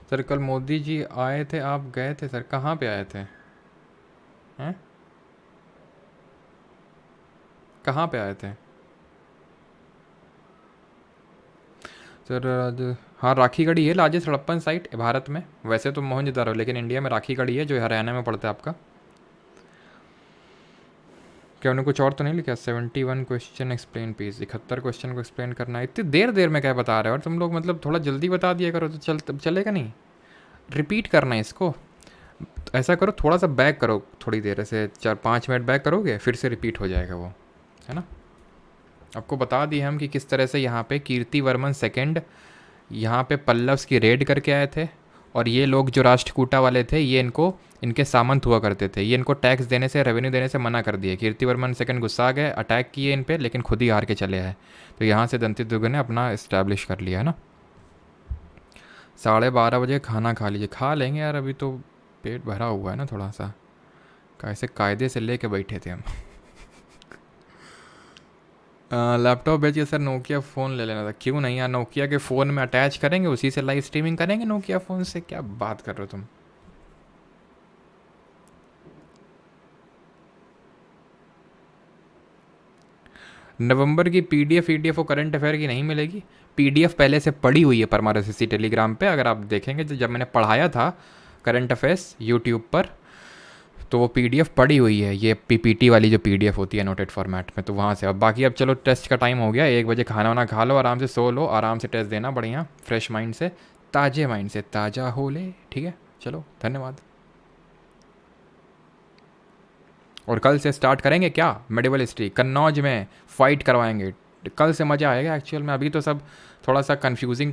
S1: सर कल मोदी जी आए थे, आप गए थे सर? कहाँ पे आए थे? हैं? कहाँ पे आए थे सर? आज हाँ राखी गढ़ी है लार्जेस्ट हड़प्पन साइट भारत में। वैसे तो मोहनजोदड़ो, लेकिन इंडिया में राखी गढ़ी है जो हरियाणा में पड़ता है आपका। क्या उन्होंने कुछ और तो नहीं लिखा? 71 क्वेश्चन एक्सप्लेन प्लीज, 71 क्वेश्चन को एक्सप्लेन करना है। इतनी देर देर में क्या बता रहे हो? और तुम लोग मतलब थोड़ा जल्दी बता दिया करो तो चलेगा नहीं? रिपीट करना है इसको। तो ऐसा करो, थोड़ा सा बैक करो, थोड़ी देर ऐसे 4-5 मिनट बैक करोगे, फिर से रिपीट हो जाएगा वो, है ना। आपको बता दिए हम कि किस तरह से यहाँ पे कीर्तिवर्मन सेकंड यहाँ पे पल्लव्स की रेड करके आए थे, और ये लोग जो राष्ट्रकूटा वाले थे ये इनके सामंत हुआ करते थे। ये इनको टैक्स देने से, रेवेन्यू देने से मना कर दिए। कीर्तिवर्मन सेकंड गुस्सा आ गए, अटैक किए इन पे, लेकिन खुद ही हार के चले आए। तो यहाँ से दंतिदुर्ग ने अपना इस्टेब्लिश कर लिया, है ना। 12:30 बजे खाना खा लीजिए। खा लेंगे यार, अभी तो पेट भरा हुआ है ना थोड़ा सा, कैसे कायदे से लेके बैठे थे हम। लैपटॉप भेजिए सर, नोकिया फ़ोन ले लेना था। क्यों नहीं यार, नोकिया के फ़ोन में अटैच करेंगे, उसी से लाइव स्ट्रीमिंग करेंगे नोकिया फ़ोन से। क्या बात कर रहे हो तुम? नवंबर की पीडीएफ वो करंट अफेयर की नहीं मिलेगी। पीडीएफ पहले से पड़ी हुई है परमार एसएससी टेलीग्राम पे, अगर आप देखेंगे तो जब मैंने पढ़ाया था करंट अफेयर्स यूट्यूब पर, तो वो पीडीएफ पड़ी हुई है, ये पीपीटी वाली जो पीडीएफ होती है नोटेड फॉर्मेट में। तो वहाँ से अब बाकी, अब चलो टेस्ट का टाइम हो गया, 1 बजे खाना वाना खा लो, आराम से सो लो, आराम से टेस्ट देना बढ़िया फ्रेश माइंड से, ताज़े माइंड से, ताज़ा हो ले, ठीक है। चलो धन्यवाद। और कल से स्टार्ट करेंगे क्या, मेडिवल हिस्ट्री कन्नौज में फाइट करवाएंगे। कल से मज़ा आएगा एक्चुअल में, अभी तो सब थोड़ा सा कन्फ्यूजिंग